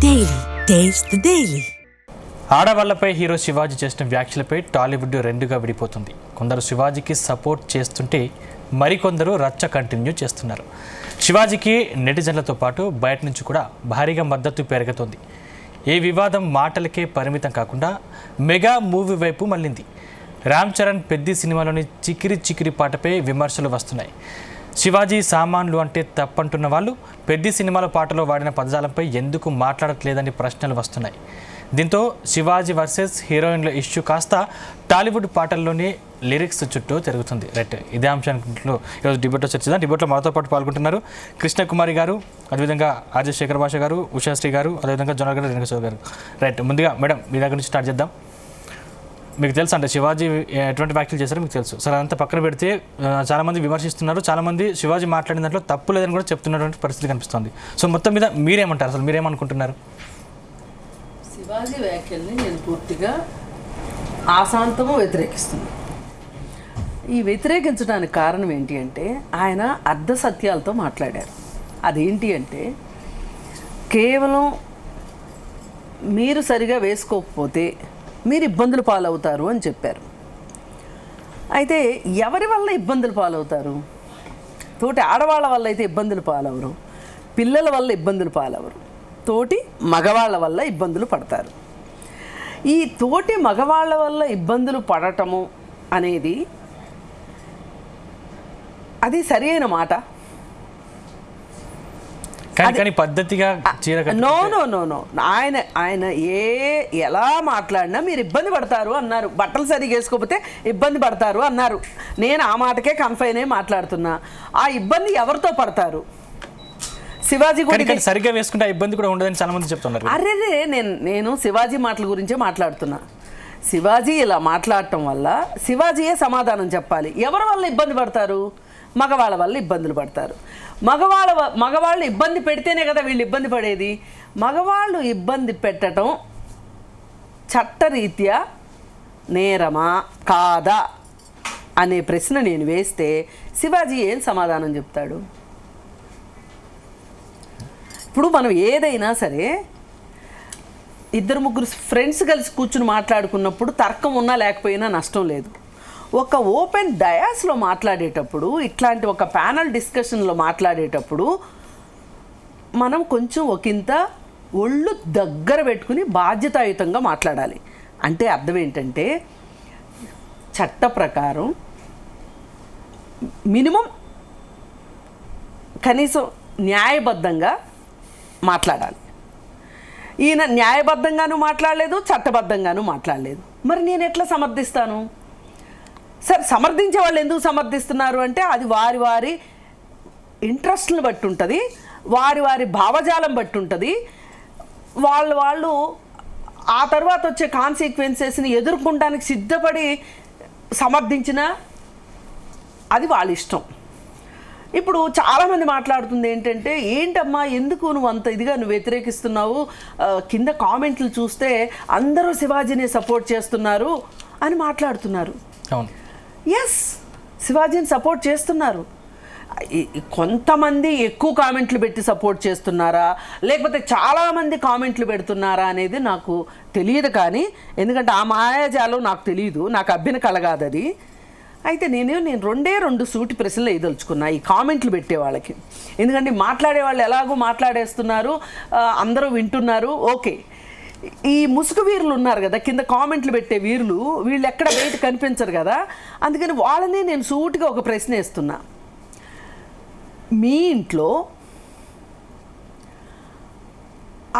Daily taste the daily. ఆడవాళ్లపై hero Shivaji చేసిన వ్యాఖ్యలపై టాలీవుడ్ రెండుగా విడిపోతుంది. కొందరు శివాజీకి సపోర్ట్ చేస్తుంటే మరికొందరు రచ్చ కంటిన్యూ చేస్తున్నారు. శివాజీకి నెటిజన్లతో పాటు బయట నుంచి కూడా భారీగా మద్దతు పెరుగుతోంది. ఈ వివాదం మాటలకే పరిమితం కాకుండా మెగా మూవీ వైపు మళ్ళింది. రామ్ చరణ్ పెద్ది సినిమాలోని చికిరి చికిరి పాటపై విమర్శలు వస్తున్నాయి. శివాజీ సామాన్లు అంటే తప్పంటున్న వాళ్ళు పెద్ది సినిమాల పాటలో వాడిన పదజాలంపై ఎందుకు మాట్లాడట్లేదని ప్రశ్నలు వస్తున్నాయి. దీంతో శివాజీ వర్సెస్ హీరోయిన్ల ఇష్యూ కాస్త టాలీవుడ్ పాటల్లోని లిరిక్స్ చుట్టూ తిరుగుతుంది. రైట్, ఇదే అంశానికి ఈరోజు డిబేట్లో చర్చిద్దాం. డిబేట్లో మనతో పాటు పాల్గొంటున్నారు కృష్ణకుమారి గారు, అదేవిధంగా ఆర్జే శేఖర్ భాష గారు, ఉషాశ్రీ గారు, అదేవిధంగా జొన్నల్ గారు, రేణుకా గారు. రైట్, ముందుగా మేడం మీ దగ్గర నుంచి స్టార్ట్ చేద్దాం. మీకు తెలుసు అంటే శివాజీ ఎటువంటి వ్యాఖ్యలు చేశారో మీకు తెలుసు. సరే, అదంతా పక్కన పెడితే చాలామంది విమర్శిస్తున్నారు, చాలామంది శివాజీ మాట్లాడిన దాంట్లో తప్పు లేదని కూడా చెప్తున్నటువంటి పరిస్థితి కనిపిస్తుంది. సో మొత్తం మీద మీరేమంటారు, అసలు మీరేమనుకుంటున్నారు? శివాజీ వ్యాఖ్యల్ని నేను పూర్తిగా ఆశాంతము వ్యతిరేకిస్తున్నాను. ఈ వ్యతిరేకించడానికి కారణం ఏంటి అంటే ఆయన అర్ధ సత్యాలతో మాట్లాడారు. అదేంటి అంటే కేవలం మీరు సరిగా వేసుకోకపోతే మీరు ఇబ్బందులు పాలవుతారు అని చెప్పారు. అయితే ఎవరి వల్ల ఇబ్బందులు పాలవుతారు? తోటి ఆడవాళ్ళ వల్ల అయితే ఇబ్బందులు పాలవరు, పిల్లల వల్ల ఇబ్బందులు పాలవరు, తోటి మగవాళ్ళ వల్ల ఇబ్బందులు పడతారు. ఈ తోటి మగవాళ్ళ వల్ల ఇబ్బందులు పడటము అనేది అది సరి అయిన మాట? కానీ పద్ధతిగా నో నో నో నో ఆయన ఎలా మాట్లాడినా మీరు ఇబ్బంది పడతారు అన్నారు. బట్టలు సరిగా వేసుకోకపోతే ఇబ్బంది పడతారు అన్నారు. నేను ఆ మాటకే కన్ఫైన్ అయి మాట్లాడుతున్నా. ఆ ఇబ్బంది ఎవరితో పడతారు? శివాజీ కూడా సరిగ్గా వేసుకుంటే ఇబ్బంది కూడా ఉండదని చాలా మంది చెప్తున్నారు. అరే నేను శివాజీ మాటల గురించే మాట్లాడుతున్నా. శివాజీ ఇలా మాట్లాడటం వల్ల శివాజీయే సమాధానం చెప్పాలి. ఎవరి వల్ల ఇబ్బంది పడతారు? మగవాళ్ళ వల్ల ఇబ్బందులు పడతారు. మగవాళ్ళు ఇబ్బంది పెడితేనే కదా వీళ్ళు ఇబ్బంది పడేది. మగవాళ్ళు ఇబ్బంది పెట్టడం చట్టరీత్యా నేరమా కాదా అనే ప్రశ్న నేను వేస్తే శివాజీ ఏం సమాధానం చెప్తాడు? ఇప్పుడు మనం ఏదైనా సరే ఇద్దరు ముగ్గురు ఫ్రెండ్స్ కలిసి కూర్చుని మాట్లాడుకున్నప్పుడు తర్కం ఉన్నా లేకపోయినా నష్టం లేదు. ఒక ఓపెన్ డయాస్లో మాట్లాడేటప్పుడు, ఇట్లాంటి ఒక ప్యానల్ డిస్కషన్లో మాట్లాడేటప్పుడు మనం కొంచెం ఒకంత ఒళ్ళు దగ్గర పెట్టుకుని బాధ్యతాయుతంగా మాట్లాడాలి. అంటే అర్థం ఏంటంటే చట్ట ప్రకారం మినిమం కనీసం న్యాయబద్ధంగా మాట్లాడాలి. ఈయన న్యాయబద్ధంగానూ మాట్లాడలేదు, చట్టబద్ధంగానూ మాట్లాడలేదు. మరి నేను ఎట్లా సమర్థిస్తాను? సరే, సమర్థించే వాళ్ళు ఎందుకు సమర్థిస్తున్నారు అంటే అది వారి వారి ఇంట్రెస్ట్ని బట్టి ఉంటుంది, వారి వారి భావజాలం బట్టి ఉంటుంది. వాళ్ళు ఆ తర్వాత వచ్చే కాన్సిక్వెన్సెస్ని ఎదుర్కొనడానికి సిద్ధపడి సమర్థించిన అది వాళ్ళ ఇష్టం. ఇప్పుడు చాలామంది మాట్లాడుతుంది ఏంటంటే, ఏంటమ్మా ఎందుకు నువ్వు అంత ఇదిగా నువ్వు వ్యతిరేకిస్తున్నావు, కింద కామెంట్లు చూస్తే అందరూ శివాజీని సపోర్ట్ చేస్తున్నారు అని మాట్లాడుతున్నారు. అవును, ఎస్, శివాజీని సపోర్ట్ చేస్తున్నారు. కొంతమంది ఎక్కువ కామెంట్లు పెట్టి సపోర్ట్ చేస్తున్నారా, లేకపోతే చాలామంది కామెంట్లు పెడుతున్నారా అనేది నాకు తెలియదు. కానీ ఎందుకంటే ఆ మాయాజాలం నాకు తెలియదు, నాకు అభ్యన కలగాదు అది. అయితే నేను రెండు సూటి ప్రశ్నలు వేయదలుచుకున్నా ఈ కామెంట్లు పెట్టే వాళ్ళకి. ఎందుకంటే మాట్లాడే వాళ్ళు ఎలాగో మాట్లాడేస్తున్నారు, అందరూ వింటున్నారు. ఓకే, ఈ ముసుగు వీరులు ఉన్నారు కదా, కింద కామెంట్లు పెట్టే వీరులు, వీళ్ళు ఎక్కడ బయట కనిపించరు కదా. అందుకని వాళ్ళని నేను సూటిగా ఒక ప్రశ్న వేస్తున్నా. మీ ఇంట్లో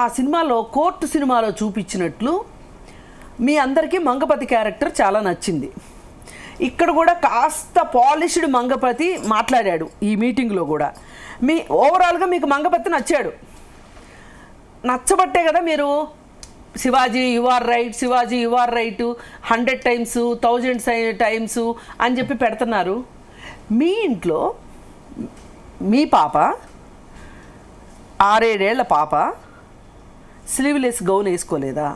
ఆ సినిమాలో కోర్టు సినిమాలో చూపించినట్లు మీ అందరికీ మంగపతి క్యారెక్టర్ చాలా నచ్చింది. ఇక్కడ కూడా కాస్త పాలిష్డ్ మంగపతి మాట్లాడాడు ఈ మీటింగ్లో కూడా. ఓవరాల్గా మీకు మంగపతి నచ్చాడు. నచ్చబట్టే కదా మీరు Shivaji you are right, Shivaji you are right 100 times 1000 times అని చెప్పి పెడుతున్నారు. మీ ఇంట్లో మీ పాప 6-7 ఏళ్ల పాప స్లీవ్లెస్ గౌన్ వేసుకోలేదా?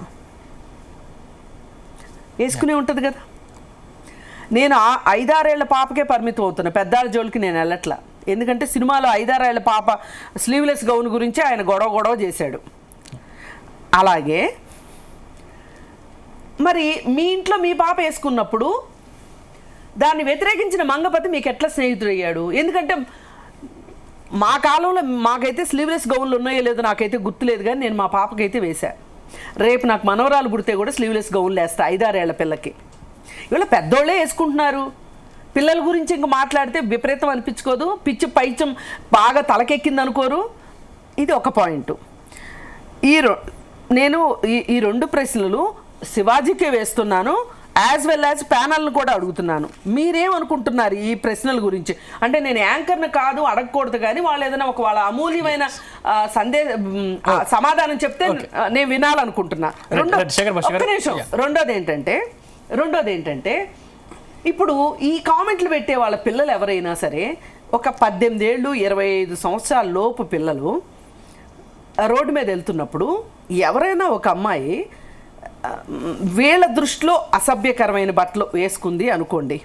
వేసుకునే ఉంటుంది కదా. నేను 5-6 ఏళ్ల పాపకే పరిమితం అవుతున్నా, పెద్దాళ్ళ జోలికి నేను వెళ్ళట్లా. ఎందుకంటే సినిమాలో 5-6 ఏళ్ల పాప స్లీవ్లెస్ గౌన్ గురించి ఆయన గొడవ చేశాడు. అలాగే మరి మీ ఇంట్లో మీ పాప వేసుకున్నప్పుడు దాన్ని వ్యతిరేకించిన మంగపతి మీకు ఎట్లా స్నేహితుడయ్యాడు? ఎందుకంటే మా కాలంలో మాకైతే స్లీవ్లెస్ గౌన్లు ఉన్నాయో లేదో నాకైతే గుర్తులేదు, కానీ నేను మా పాపకైతే వేశా. రేపు నాకు మనవరాలు పుడితే కూడా స్లీవ్లెస్ గౌన్లు వేస్తా 5-6 ఏళ్ల పిల్లకి. ఇవాళ పెద్దోళ్ళే వేసుకుంటున్నారు. పిల్లల గురించి ఇంక మాట్లాడితే విపరీతం అనిపించుకోదు, పిచ్చి పైచం బాగా తలకెక్కింది అనుకోరు. ఇది ఒక పాయింట్. నేను ఈ 2 ప్రశ్నలు శివాజీకే వేస్తున్నాను, యాజ్ వెల్ యాజ్ ప్యానల్ని కూడా అడుగుతున్నాను. మీరేమనుకుంటున్నారు ఈ ప్రశ్నల గురించి? అంటే నేను యాంకర్ని కాదు, అడగకూడదు, కానీ వాళ్ళు ఏదైనా వాళ్ళ అమూల్యమైన సమాధానం చెప్తే నేను వినాలనుకుంటున్నా. రెండోది ఏంటంటే ఇప్పుడు ఈ కామెంట్లు పెట్టే వాళ్ళ పిల్లలు ఎవరైనా సరే, ఒక 18 ఏళ్ళు 25 సంవత్సరాల లోపు పిల్లలు రోడ్డు మీద వెళ్తున్నప్పుడు ఎవరైనా ఒక అమ్మాయి వీళ్ళ దృష్టిలో అసభ్యకరమైన బట్టలు వేసుకుంది అనుకోండి,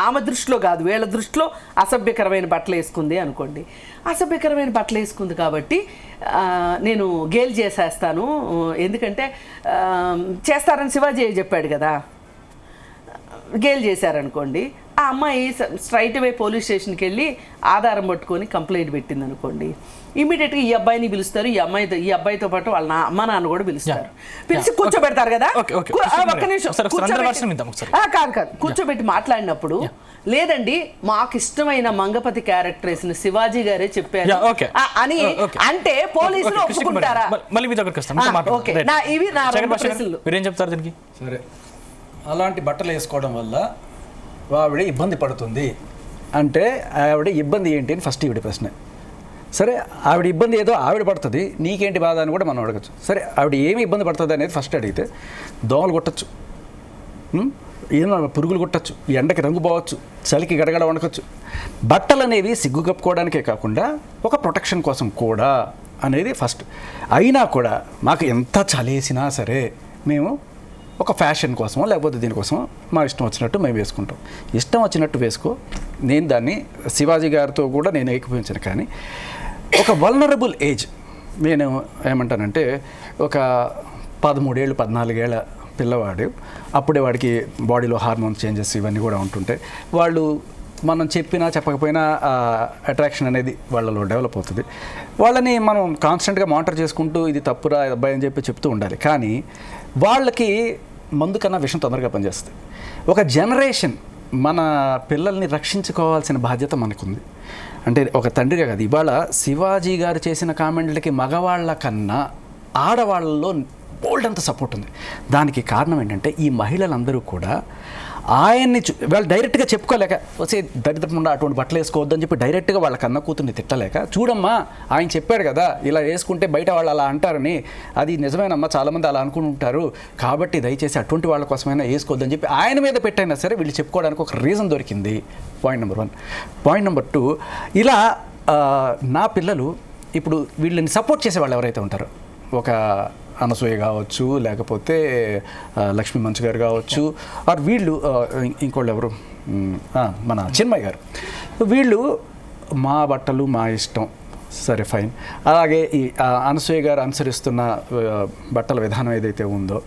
ఆమె దృష్టిలో కాదు, వీళ్ళ దృష్టిలో అసభ్యకరమైన బట్టలు వేసుకుంది అనుకోండి. అసభ్యకరమైన బట్టలు వేసుకుంది కాబట్టి నేను గేల్ చేసేస్తాను, ఎందుకంటే చేస్తారని శివాజీ చెప్పాడు కదా, గేల్ చేశారనుకోండి. ఆ అమ్మాయి స్ట్రైట్ అవే పోలీస్ స్టేషన్కి వెళ్ళి ఆధారం పట్టుకొని కంప్లైంట్ పెట్టింది అనుకోండి. ఇమీడియట్గా ఈ అబ్బాయిని పిలుస్తారు, ఈ అబ్బాయితో పాటు వాళ్ళ అమ్మ నాన్న కూడా పిలుస్తారు. పిలిచి కూర్చోబెడతారు కదా, ఒక్క నిమిషం కాదు కూర్చోబెట్టి మాట్లాడినప్పుడు, లేదండి మాకు ఇష్టమైన మంగపతి క్యారెక్టర్ వేసిన శివాజీ గారే చెప్పారు అని అంటే పోలీసులు ఒప్పుకుంటారా? ఇవి నా 2 ప్రశ్నలు. మీరేం చెప్తారు దీనికి? సరే, అలాంటి బట్టలు వేసుకోవడం వల్ల ఆవిడ ఇబ్బంది పడుతుంది అంటే ఆవిడ ఇబ్బంది ఏంటి అని ఫస్ట్ ఈవిడ ప్రశ్న. సరే, ఆవిడ ఇబ్బంది ఏదో ఆవిడ పడుతుంది, నీకేంటి బాధ అని కూడా మనం అడగచ్చు. సరే, ఆవిడ ఏమి ఇబ్బంది పడుతుంది అనేది ఫస్ట్ అడిగితే, దోమలు కొట్టచ్చు, ఏమో పురుగులు కొట్టచ్చు, ఎండకి రంగు పోవచ్చు, చలికి గడగడ వణకచ్చు. బట్టలు అనేవి సిగ్గు కప్పుకోవడానికే కాకుండా ఒక ప్రొటెక్షన్ కోసం కూడా అనేది ఫస్ట్. అయినా కూడా మాకు ఎంత చలేసినా సరే మేము ఒక ఫ్యాషన్ కోసమో లేకపోతే దీనికోసమో మా ఇష్టం వచ్చినట్టు మేము వేసుకుంటాం. ఇష్టం వచ్చినట్టు వేసుకో, నేను దాన్ని శివాజీ గారితో కూడా నేను ఏకీభవించాను. కానీ ఒక వల్నరబుల్ ఏజ్, నేను ఏమంటానంటే ఒక 13 ఏళ్ళు 14 ఏళ్ళ పిల్లవాడు, అప్పుడే వాడికి బాడీలో హార్మోన్ చేంజెస్ ఇవన్నీ కూడా ఉంటుంటాయి. వాళ్ళు మనం చెప్పినా చెప్పకపోయినా అట్రాక్షన్ అనేది వాళ్ళలో డెవలప్ అవుతుంది. వాళ్ళని మనం కాన్స్టెంట్గా మానిటర్ చేసుకుంటూ ఇది తప్పురా అబ్బాయి అని చెప్తూ ఉండాలి. కానీ వాళ్ళకి మందు కన్నా విషయం తొందరగా పనిచేస్తుంది. ఒక జనరేషన్ మన పిల్లల్ని రక్షించుకోవాల్సిన బాధ్యత మనకుంది. అంటే ఒక తండ్రిగా కాదు, ఇవాళ శివాజీ గారు చేసిన కామెంట్లకి మగవాళ్ళ కన్నా ఆడవాళ్ళలో బోల్డ్ అంత సపోర్ట్ ఉంది. దానికి కారణం ఏంటంటే ఈ మహిళలందరూ కూడా ఆయన్ని వాళ్ళు డైరెక్ట్గా చెప్పుకోలేక, వచ్చే దరిద్రకుండా అటువంటి బట్టలు వేసుకోవద్దని చెప్పి డైరెక్ట్గా వాళ్ళ కన్న కూతుర్ని తిట్టలేక, చూడమ్మా ఆయన చెప్పాడు కదా ఇలా వేసుకుంటే బయట వాళ్ళు అలా అంటారని, అది నిజమేనమ్మా చాలామంది అలా అనుకుంటుంటారు, కాబట్టి దయచేసి అటువంటి వాళ్ళ కోసమైనా వేసుకోవద్దని చెప్పి ఆయన మీద పెట్టైనా సరే వీళ్ళు చెప్పుకోవడానికి ఒక రీజన్ దొరికింది. Point number 1. పాయింట్ నెంబర్ 2, ఇలా నా పిల్లలు ఇప్పుడు వీళ్ళని సపోర్ట్ చేసే వాళ్ళు ఎవరైతే ఉంటారో, ఒక అనసూయ కావచ్చు, లేకపోతే లక్ష్మీ మంచు గారు కావచ్చు, ఆర్ వీళ్ళు ఇంకోళ్ళు ఎవరు మన చిన్మయ్య గారు, వీళ్ళు మా బట్టలు మా ఇష్టం, సరే ఫైన్. అలాగే ఈ అనసూయ గారు అనుసరిస్తున్న బట్టల విధానం ఏదైతే ఉందో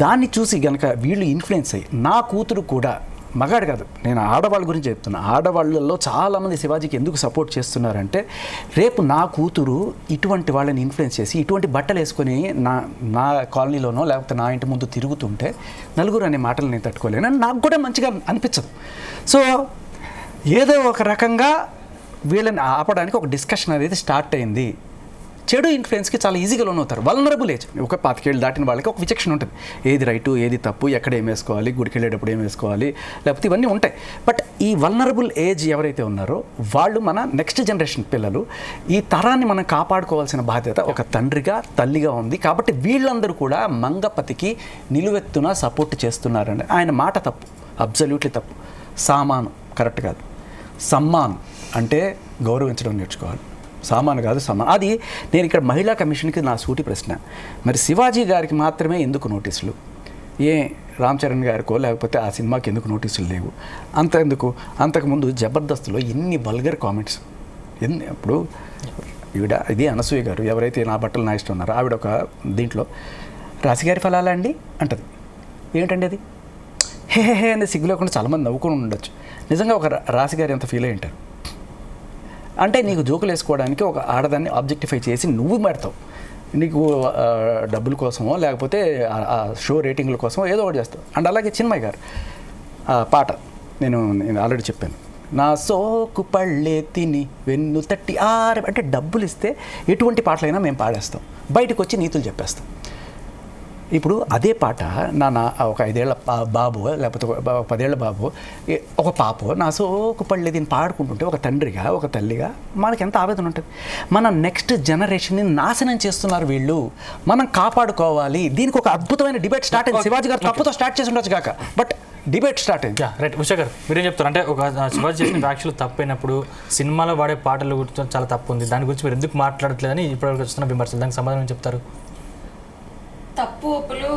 దాన్ని చూసి కనుక వీళ్ళు ఇన్ఫ్లుయెన్స్ అయ్యి, నా కూతురు కూడా, మగాడు కాదు నేను ఆడవాళ్ళ గురించి చెప్తున్నా, ఆడవాళ్ళల్లో చాలామంది శివాజీకి ఎందుకు సపోర్ట్ చేస్తున్నారంటే, రేపు నా కూతురు ఇటువంటి వాళ్ళని ఇన్ఫ్లుయెన్స్ చేసి ఇటువంటి బట్టలు వేసుకొని నా కాలనీలోనో లేకపోతే నా ఇంటి ముందు తిరుగుతుంటే నలుగురు అనే మాటలు నేను తట్టుకోలేను, నాకు కూడా మంచిగా అనిపించదు. సో ఏదో ఒక రకంగా వీళ్ళని ఆపడానికి ఒక డిస్కషన్ అనేది స్టార్ట్ అయింది. చెడు ఇన్ఫ్లుయెన్స్కి చాలా ఈజీగా లోన్ అవుతారు. వల్నరబుల్ ఏజ్, ఒక 25 ఏళ్ళు దాటిన వాళ్ళకి ఒక విచక్షణ ఉంటుంది, ఏది రైటు ఏది తప్పు, ఎక్కడ ఏం వేసుకోవాలి, గుడికి వెళ్ళేటప్పుడు ఏం వేసుకోవాలి, లేకపోతే ఇవన్నీ ఉంటాయి. బట్ ఈ వల్నరబుల్ ఏజ్ ఎవరైతే ఉన్నారో వాళ్ళు మన నెక్స్ట్ జనరేషన్ పిల్లలు. ఈ తరాన్ని మనం కాపాడుకోవాల్సిన బాధ్యత ఒక తండ్రిగా తల్లిగా ఉంది. కాబట్టి వీళ్ళందరూ కూడా మంగపతికి నిలువెత్తున సపోర్ట్ చేస్తున్నారండి. ఆయన మాట తప్పు, అబ్సల్యూట్లీ తప్పు. సామాను కరెక్ట్ కాదు, సమ్మాన్ అంటే గౌరవించడం నేర్చుకోవాలి, సామాను కాదు సమాన్. అది నేను ఇక్కడ మహిళా కమిషన్కి నా సూటి ప్రశ్న, మరి శివాజీ గారికి మాత్రమే ఎందుకు నోటీసులు, ఏ రామ్ చరణ్ గారికో లేకపోతే ఆ సినిమాకి ఎందుకు నోటీసులు లేవు? అంతకుముందు జబర్దస్త్లో ఎన్ని వల్గర్ కామెంట్స్, అప్పుడు ఈవిడ ఇది అనసూయ గారు, ఎవరైతే నా బట్టలు నా ఇష్టం ఉన్నారో ఆవిడ ఒక దీంట్లో రాశిగారి ఫలాలా అండి అంటది. ఏంటండి అది? హే హే అనే సిగ్గు లేకుండా చాలామంది నవ్వుకొని ఉండొచ్చు. నిజంగా ఒక రాశిగారు ఎంత ఫీల్ అయి ఉంటారు అంటే, నీకు జోకులు వేసుకోవడానికి ఒక ఆడదాన్ని ఆబ్జెక్టిఫై చేసి నువ్వు పెడతావు, నీకు డబ్బుల కోసమో లేకపోతే ఆ షో రేటింగ్ల కోసమో ఏదో ఒకటి చేస్తావు. అండ్ అలాగే చిన్మయ్య గారు పాట నేను ఆల్రెడీ చెప్పాను, నా సోకు పళ్ళే తిని వెన్ను తట్టి అంటే డబ్బులు ఇస్తే ఎటువంటి పాటలైనా మేము పాడేస్తాం, బయటకు వచ్చి నీతులు చెప్పేస్తాం. ఇప్పుడు అదే పాట ఒక 5 ఏళ్ల బాబు లేకపోతే ఒక 10 ఏళ్ల బాబు, ఒక పాప నా సోకు పళ్ళే దీన్ని పాడుకుంటుంటే ఒక తండ్రిగా ఒక తల్లిగా మనకి ఎంత ఆవేదన ఉంటుంది. మన నెక్స్ట్ జనరేషన్ని నాశనం చేస్తున్నారు వీళ్ళు, మనం కాపాడుకోవాలి. దీనికి ఒక అద్భుతమైన డిబేట్ స్టార్ట్ అయింది. శివాజీ గారు తప్పుతో స్టార్ట్ చేసి ఉండొచ్చు కాక, బట్ డిబేట్ స్టార్ట్ అయింది. రైట్. ఉషా గారు మీరేం చెప్తారు? అంటే ఒక శివాజీ చేసిన వ్యాఖ్యలు తప్పైనప్పుడు సినిమాలో వాడే పాటలు గురించి చాలా తప్పు ఉంది, దాని గురించి మీరు ఎందుకు మాట్లాడట్లేదని ఇప్పటివరకు వస్తున్న విమర్శలు, దానికి సమాధానం చెప్తారు? తప్పు ఒప్పులు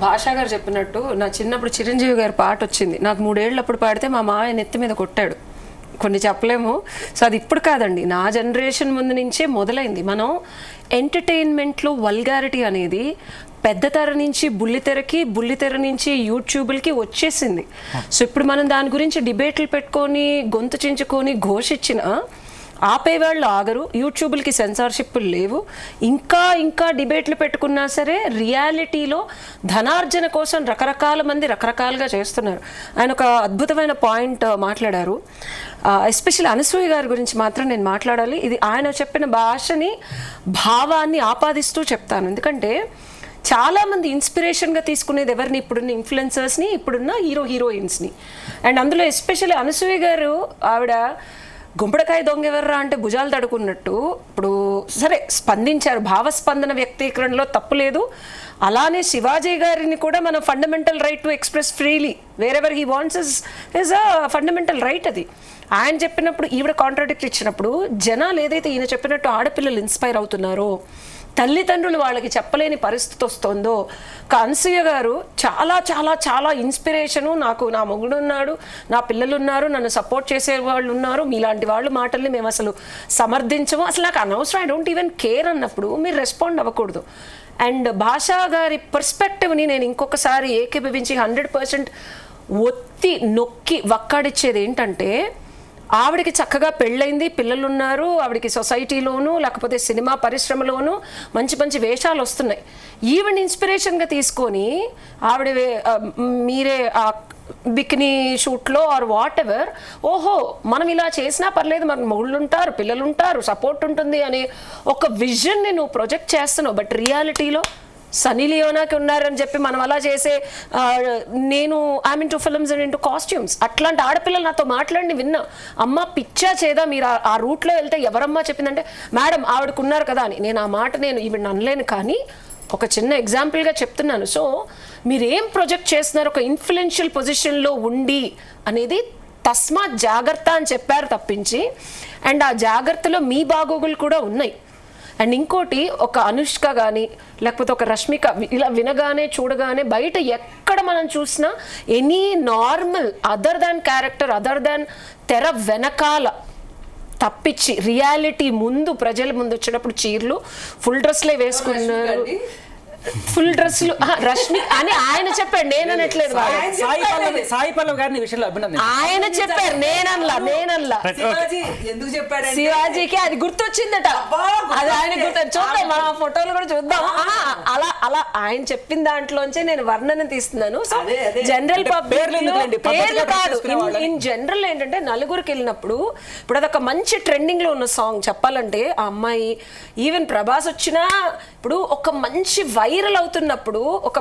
భాషా గారు చెప్పినట్టు, నా చిన్నప్పుడు చిరంజీవి గారి పాట వచ్చింది, నాకు 3 ఏళ్ళప్పుడు పాడితే మా మావయ్య నెత్తి మీద కొట్టాడు. కొన్ని చెప్పలేము. సో అది ఇప్పుడు కాదండి, నా జనరేషన్ ముందు నుంచే మొదలైంది. మనం ఎంటర్టైన్మెంట్లో వల్గారిటీ అనేది పెద్ద తెర నుంచి బుల్లితెరకి, బుల్లితెర నుంచి యూట్యూబ్లకి వచ్చేసింది. సో ఇప్పుడు మనం దాని గురించి డిబేట్లు పెట్టుకొని గొంతు చించుకొని ఘోషించిన ఆపేవాళ్ళు ఆగరు. యూట్యూబ్లకి సెన్సార్షిప్ లేవు. ఇంకా డిబేట్లు పెట్టుకున్నా సరే రియాలిటీలో ధనార్జన కోసం రకరకాల మంది రకరకాలుగా చేస్తున్నారు. ఆయన ఒక అద్భుతమైన పాయింట్ మాట్లాడారు. ఎస్పెషల్లీ అనసూయ గారి గురించి మాత్రం నేను మాట్లాడాలి. ఇది ఆయన చెప్పిన భాషని, భావాన్ని ఆపాదిస్తూ చెప్తాను. ఎందుకంటే చాలామంది ఇన్స్పిరేషన్గా తీసుకునేది ఎవరిని? ఇప్పుడున్న ఇన్ఫ్లుయెన్సర్స్ని, ఇప్పుడున్న హీరోయిన్స్ని. అండ్ అందులో ఎస్పెషల్లీ అనసూయ గారు, ఆవిడ గుంపడకాయ దొంగ ఎవర్రా అంటే భుజాలు తడుకున్నట్టు ఇప్పుడు సరే స్పందించారు, భావస్పందన వ్యక్తీకరణలో తప్పు లేదు. అలానే శివాజీ గారిని కూడా మన fundamental right to express freely wear ever he wants is a fundamental right. అది ఆయన చెప్పినప్పుడు ఈవిడ కాంట్రాడిక్ట్ ఇచ్చినప్పుడు జనాలు ఏదైతే ఈయన చెప్పినట్టు ఆడపిల్లలు ఇన్స్పైర్ అవుతున్నారో, తల్లిదండ్రులు వాళ్ళకి చెప్పలేని పరిస్థితి వస్తుందో, అనసూయ గారు చాలా చాలా చాలా ఇన్స్పిరేషను. నాకు నా మొగుడు ఉన్నాడు, నా పిల్లలు ఉన్నారు, నన్ను సపోర్ట్ చేసే వాళ్ళు ఉన్నారు, మీలాంటి వాళ్ళ మాటల్ని మేము అసలు సమర్థించము, అసలు నాకు అనవసరం, ఐ డోంట్ ఈవెన్ కేర్ అన్నప్పుడు మీరు రెస్పాండ్ అవ్వకూడదు. అండ్ భాషా గారి పర్స్పెక్టివ్ని నేను ఇంకొకసారి ఏకీభవించి 100% ఒత్తి నొక్కి వక్కాడిచ్చేది ఏంటంటే, ఆవిడకి చక్కగా పెళ్ళైంది, పిల్లలు ఉన్నారు, ఆవిడకి సొసైటీలోనూ లేకపోతే సినిమా పరిశ్రమలోనూ మంచి మంచి వేషాలు వస్తున్నాయి. ఈవెన్ ఇన్స్పిరేషన్గా తీసుకొని ఆవిడ మీరే ఆ బికినీ షూట్లో ఆర్ వాట్ ఎవర్, ఓహో మనం ఇలా చేసినా పర్లేదు, మన మొగుళ్ళు ఉంటారు, పిల్లలు ఉంటారు, సపోర్ట్ ఉంటుంది అనే ఒక విజన్ని నువ్వు ప్రొజెక్ట్ చేస్తున్నావు. బట్ రియాలిటీలో సనీ లియోనాకి ఉన్నారని చెప్పి మనం అలా చేసే, నేను I'm into films and into costumes, అట్లాంటి ఆడపిల్లలు నాతో మాట్లాడి విన్నా, అమ్మ పిచ్చా చేదా మీరు ఆ రూట్లో వెళ్తే ఎవరమ్మా చెప్పిందంటే మేడం ఆవిడకున్నారు కదా అని. నేను ఆ మాట నేను ఈవిడ అనలేను, కానీ ఒక చిన్న ఎగ్జాంపుల్గా చెప్తున్నాను. సో మీరేం ప్రొజెక్ట్ చేస్తున్నారు ఒక ఇన్ఫ్లుయెన్షియల్ పొజిషన్లో ఉండి అనేది తస్మాత్ జాగ్రత్త అని చెప్పారు తప్పించి, అండ్ ఆ జాగ్రత్తలో మీ బాగోగులు కూడా ఉన్నాయి. అండ్ ఇంకోటి, ఒక అనుష్క కానీ లేకపోతే ఒక రష్మిక ఇలా వినగానే చూడగానే బయట ఎక్కడ మనం చూసినా any normal other than character, other than తెర వెనకాల తప్పించి రియాలిటీ ముందు ప్రజల ముందు వచ్చినప్పుడు చీరలు ఫుల్ డ్రెస్లే వేసుకున్నారు, ఫుల్ డ్రెస్లు రష్మి అని ఆయన చెప్పాడు, నేను అనట్లేదు. సాయి పల్లవి గారిని విషయంలో అభినందన ఆయన చెప్పారు, నేనల్లా ఎందుకు చెప్పాడు? శివాజీకి అది గుర్తొచ్చిందట, అది ఆయన గుర్తు. చూద్దాం మన ఫోటోలు కూడా చూద్దాం. అలా ఆయన చెప్పిన దాంట్లోంచే నేను వర్ణన తీస్తున్నాను. జనరల్ పబ్లిక్ పేర్లు కాదు, ఇన్ జనరల్ ఏంటంటే నలుగురికి వెళ్ళినప్పుడు, ఇప్పుడు అదొక మంచి ట్రెండింగ్ లో ఉన్న సాంగ్ చెప్పాలంటే, ఆ అమ్మాయి ఈవెన్ ప్రభాస్ వచ్చినా ఇప్పుడు ఒక మంచి వైరల్ అవుతున్నప్పుడు ఒక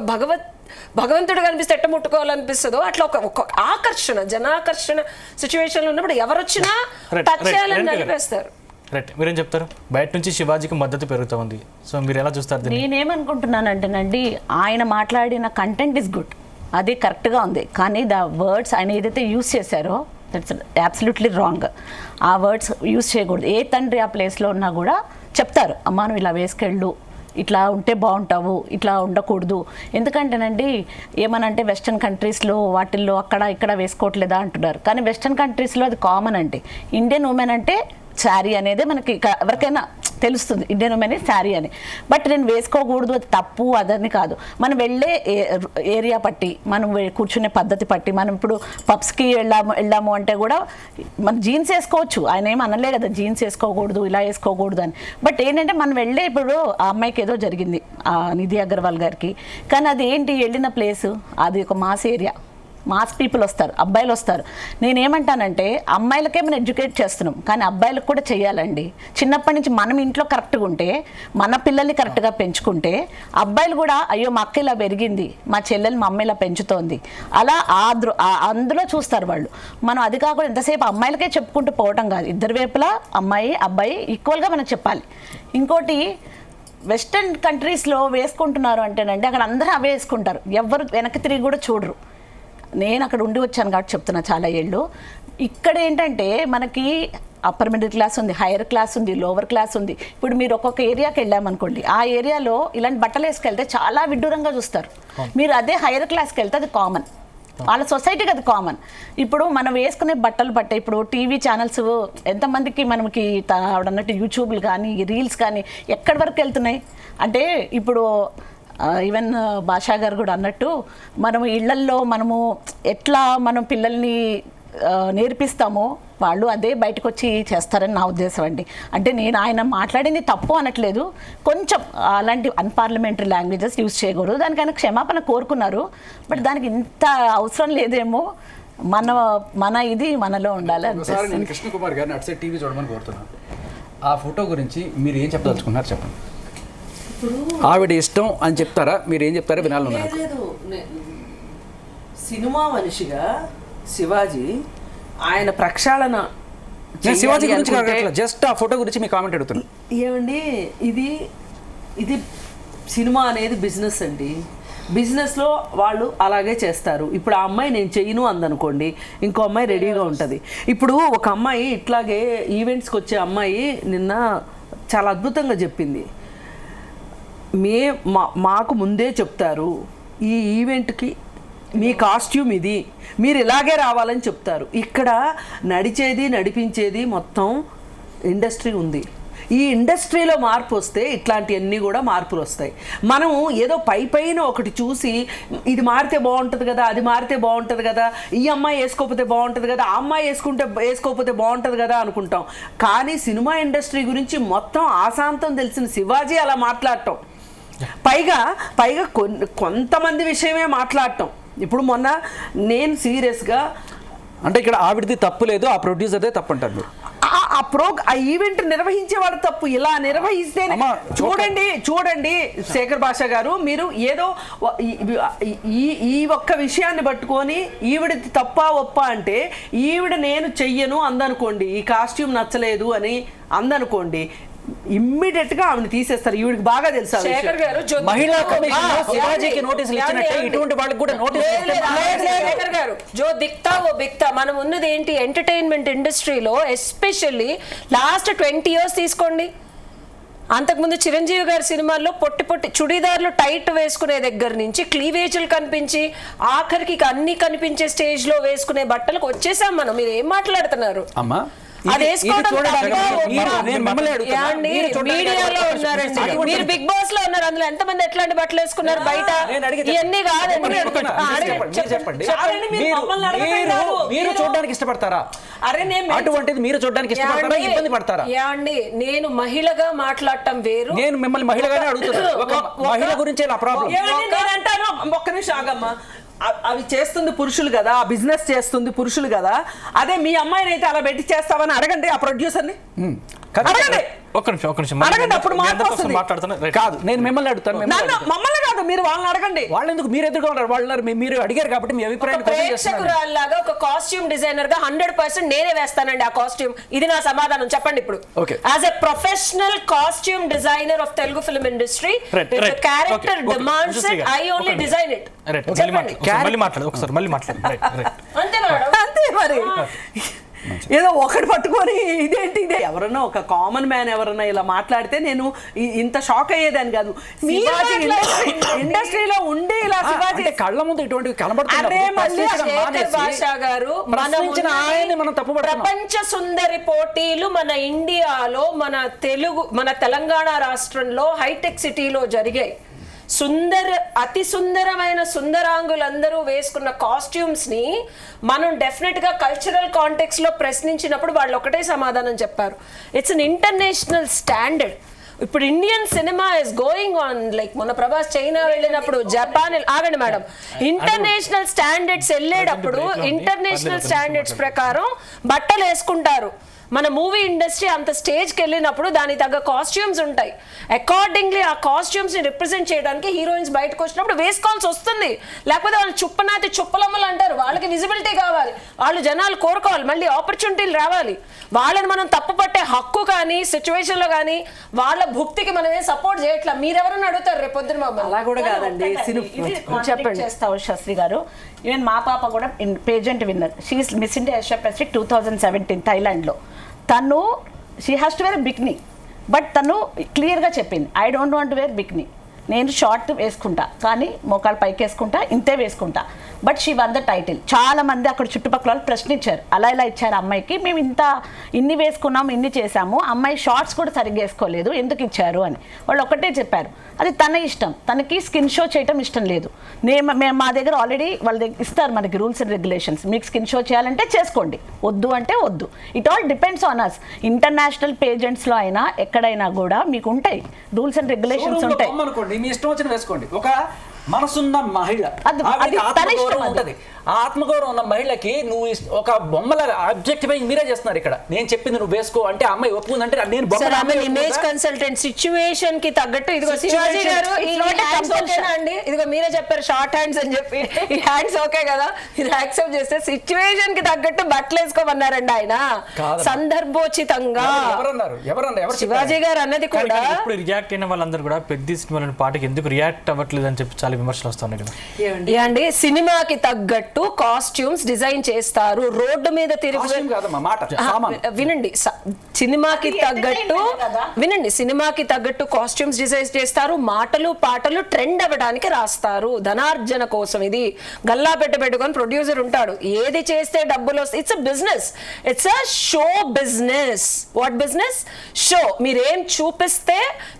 భగవంతుడు కనిపిస్తే ఎట్ట ముట్టుకోవాలనిపిస్తుందో అట్లా ఒక ఆకర్షణ, జనాకర్షణ సిచ్యువేషన్లో ఉన్నప్పుడు ఎవరు వచ్చినా టచ్ చేయాలని నడిపేస్తారు. రైట్, మీరేం చెప్తారు? బయట నుంచి శివాజీకి మద్దతు పెరుగుతూ ఉంది, సో మీరు ఎలా చూస్తారు? నేనేమనుకుంటున్నానంటేనండి, ఆయన మాట్లాడిన కంటెంట్ ఇస్ గుడ్, అది కరెక్ట్గా ఉంది, కానీ ద వర్డ్స్ ఆయన ఏదైతే యూస్ చేశారో దట్స్ అబ్సల్యూట్లీ రాంగ్. ఆ వర్డ్స్ యూస్ చేయకూడదు. ఏ తండ్రి ఆ ప్లేస్లో ఉన్నా కూడా చెప్తారు, అమ్మా నువ్వు ఇలా వేసుకెళ్ళు, ఇట్లా ఉంటే బాగుంటావు, ఇట్లా ఉండకూడదు. ఎందుకంటేనండి ఏమనంటే వెస్ట్రన్ కంట్రీస్లో వాటిల్లో అక్కడ ఇక్కడ వేసుకోవట్లేదా అంటున్నారు, కానీ వెస్ట్రన్ కంట్రీస్లో అది కామన్ అండి. ఇండియన్ ఉమెన్ అంటే శారీ అనేది మనకి ఎవరికైనా తెలుస్తుంది ఇండియన్ ఉమెన్ శారీ అని. బట్ నేను వేసుకోకూడదు, అది తప్పు అదని కాదు. మనం వెళ్ళే ఏరియా పట్టి, మనం కూర్చునే పద్ధతి పట్టి, మనం ఇప్పుడు పబ్స్కి వెళ్ళాము అంటే కూడా మనం జీన్స్ వేసుకోవచ్చు, ఆయన ఏం అనలే కదా జీన్స్ వేసుకోకూడదు ఇలా వేసుకోకూడదు అని. బట్ ఏంటంటే మనం వెళ్ళే ఇప్పుడు ఆ అమ్మాయికి ఏదో జరిగింది నిధి అగర్వాల్ గారికి, కానీ అది ఏంటి వెళ్ళిన ప్లేసు అది ఒక మాస్ ఏరియా, మాస్ పీపుల్ వస్తారు, అబ్బాయిలు వస్తారు. నేనేమంటానంటే అమ్మాయిలకే మనం ఎడ్యుకేట్ చేస్తున్నాం, కానీ అబ్బాయిలకు కూడా చేయాలండి. చిన్నప్పటి నుంచి మనం ఇంట్లో కరెక్ట్గా ఉంటే, మన పిల్లల్ని కరెక్ట్గా పెంచుకుంటే అబ్బాయిలు కూడా అయ్యో మా అక్క ఇలా పెరిగింది, మా చెల్లెలు మా అమ్మ ఇలా పెంచుతోంది, అలా అందులో చూస్తారు వాళ్ళు. మనం అది కాకుండా ఎంతసేపు అమ్మాయిలకే చెప్పుకుంటూ పోవటం కాదు, ఇద్దరు వైపులా అమ్మాయి అబ్బాయి ఈక్వల్గా మనం చెప్పాలి. ఇంకోటి వెస్టర్న్ కంట్రీస్లో వేసుకుంటున్నారు అంటేనండి అక్కడ అందరూ అవే వేసుకుంటారు, ఎవరు వెనక్కి తిరిగి కూడా చూడరు. నేను అక్కడ ఉండి వచ్చాను కాబట్టి చెప్తున్నా చాలా ఏళ్ళు. ఇక్కడ ఏంటంటే మనకి అప్పర్ మిడిల్ క్లాస్ ఉంది, హైయర్ క్లాస్ ఉంది, లోవర్ క్లాస్ ఉంది. ఇప్పుడు మీరు ఒక్కొక్క ఏరియాకి వెళ్ళామనుకోండి, ఆ ఏరియాలో ఇలాంటి బట్టలు వేసుకెళ్తే చాలా విడ్డూరంగా చూస్తారు. మీరు అదే హైయర్ క్లాస్కి వెళ్తే అది కామన్, వాళ్ళ సొసైటీకి అది కామన్. ఇప్పుడు మనం వేసుకునే బట్టలు బట్టే ఇప్పుడు టీవీ ఛానల్స్ ఎంతమందికి మనకి అన్నట్టు యూట్యూబ్లు కానీ రీల్స్ కానీ ఎక్కడి వరకు వెళ్తున్నాయి అంటే, ఇప్పుడు ఈవెన్ భాషా గారు కూడా అన్నట్టు మనము ఇళ్లల్లో మనము ఎట్లా మనం పిల్లల్ని నేర్పిస్తామో వాళ్ళు అదే బయటకు వచ్చి చేస్తారని నా ఉద్దేశం అండి. అంటే నేను ఆయన మాట్లాడింది తప్పు అనట్లేదు, కొంచెం అలాంటి అన్పార్లమెంటరీ లాంగ్వేజెస్ యూజ్ చేయకూడదు, దానికి ఆయన క్షమాపణ కోరుకున్నారు. బట్ దానికి ఇంత అవసరం లేదేమో, మన ఇది మనలో ఉండాలి. నేను కృష్ణ కుమార్ గారిని అటు సైడ్ టీవీ చూడమని కోరుతున్నాను. ఆ ఫోటో గురించి మీరు ఏం చెప్పదలుచుకున్నారు చెప్పండి. ఆవిడ ఇష్టం అని చెప్తారా, మీరు ఏం చెప్తారా వినాలి. సినిమా మనిషిగా శివాజీ ఆయన ప్రక్షాళన శివాజీ గురించి జస్ట్ ఆ ఫోటో గురించి మీ కామెంట్ అడుగుతున్నాను. ఏమండి, ఇది సినిమా అనేది బిజినెస్ అండి. బిజినెస్లో వాళ్ళు అలాగే చేస్తారు. ఇప్పుడు ఆ అమ్మాయి నేను చెయ్యను అందనుకోండి, ఇంకో అమ్మాయి రెడీగా ఉంటుంది. ఇప్పుడు ఒక అమ్మాయి ఇట్లాగే ఈవెంట్స్కి వచ్చే అమ్మాయి నిన్న చాలా అద్భుతంగా చెప్పింది, మాకు ముందే చెప్తారు ఈ ఈవెంట్కి మీ కాస్ట్యూమ్ ఇది, మీరు ఇలాగే రావాలని చెప్తారు. ఇక్కడ నడిపించేది మొత్తం ఇండస్ట్రీ ఉంది. ఈ ఇండస్ట్రీలో మార్పు వస్తే ఇట్లాంటివన్నీ కూడా మార్పులు వస్తాయి. మనం ఏదో పైన ఒకటి చూసి ఇది మారితే బాగుంటుంది కదా, అది మారితే బాగుంటుంది కదా, ఈ అమ్మాయి వేసుకోకపోతే బాగుంటుంది కదా, ఆ అమ్మాయి వేసుకోకపోతే బాగుంటుంది కదా అనుకుంటాం. కానీ సినిమా ఇండస్ట్రీ గురించి మొత్తం ఆశాంతం తెలిసిన శివాజీ అలా మాట్లాడటం, పైగా కొంతమంది విషయమే మాట్లాడటం. ఇప్పుడు మొన్న నేను సీరియస్గా అంటే ఇక్కడ ఆవిడది తప్పు లేదు, ఆ ప్రొడ్యూసర్దే తప్పు అంటారు మీరు. ఆ ఈవెంట్ నిర్వహించేవాడు తప్పు. ఇలా నిర్వహిస్తే చూడండి శేఖర్ భాషా గారు, మీరు ఏదో ఈ ఒక్క విషయాన్ని పట్టుకొని ఈవిడది తప్పా ఒప్పా అంటే, ఈవిడ నేను చెయ్యను అందనుకోండి, ఈ కాస్ట్యూమ్ నచ్చలేదు అని అందనుకోండి, ఇమ్మీడియట్ గా ఆమెను తీసేస్తారు. ఈవిడికి బాగా తెలుసు. మహిళా కమిషన్ శివాజీకి నోటీసులు ఇచ్చినట్టే ఇటువంటి వాళ్ళకి కూడా శేఖర్ గారు జో దిక్తా ఓ బిక్తా. మనం ఉన్నది ఏంటి, ఎంటర్టైన్మెంట్ ఇండస్ట్రీలో ఎస్పెషల్లీ లాస్ట్ 20 years తీసుకోండి. అంతకుముందు చిరంజీవి గారి సినిమాల్లో పొట్టి చుడీదార్లు టైట్ వేసుకునే దగ్గర నుంచి క్లీవేజ్లు కనిపించి ఆఖరికి అన్ని కనిపించే స్టేజ్ లో వేసుకునే బట్టలకు వచ్చేసాం మనం. మీరు ఏం మాట్లాడుతున్నారు? అమ్మా మీరు బిగ్ బాస్ లో ఉన్నారు, అందులో ఎంతమంది ఎట్లాంటి బట్టలు వేసుకున్నారు బయట? ఇవన్నీ కాదండి. మీరు చూడడానికి ఇష్టపడతారా? అటువంటిది మీరు చూడడానికి ఇష్టపడతారా, ఇబ్బంది పడతారా? నేను మహిళగా మాట్లాడటం వేరు. నేను మిమ్మల్ని మహిళగానే అడుగుతున్నాను. ఒక మహిళ గురించి నా ప్రాబ్లం. ఒక్క నిమిషం ఆగమ్మా. అవి చేస్తుంది పురుషులు కదా, ఆ బిజినెస్ చేస్తుంది పురుషులు కదా. అదే మీ అమ్మాయిని అయితే అలా పెట్టి చేస్తావని అడగండి ఆ ప్రొడ్యూసర్ని. ఒక్క నిమిషం అడగండి, అప్పుడు మాట్లాడుతున్నా. కాదు, నేను మిమ్మల్ని అడుగుతాను. మమ్మల్ని కాదు, మీరు వాళ్ళని అడగండి. వాళ్ళు ఎందుకు మీరు ఎదురుగా ఉన్నారు? వాళ్ళు మీరు అడిగారు కాబట్టి మీ అభిప్రాయం. ప్రేక్షకురాల్లాగా ఒక కాస్ట్యూమ్ డిజైనర్ గా 100% నేనే వేస్తానండి ఆ కాస్ట్యూమ్. ఇది నా సమాధానం. చెప్పండి ఇప్పుడు. As a professional costume designer of Telugu film industry, character demands it, I only design it. మళ్ళీ మాట్లాడు ఒకసారి, మళ్ళీ మాట్లాడు. అంతే మేడం, అంతే మరి. నుంచి. ఏదో ఒకటి పట్టుకొని ఇదేంటి ఇదే ఎవరన్నా ఒక కామన్ మ్యాన్ ఎవరన్నా ఇలా మాట్లాడితే నేను ఇంత షాక్ అయ్యేదాన్ని కాదు. శివాజీ ఇండస్ట్రీలో ఉండి ఇలా శివాజీ అంటే కళ్ళ ముందు ఇటువంటివి అదే మళ్ళీ శేఖర్ భాషా గారు ప్రశ్నించిన ఆయన్ని మనం తప్పుపడుతున్నాం. ప్రపంచ సుందరి పోటీలు మన ఇండియాలో మన తెలంగాణ రాష్ట్రంలో హైటెక్ సిటీలో జరిగాయి. అతి సుందరమైన సుందరాంగులందరూ వేసుకున్న కాస్ట్యూమ్స్ ని మనం డెఫినెట్ గా కల్చరల్ కాంటెక్స్ట్ లో ప్రశ్నించినప్పుడు వాళ్ళు ఒకటే సమాధానం చెప్పారు, ఇట్స్ అన్ ఇంటర్నేషనల్ స్టాండర్డ్. ఇప్పుడు Indian cinema is going on like మొన్న ప్రభాస్ చైనా వెళ్ళినప్పుడు జపాన్ ఆగండి మేడం, ఇంటర్నేషనల్ స్టాండర్డ్స్ వెళ్ళేటప్పుడు ఇంటర్నేషనల్ స్టాండర్డ్స్ ప్రకారం బట్టలు వేసుకుంటారు. మన మూవీ ఇండస్ట్రీ అంత స్టేజ్కి వెళ్ళినప్పుడు దానికి తగ్గ కాస్ట్యూమ్స్ ఉంటాయి. అకార్డింగ్లీ ఆ కాస్ట్యూమ్స్ని రిప్రజెంట్ చేయడానికి హీరోయిన్స్ బయటకు వచ్చినప్పుడు వేసుకోవాల్సి వస్తుంది. లేకపోతే వాళ్ళు చుప్పనాతి చుప్పలమ్మలు అంటారు, వాళ్ళకి విజిబిలిటీ కావాలి, వాళ్ళు జనాలు కోరుకోవాలి, మళ్ళీ ఆపర్చునిటీలు రావాలి. వాళ్ళని మనం తప్పు పట్టే హక్కు కానీ సిచ్యువేషన్లో కానీ వాళ్ళ భుక్తికి మనం ఏం సపోర్ట్ చేయట్లా. మీరెవరన్నా అడుగుతారు రేపు పొద్దున మమ్మల్ని. అలా కూడా కాదండి. చెప్పండి చేస్తావు శాస్త్రి గారు. ఈవెన్ మా పాప కూడా pageant winner, she's Miss India Asia Pacific 2017 థైలాండ్లో. తను she has to wear bikini, but తను క్లియర్గా చెప్పింది, I don't want wear bikini, నేను షార్ట్ వేసుకుంటా కానీ మోకాలు పైకి వేసుకుంటా, ఇంతే వేసుకుంటా. But she won the title. చాలా మంది అక్కడ చుట్టుపక్కల వాళ్ళు ప్రశ్నించారు, అలా ఇలా ఇచ్చారు అమ్మాయికి, మేము ఇన్ని వేసుకున్నాము, ఇన్ని చేసాము, అమ్మాయి షార్ట్స్ కూడా సరిగ్గా వేసుకోలేదు, ఎందుకు ఇచ్చారు అని. వాళ్ళు ఒకటే చెప్పారు, అది తన ఇష్టం, తనకి స్కిన్ షో చేయటం ఇష్టం లేదు. మేము మా దగ్గర ఆల్రెడీ వాళ్ళ దగ్గర ఇస్తారు మనకి రూల్స్ అండ్ రెగ్యులేషన్స్, మీకు స్కిన్ షో చేయాలంటే చేసుకోండి, వద్దు అంటే వద్దు. It all depends on us. International పేజెంట్స్లో అయినా ఎక్కడైనా కూడా మీకు ఉంటాయి రూల్స్ అండ్ రెగ్యులేషన్స్ ఉంటాయి. మీ ఇష్టం వచ్చిన వేసుకోండి. ఒక మనసున్న మహిళ అది తన ఇష్టం ఉంటది. ఆ ఆత్మగౌరవం ఉన్న మహిళకి నువ్వు ఒక బొమ్మల ఆబ్జెక్టిఫైయింగ్ మీరే చేస్తున్నారు. ఇక్కడ నేను చెప్పింది నువ్వు వేసుకో అంటే అమ్మాయి ఒప్పుకుందంటే నేను ఇమేజ్ కన్సల్టెంట్ సిచ్యువేషన్ కి తగ్గట్టు ఇదిగో శివాజీ గారు అండి, ఇదిగో మీరే చెప్పారు షార్ట్ హ్యాండ్స్ అని చెప్పి, ఈ హ్యాండ్స్ ఓకే కదా, ఇది యాక్సెప్ట్ చేస్తే సిచ్యువేషన్ కి తగ్గట్టు బట్టలు వేసుకోమన్నారండి ఆయన సందర్భోచితంగా. శివాజీ గారు అన్నది కూడా. ఇప్పుడు రియాక్ట్ అయిన వాళ్ళందరూ కూడా పెద్ద సినిమాలోని పాటకి ఎందుకు రియాక్ట్ అవ్వట్లేదు అని చెప్పి చాలా విమర్శలు వస్తున్నాయి కదా. ఏమండి సినిమాకి తగ్గట్టు కాస్ట్యూమ్స్ డిజైన్ చేస్తారు, రోడ్డు మీద తిరిగి వినండి, సినిమాకి తగ్గట్టు వినండి, సినిమాకి తగ్గట్టు కాస్ట్యూమ్స్ డిజైన్ చేస్తారు, మాటలు పాటలు ట్రెండ్ అవ్వడానికి రాస్తారు, ధనార్జన కోసం. ఇది గల్లా పెట్టుకొని ప్రొడ్యూసర్ ఉంటాడు, ఏది చేస్తే డబ్బులు వస్తాయి. It's a business, it's a show business. What business? Show. మీరేం చూపిస్తే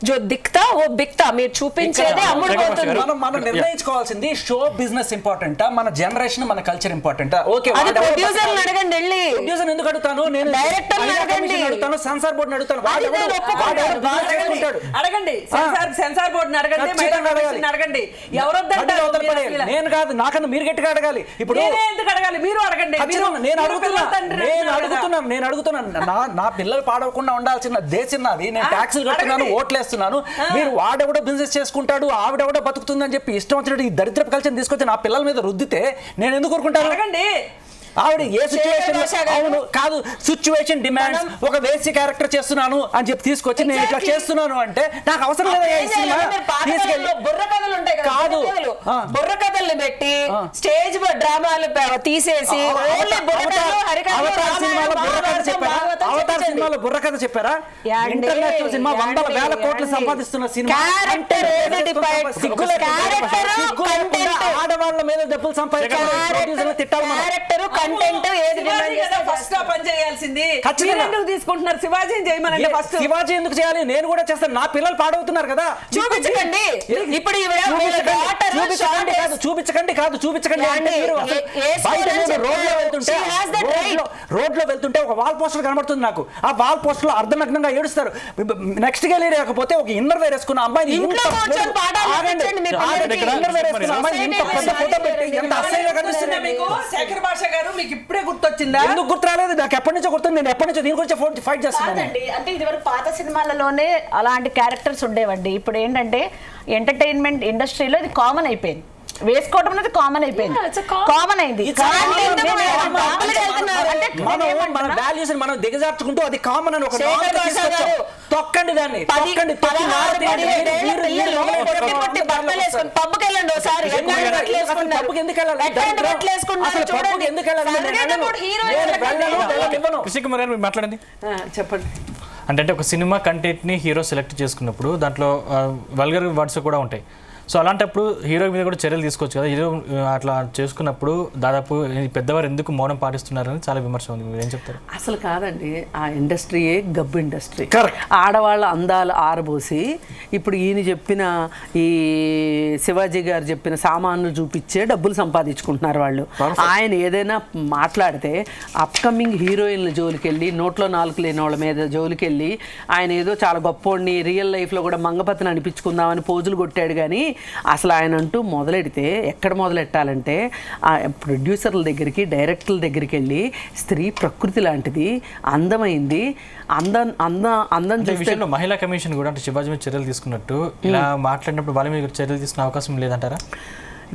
జో దిక్తా ఓ బిక్తా, మీరు చూపించేదే అమ్ముడుపోతుంది. మనం నిర్ణయించుకోవాల్సింది షో బిజినెస్ ఇంపార్టెంటా, మన జనరేషన్ మన కల్చర్ ఇంపార్టెంటా? ఓకే, ప్రొడ్యూసర్ అడగండి, వెళ్ళి ప్రొడ్యూసర్ ఎందుకు అడుగుతాను, నేను డైరెక్టర్ అడగండి, అడుగుతాను, సెన్సార్ బోర్డు అడుగుతాను, అడగండి, సెన్సార్ బోర్డు అడగండి, నేను కాదు, నాకన్నా మీరు గట్టిగా అడగాలి. ఇప్పుడు ఎందుకు అడగాలి, మీరు అడగండి. నేను అడుగుతున్నాను నా పిల్లలు పాడవకుండా ఉండాల్సిన దేశం నాది, నేను ట్యాక్సులు కడుతున్నాను, ఓట్లేస్తున్నాను. మీరు వాడెవడో బిజినెస్ చేసుకుంటాడు, ఆవిడెవడో బతుకుతుందని చెప్పి ఇష్టం వచ్చినట్టు ఈ దరిద్రపు కల్చర్ తీసుకొచ్చి నా పిల్లల మీద రుద్దితే నేను ఎందుకు ఊరుకుంటాను? అడగండి. ఆవిడ ఏ సిచ్యువేషన్ అవును కాదు, సిచ్యువేషన్ డిమాండ్స్, ఒక వేసి క్యారెక్టర్ చేస్తున్నాను అని చెప్పి తీసుకొచ్చి నేను ఇట్లా చేస్తున్నాను అంటే నాకు అవసరం లేదా? బుర్ర కథలు ఉంటాయి కాదు, బుర్ర కథల్ని పెట్టి స్టేజ్ డ్రామాలు తీసేసి అవతార్ సినిమాలో బుర్ర కథ చెప్పారా? ఇంటర్నేషనల్ సినిమా వందల వేల కోట్లు సంపాదిస్తున్న సినిమా, ఆడవాళ్ళ మీద డబ్బులు సంపాదించాలి, తిట్టాలి మనం. కంటెంట్ ఏది డిమాండ్ చేస్తే ఫస్ట్ పని చేయాల్సింది. ఎందుకు తీసుకుంటున్నారు శివాజీ చేయమనండి ఫస్ట్. శివాజీ ఎందుకు చేయాలి? నేను కూడా చేస్తాను, నా పిల్లలు పాడవుతున్నారు కదా. చూపించకండి. ఇప్పుడు చూపించకండి అంటే రోడ్ లో వెళ్తుంటే ఒక వాల్ పోస్టర్ కనబడుతుంది నాకు, ఆ వాల్ పోస్టర్ లో అర్ధనగ్నంగా ఏడుస్తారు. నెక్స్ట్ గా లేకపోతే ఒక ఇన్నర్ వేర్ వేసుకున్న అమ్మాయిని శేఖర్ భాష గారు మీకు ఇప్పుడే గుర్తొచ్చిందా? ఎందుకు గుర్తు రాలేదు? నాకు ఎప్పటి నుంచో గుర్తుంది, నేను ఎప్పటి నుంచో దీని గురించి ఫైట్ చేస్తున్నాను. అంటే ఇదివరకు పాత సినిమాలలోనే అలాంటి క్యారెక్టర్స్ ఉండేవండి. ఇప్పుడు ఏంటంటే ఎంటర్టైన్మెంట్ ఇండస్ట్రీలో ఇది కామన్ అయిపోయింది. వేసుకోవడం అనేది కామన్ అయిపోయింది, Yeah, it's a common. Common అయింది. It's a కానీ common. ఎందుకు మనం- డబ్బులు వెళ్తున్నారు? అంటే మనం మన నేనేమంటున్నా? వాల్యూస్ మనం దిగజార్చుకుంటూ అది కామన్ అని ఒక శేఖర్ norm భాష తీసుకొచ్చాం. గారు, తొక్కండి దాన్ని, 10, తొక్కండి, తొక్కి 16, నారదీయండి. 17 ఏళ్ల మీరు- పిల్లలు మీరు- పొట్టి పొట్టి బట్టలు వేసుకొని పబ్బుకి వెళ్ళండి ఒకసారి. శేఖర్ ఎట్లాంటి గారు, బట్టలు అసలు వేసుకుంటారు? పబ్బుకి ఎందుకు వెళ్ళాలి? ఎట్లాంటి దరిద్రం. బట్టలు వేసుకుంటారు అసలు పబ్బుకి చూడండి. ఎందుకు వెళ్ళాలి? నేను Forget వెళ్ళను. about hero నేను ఎవరికి వెళ్ళను, తెలియదు. వెళ్ళనివ్వను. కృషికుమార్ గారు మీరు మాట్లాడండి. చెప్పండి. అంటే ఒక సినిమా కంటెంట్ని హీరో సెలెక్ట్ చేసుకున్నప్పుడు దాంట్లో వల్గర్ వర్డ్స్ కూడా ఉంటాయి. సో అలాంటప్పుడు హీరో మీద కూడా చర్యలు తీసుకోవచ్చు కదా. హీరో అట్లా చేసుకున్నప్పుడు దాదాపు ఈ పెద్దవారు ఎందుకు మౌనం పాటిస్తున్నారని చాలా విమర్శ ఉంది. మీరు ఏం చెప్తారు? అసలు కాదండి, ఆ ఇండస్ట్రీయే గబ్బు ఇండస్ట్రీ. Correct. ఆడవాళ్ళ అందాలు ఆరబోసి ఇప్పుడు ఈయన చెప్పిన ఈ శివాజీ గారు చెప్పిన సామాన్లు చూపించే డబ్బులు సంపాదించుకుంటున్నారు వాళ్ళు. ఆయన ఏదైనా మాట్లాడితే అప్కమింగ్ హీరోయిన్ల జోలికెళ్ళి, నోట్లో నాలుగు లేని వాళ్ళ మీద జోలికెళ్ళి ఆయన ఏదో చాలా గొప్పోడిని, రియల్ లైఫ్లో కూడా మంగపతిని అనిపించుకుందామని పోజులు కొట్టాడు. కానీ అసలు ఆయన అంటూ మొదలెడితే ఎక్కడ మొదలెట్టాలంటే ఆ ప్రొడ్యూసర్ల దగ్గరికి, డైరెక్టర్ల దగ్గరికి వెళ్ళి స్త్రీ ప్రకృతి లాంటిది, అందమైంది, అందం అంటే ఈ చూస్తే విషయంలో మహిళా కమిషన్ కూడా అంటే శివాజీ మీద చర్యలు తీసుకున్నట్టు ఇలా మాట్లాడినప్పుడు వాళ్ళ మీద చర్యలు తీసుకునే అవకాశం లేదంటారా?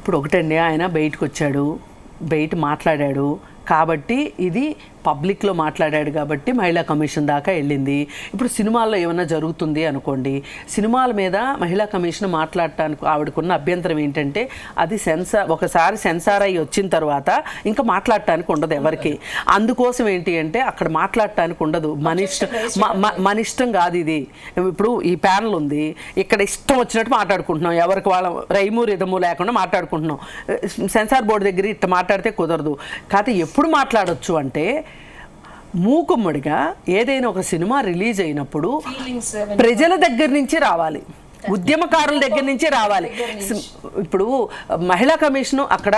ఇప్పుడు ఒకటండి, ఆయన బయటకు వచ్చాడు, బయట మాట్లాడాడు కాబట్టి ఇది పబ్లిక్లో మాట్లాడాడు కాబట్టి మహిళా కమిషన్ దాకా వెళ్ళింది. ఇప్పుడు సినిమాల్లో ఏమైనా జరుగుతుంది అనుకోండి, సినిమాల మీద మహిళా కమిషన్ మాట్లాడటానికి ఆవిడకున్న అభ్యంతరం ఏంటంటే అది ఒకసారి సెన్సార్ అయ్యి వచ్చిన తర్వాత ఇంకా మాట్లాడటానికి ఉండదు ఎవరికి. అందుకోసం ఏంటి అంటే అక్కడ మాట్లాడటానికి ఉండదు, మన ఇష్టం కాదు ఇది. ఇప్పుడు ఈ ప్యానల్ ఉంది, ఇక్కడ ఇష్టం వచ్చినట్టు మాట్లాడుకుంటున్నాం, ఎవరికి వాళ్ళ రైము రిధము లేకుండా మాట్లాడుకుంటున్నాం. సెన్సార్ బోర్డు దగ్గర ఇట్లా మాట్లాడితే కుదరదు. కాకపోతే ఎప్పుడు మాట్లాడొచ్చు అంటే మూకుమ్మడిగా ఏదైనా ఒక సినిమా రిలీజ్ అయినప్పుడు ప్రజల దగ్గర నుంచి రావాలి, ఉద్యమకారుల దగ్గర నుంచి రావాలి. ఇప్పుడు మహిళా కమిషను అక్కడ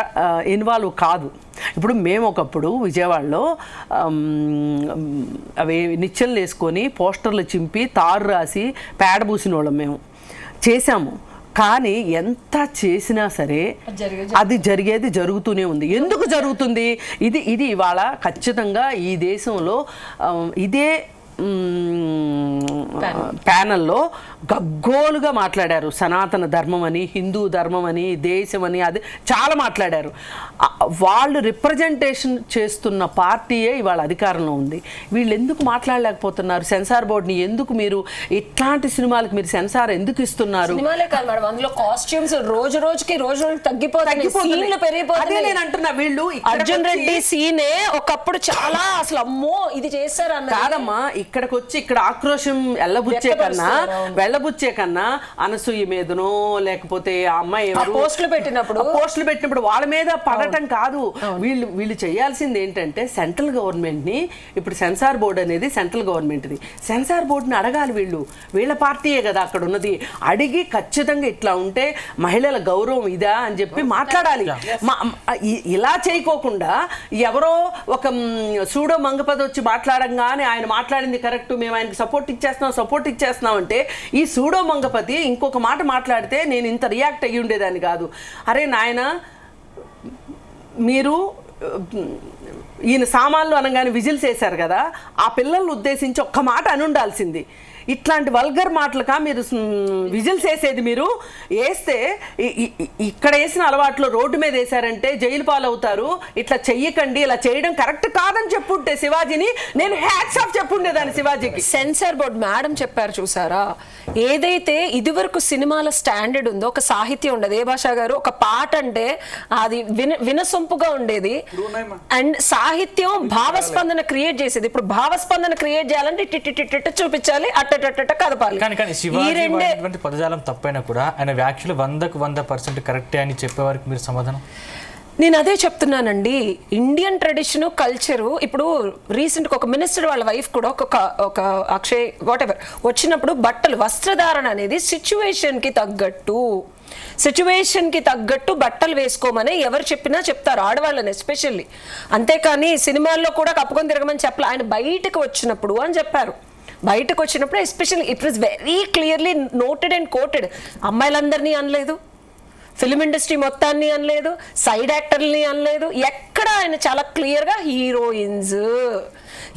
ఇన్వాల్వ్ కాదు. ఇప్పుడు మేము ఒకప్పుడు విజయవాడలో అవి నిచ్చెనలు వేసుకొని పోస్టర్లు చింపి తారు రాసి పేడ పూసిన వాళ్ళం మేము చేశాము. కానీ ఎంత చేసినా సరే అది జరిగేది జరుగుతూనే ఉంది. ఎందుకు జరుగుతుంది? ఇది ఇవాళ ఖచ్చితంగా ఈ దేశంలో ఇదే ప్యానల్లో గగ్గోలుగా మాట్లాడారు. సనాతన ధర్మం అని, హిందూ ధర్మం అని, దేశం అని, అది చాలా మాట్లాడారు. వాళ్ళు రిప్రజెంటేషన్ చేస్తున్న పార్టీయే ఇవాళ అధికారంలో ఉంది. వీళ్ళు ఎందుకు మాట్లాడలేకపోతున్నారు? సెన్సార్ బోర్డుని ఎందుకు మీరు ఇట్లాంటి సినిమాలకు మీరు సెన్సార్ ఎందుకు ఇస్తున్నారు? సినిమాలే కాదు మేడం, అందులో కాస్ట్యూమ్స్ రోజు రోజుకి తగ్గిపోతున్నాయి. అదే నేను అంటున్నా, వీళ్ళు అర్జున్ రెడ్డి సీనే ఒకప్పుడు చాలా అసలు అమ్మో ఇది చేశారు అన్న కాదమ్మా, ఇక్కడికి వచ్చి ఇక్కడ ఆక్రోశం వెళ్ళబుచ్చే కన్నా అనసూయ మీదనో లేకపోతే ఆ అమ్మాయి పోస్టులు పెట్టినప్పుడు వాళ్ళ మీద పడటం కాదు. వీళ్ళు చేయాల్సింది ఏంటంటే సెంట్రల్ గవర్నమెంట్ ని, ఇప్పుడు సెన్సార్ బోర్డు అనేది సెంట్రల్ గవర్నమెంట్ది, సెన్సార్ బోర్డుని అడగాలి. వీళ్ళ పార్టీయే కదా అక్కడ ఉన్నది. అడిగి ఖచ్చితంగా ఇట్లా ఉంటే మహిళల గౌరవం ఇదా అని చెప్పి మాట్లాడాలి. ఇలా చేయకోకుండా ఎవరో ఒక సూడో మంగపతి వచ్చి మాట్లాడంగానే ఆయన మాట్లాడింది కరెక్ట్, మేము ఆయనకి సపోర్ట్ ఇచ్చేస్తున్నాం అంటే ఈ సూడో మంగపతి ఇంకొక మాట మాట్లాడితే నేను ఇంత రియాక్ట్ అయ్యి ఉండేదాన్ని కాదు. అరే నాయన, మీరు ఈయన సామాన్లు అనగానే విజిల్స్ వేశారు కదా, ఆ పిల్లల్ని ఉద్దేశించి ఒక్క మాట అని ఉండాల్సింది. ఇట్లాంటి వల్గర్ మాటలుగా మీరు విజిల్స్ వేసేది. మీరు వేస్తే ఇక్కడ వేసిన అలవాట్లు రోడ్డు మీద వేసారంటే జైలు పాలవుతారు. ఇట్లా చెయ్యకండి, ఇలా చేయడం కరెక్ట్ కాదని చెప్పుంటే శివాజీని నేను హ్యాట్స్ ఆఫ్ చెప్పుండేదాన్ని శివాజీకి. సెన్సార్ బోర్డ్ మేడం చెప్పారు చూసారా, ఏదైతే ఇదివరకు సినిమాల స్టాండర్డ్ ఉందో, ఒక సాహిత్యం ఉండదు. ఏ భాష గారు ఒక పాట అంటే అది వినసొంపుగా ఉండేది, అండ్ సాహిత్యం భావస్పందన క్రియేట్ చేసేది. ఇప్పుడు భావస్పందన క్రియేట్ చేయాలంటే ఇట్ట చూపించాలి, కదపాలి. కానీ శివాజీ వాడినటువంటి పదజాలం తప్పైనా కూడా ఆయన వ్యాఖ్యలు 100% కరెక్టే అని చెప్పేవారికి మీరు సమాధానం? నేను అదే చెప్తున్నానండి, ఇండియన్ ట్రెడిషన్ కల్చరు. ఇప్పుడు రీసెంట్గా ఒక మినిస్టర్ వాళ్ళ వైఫ్ కూడా ఒక అక్షయ్ వాట్ ఎవర్ వచ్చినప్పుడు బట్టలు వస్త్రధారణ అనేది సిచ్యువేషన్కి తగ్గట్టు బట్టలు వేసుకోమని ఎవరు చెప్పినా చెప్తారు, ఆడవాళ్ళని ఎస్పెషల్లీ. అంతేకాని సినిమాల్లో కూడా కప్పుకొని తిరగమని చెప్పలే. ఆయన బయటకు వచ్చినప్పుడు అని చెప్పారు. బయటకు వచ్చినప్పుడు especially it was very clearly noted and quoted. అమ్మాయిలందరినీ అనలేదు, ఫిల్మ్ ఇండస్ట్రీ మొత్తాన్ని అనలేదు, సైడ్ యాక్టర్ని అనలేదు, ఎక్కడ ఆయన చాలా క్లియర్గా హీరోయిన్స్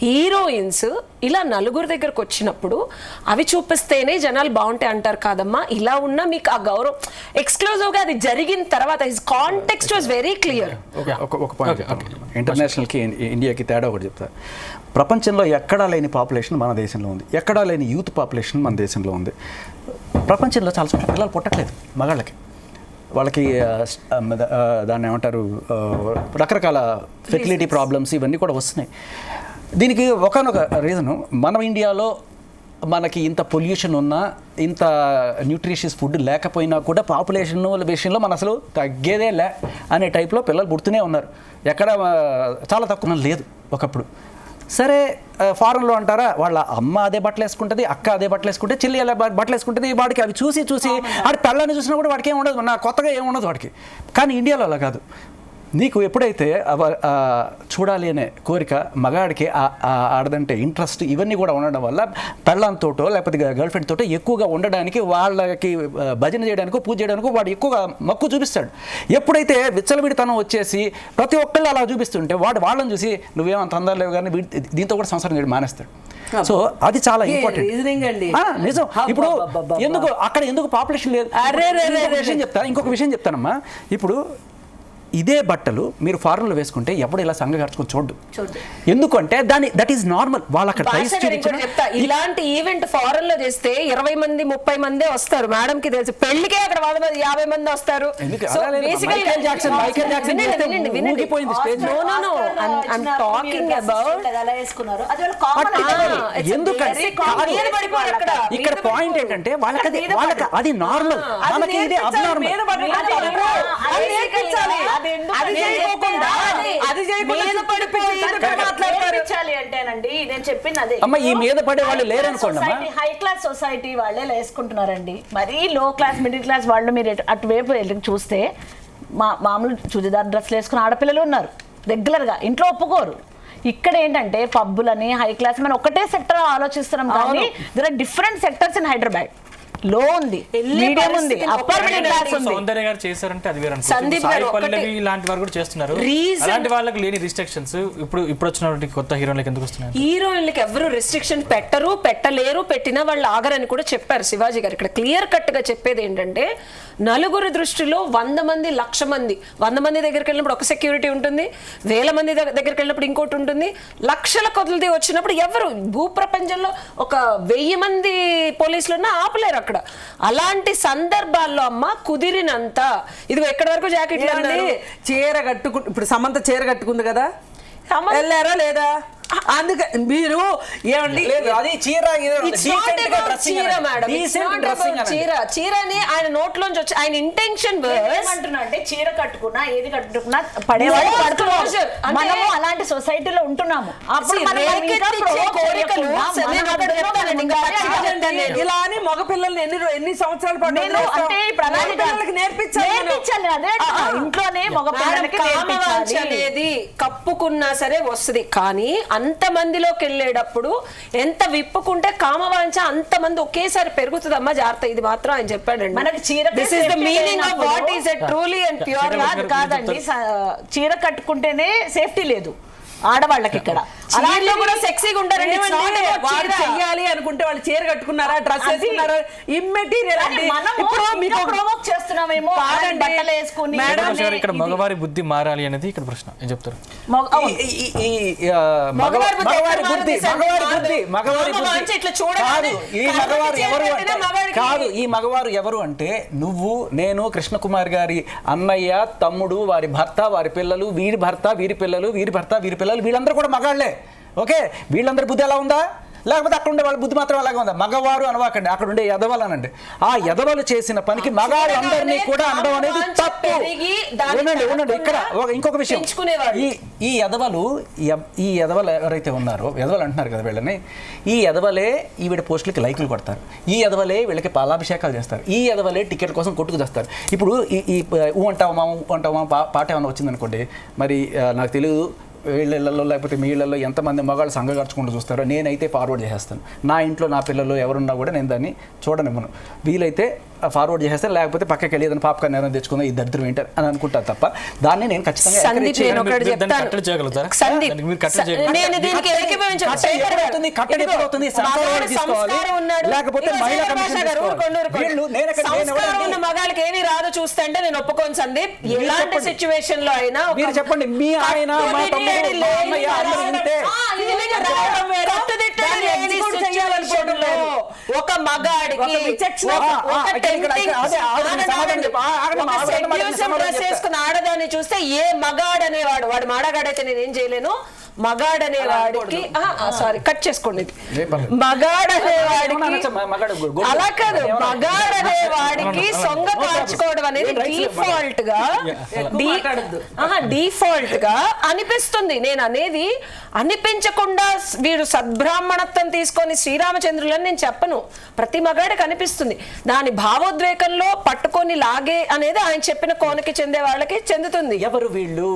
హీరోయిన్స్ ఇలా నలుగురు దగ్గరకు వచ్చినప్పుడు అవి చూపిస్తేనే జనాలు బాగుంటాయి అంటారు కాదమ్మా. ఇలా ఉన్నా మీకు ఆ గౌరవం ఎక్స్క్లూజివ్గా అది జరిగిన తర్వాత his context was very clear. ఒక పాయింట్ ఇంటర్నేషనల్కి ఇండియాకి తేడా ఒకటి చెప్తా. ప్రపంచంలో ఎక్కడా లేని పాపులేషన్ మన దేశంలో ఉంది, ఎక్కడా లేని యూత్ పాపులేషన్ మన దేశంలో ఉంది. ప్రపంచంలో చాలా చోట్ల పిల్లలు పుట్టట్లేదు మగాళ్ళకి, వాళ్ళకి దాన్ని ఏమంటారు రకరకాల ఫెర్టిలిటీ ప్రాబ్లమ్స్ ఇవన్నీ కూడా వస్తున్నాయి. దీనికి ఒకనొక రీజను మన ఇండియాలో మనకి ఇంత పొల్యూషన్ ఉన్నా, ఇంత న్యూట్రిషియస్ ఫుడ్ లేకపోయినా కూడా పాపులేషన్ విషయంలో మన అసలు తగ్గేదే లే అనే టైప్లో పిల్లలు పుడుతూనే ఉన్నారు. ఎక్కడ చాలా తక్కువ లేదు ఒకప్పుడు. సరే ఫారెన్లో అంటారా, వాళ్ళ అమ్మ అదే బట్టలు వేసుకుంటుంది, అక్క అదే బట్టలు వేసుకుంటే, చెల్లి అలా బట్టలు వేసుకుంటుంది. వాడికి అవి చూసి ఆడి పిల్లని చూసినా కూడా వాడికి ఏముండదు, నా కొత్తగా ఏముండదు వాడికి. కానీ ఇండియాలో అలా కాదు. నీకు ఎప్పుడైతే చూడాలి అనే కోరిక, మగాడికి ఆడదంటే ఇంట్రెస్ట్, ఇవన్నీ కూడా ఉండడం వల్ల పెళ్ళంతోటో లేకపోతే గర్ల్ ఫ్రెండ్ తోటో ఎక్కువగా ఉండడానికి, వాళ్ళకి భజన చేయడానికో పూజ చేయడానికో వాడు ఎక్కువగా మక్కువ చూపిస్తాడు. ఎప్పుడైతే విచ్చలవిడితనం వచ్చేసి ప్రతి ఒక్కళ్ళు అలా చూపిస్తుంటే వాళ్ళని చూసి నువ్వేమంత అందరూ లేవు కానీ దీంతో కూడా సంసారం చేయడం మానేస్తాడు. సో అది చాలా ఇంపార్టెంట్ నిజం. ఇప్పుడు ఎందుకు పాపులేషన్ లేదు ఇంకొక విషయం చెప్తానమ్మా. ఇప్పుడు ఇదే బట్టలు మీరు ఫారెన్లో వేసుకుంటే ఎప్పుడు ఇలా సంఘగర్చుకొని చూడు. ఎందుకంటే దట్ ఈస్ నార్మల్. వాళ్ళు అక్కడ ఇలాంటి ఈవెంట్ ఫారెన్ లో చేస్తే 20 మంది 30 మందే వస్తారు. మేడం కి తెలుసు, పెళ్లికే అక్కడ 50 మంది వస్తారు. ఇక్కడ పాయింట్ ఏంటంటే వాళ్ళకి అది నార్మల్, మనకి ఇది అబ్నార్మల్. అమ్మ ఈ మీద పడే వాళ్ళు లేరు అనుకోండి. హై క్లాస్ సొసైటీ వాళ్ళే వేసుకుంటున్నారండి. మరీ లో క్లాస్ మిడిల్ క్లాస్ వాళ్ళు మీరు అటువైపు చూస్తే మామూలు చుడిదార్ డ్రెస్లు వేసుకుని ఆడపిల్లలు ఉన్నారు రెగ్యులర్గా, ఇంట్లో ఒప్పుకోరు. ఇక్కడ ఏంటంటే పబ్బులని హై క్లాస్ మనం ఒకటే సెక్టర్ ఆలోచిస్తున్నాం కానీ there are different sectors in Hyderabad. లో ఉంది, మీడియం ఉంది, అప్పర్ మిడిల్ క్లాస్ ఉంది. సౌందర్య గారు చేశారంటే అది వేరే. సాయి పల్లవి ఇలాంటి వారు కూడా చేస్తున్నారు. అలాంటి వాళ్ళకి లేని రిస్ట్రిక్షన్స్ ఇప్పుడు వచ్చినటువంటి కొత్త హీరోయిన్లకు ఎందుకు వస్తున్నాయి? హీరోయిన్లకు ఎవరు రిస్ట్రిక్షన్ పెట్టలేరు, పెట్టినా వాళ్ళు ఆగరని కూడా చెప్పారు శివాజీ గారు. ఇక్కడ క్లియర్ కట్ గా చెప్పేది ఏంటంటే నలుగురు దృష్టిలో 100 మంది 1,00,000 మంది, 100 మంది దగ్గరికి వెళ్ళినప్పుడు ఒక సెక్యూరిటీ ఉంటుంది, 1000 మంది దగ్గరికి వెళ్ళినప్పుడు ఇంకోటి ఉంటుంది, లక్షల కొద్ది వచ్చినప్పుడు ఎవరు భూప్రపంచంలో ఒక 1000 మంది పోలీసులు ఉన్నా ఆపలేరు అక్కడ. అలాంటి సందర్భాల్లో అమ్మ కుదిరినంత ఇదిగో ఎక్కడి వరకు జాకెట్ చీర కట్టుకుంటు, ఇప్పుడు సమంత చీర కట్టుకుంది కదా, వెళ్ళారా లేదా? అందుకే మీరు ఏమండి చీరని ఆయన నోట్లోంచి వచ్చి ఆయన ఇంటెన్షన్ అంటే చీర కట్టుకున్నా ఏది కట్టుకున్నా పడేవాళ్ళు పడుతున్నారు. మనము అలాంటి సొసైటీలో ఉంటున్నాము. ఇలా అని మగ పిల్లల్ని ఎన్ని సంవత్సరాలు పడ్డారు అంటే నేర్పించాలి. అదే ఇంట్లోనే మగ పిల్లలకి అనేది కప్పుకున్నా సరే వస్తుంది. కానీ అంత మందిలోకి వెళ్ళేటప్పుడు ఎంత విప్పుకుంటే కామవాంఛ అంత మంది ఒకేసారి పెరుగుతుందమ్మా, జాగ్రత్త. ఇది మాత్రం ఆయన చెప్పాడండి. మనకి చీర ట్రూలీ అండ్ ప్యూర్ కాదండి. చీర కట్టుకుంటేనే సేఫ్టీ లేదు ఆడవాళ్ళకి. ఇక్కడ అలాంటిలో కూడా సెక్సీగా ఉంటారండి. చెయ్యాలి అనుకుంటే వాళ్ళు చీర కట్టుకున్నారా, డ్రెస్ వేసుకున్నారా, ఇమ్మెటీరియల్ అండి. ఇప్పుడు మీకు ప్రమోట్ చేస్తున్నామేమో బట్టలు వేసుకుని. ఇక్కడ మగవారి బుద్ధి మారాలి అనేది ఇక్కడ ప్రశ్న. ఏం చెప్తారు? కాదు, ఈ మగవారు ఎవరు అంటే నువ్వు, నేను, కృష్ణకుమార్ గారి అన్నయ్య, తమ్ముడు, వారి భర్త, వారి పిల్లలు, వీరి భర్త, వీరి పిల్లలు, వీరి భర్త, వీరి పిల్లలు, వీళ్ళందరూ కూడా మగాళ్లే. ఓకే, వీళ్ళందరి బుద్ధి ఎలా ఉందా? లేకపోతే అక్కడ ఉండే వాళ్ళ బుద్ధి మాత్రం అలాగే ఉందా? మగవారు అనవాకండి, అక్కడ ఉండే ఎదవలనండి. ఆ ఎదవలు చేసిన పనికి మగాళ్ళు అందరినీ కూడా అనడం అనేది తప్పు. ఉండండి ఇక్కడ ఇంకొక విషయం. ఈ ఎదవలు ఎవరైతే ఉన్నారో, ఎదవలు అంటున్నారు కదా వీళ్ళని, ఈ ఎదవలే ఈవిడ పోస్టులకి లైకులు కొడతారు, ఈ ఎదవలే వీళ్ళకి పాలాభిషేకాలు చేస్తారు, ఈ ఎదవలే టికెట్ కోసం కొట్టుకు చేస్తారు. ఇప్పుడు ఈ అంటావా పాట ఏమన్నా వచ్చిందనుకోండి, మరి నాకు తెలియదు వీళ్ళ ఇళ్ళల్లో లేకపోతే మీ ఇళ్ళల్లో ఎంతమంది మగాళ్ళు సంఘగర్చుకుంటూ చూస్తారో నేనైతే ఫార్వర్డ్ చేసేస్తాను. నా ఇంట్లో నా పిల్లలు ఎవరున్నా కూడా నేను దాన్ని చూడనివ్వను. వీలైతే ఫార్వర్డ్ చేసేస్తాను, లేకపోతే పక్కకి వెళ్ళి ఏదైనా పాపకాన్ని ఏదైనా తెచ్చుకుందాం, ఈ దరిద్రం ఏంటి అని అనుకుంటాను తప్ప దాన్ని నేను ఖచ్చితంగా సందీప్ నేను ఒకటి దాన్ని చెప్తాను. కట్టడి చేయగలుగుతారా? సందీప్ దానికి మీరు కట్టడి చేయగలుగుతారా? నేను దీనికి ఏకీభవించను. కట్టడి ఎప్పుడవుతుంది? సంసారం తీసుకోవాలి, లేకపోతే మహిళా కమిషన్ తీసుకోవాలి. వీళ్ళు నేను ఎక్కడ- నేను ఎవరు- సంస్కారం ఉన్న మగాళ్ళకి ఏమీ రాదు చూస్తే అంటే నేను ఒప్పుకోను సందీప్. ఎలాంటి సిచ్యువేషన్ లో అయినా ఒక మీరు చెప్పండి, మీ ఆయన మా తమ్ముడు మా అన్నయ్య అందరూ ఇంతే. కట్టుదిట్టడి లేని situation లో ఒక మగాడికి వేసుకున్న ఆడదాన్ని చూస్తే ఏ మగాడు అనేవాడు, వాడు మాడగాడైతే నేనేం చేయలేను, మగాడు అనేవాడికి సారీ కట్ చేసుకోండి, మగాడు అనేవాడికి అలా కాదు, మగాడు అనేవాడికి సొంగ కాచుకోవడం అనేది డిఫాల్ట్ గా అనిపిస్తుంది. నేను అనేది అనిపించకుండా వీడు సద్బ్రాహ్మణత్వం తీసుకొని శ్రీరామచంద్రులని నేను చెప్పను. ప్రతి మగాడికి అనిపిస్తుంది. దాని భావోద్వేగంలో పట్టుకొని లాగే అనేది ఆయన చెప్పిన కోనకి చెందే వాళ్ళకి చెందుతుంది. ఎవరు వీళ్ళు?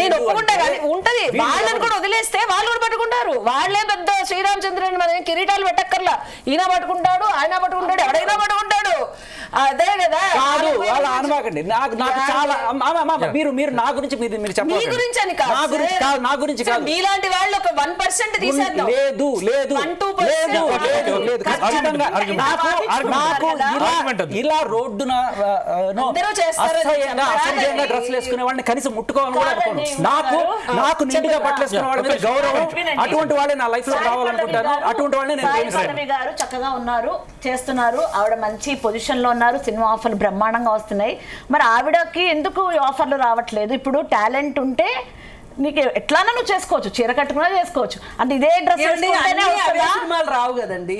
నేను ఒప్పుకుంటా కానీ ఉంటది. వాళ్ళని కూడా వదిలేస్తే వాళ్ళు కూడా పట్టుకుంటారు. వాళ్ళే పెద్ద శ్రీరామచంద్రుని మనం కిరీటాలు పెట్టక్కర్లా. ఈయన పట్టుకుంటాడు, ఆయన పట్టుకుంటాడు, ఎవడైనా పట్టుకుంటాడు. అదే కదా. కాదు, వాళ్ళ అనమాకండి. నాకు చాలా మీరు మీరు నా గురించి మీరు చెప్పండి. మీ గురించి అని కాదు, నా గురించి కాదు. మీలాంటి వాళ్ళు ఒక 1% తీసేద్దాం. లేదు లేదు 1-2% లేదు. ఇలా రోడ్డున అసహ్యంగా డ్రెస్సులు వేసుకునే వాళ్ళని కనీసం ముట్టుకోవాలని కూడా అనుకోను. నాకు నిండుగా బట్టలు వేసుకునే వాళ్ళ మీద గౌరవం, అటువంటి వాళ్ళే నా లైఫ్ లో రావాలనుకుంటాను. అటువంటి వాళ్ళని నేను గారు చక్కగా ఉన్నారు, చేస్తున్నారు, ఆవిడ మంచి పొజిషన్ లో ఉన్నారు, సినిమా ఆఫర్లు బ్రహ్మాండంగా వస్తున్నాయి. మరి ఆవిడకి ఎందుకు ఆఫర్లు రావట్లేదు? ఇప్పుడు టాలెంట్ ఉంటే నీకు ఎట్లానా నువ్వు చేసుకోవచ్చు, చీర కట్టుకున్నా చేసుకోవచ్చు. అంటే ఇదే డ్రెస్ సినిమాలు రావు కదండి.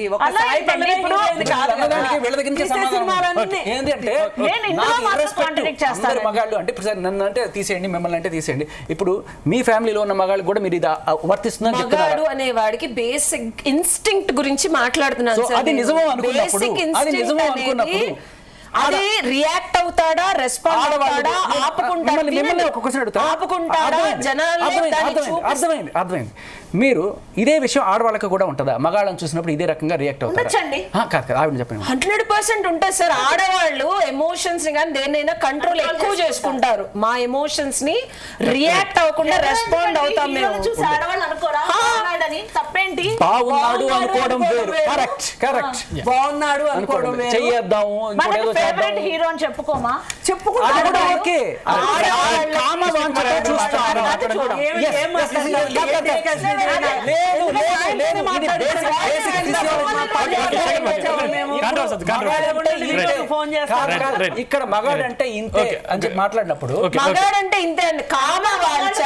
మగాళ్ళు అంటే నన్ను అంటే తీసేయండి, మిమ్మల్ని అంటే తీసేయండి. ఇప్పుడు మీ ఫ్యామిలీలో ఉన్న మగాళ్ళు కూడా మీరు ఇది వర్తిస్తుందని మగాడు అనే వాడికి బేసిక్ ఇన్స్టింక్ట్ గురించి మాట్లాడుతున్నాను. అది నిజమో అనుకున్నప్పుడు అది రియాక్ట్ అవుతాడా, రెస్పాండ్ అవుతాడా, ఆపుకుంటాడా, జనాలు అర్థమైంది. మీరు ఇదే విషయం ఆడవాళ్ళకి కూడా ఉంటుందా? మగాళ్ళని చూసినప్పుడు ఇదే రకంగా రియాక్ట్ అవుతారు? ఆవిడ చెప్పండి. 100% ఉంటుంది సార్. ఆడవాళ్ళు ఎమోషన్స్ ని కానీ దేన్నైనా కంట్రోల్ ఎక్కువ చేసుకుంటారు. మా ఎమోషన్స్ ని రియాక్ట్ అవ్వకుండా రెస్పాండ్ అవుతాం మేము. తప్పేంటి? బాగున్నాడు అనుకోవడం వేరు. కరెక్ట్. బాగున్నాడు అనుకోవడం వేరు. చెయ్యేద్దాము, ఫేవరెట్ హీరో అని చెప్పుకోమా? చెప్పుకుంటా. ఓకే. ఇక్కడ మగాడంటే ఇంతే అని చెప్పి మాట్లాడినప్పుడు మగాడంటే ఇంతే అండి. కామ వాంఛ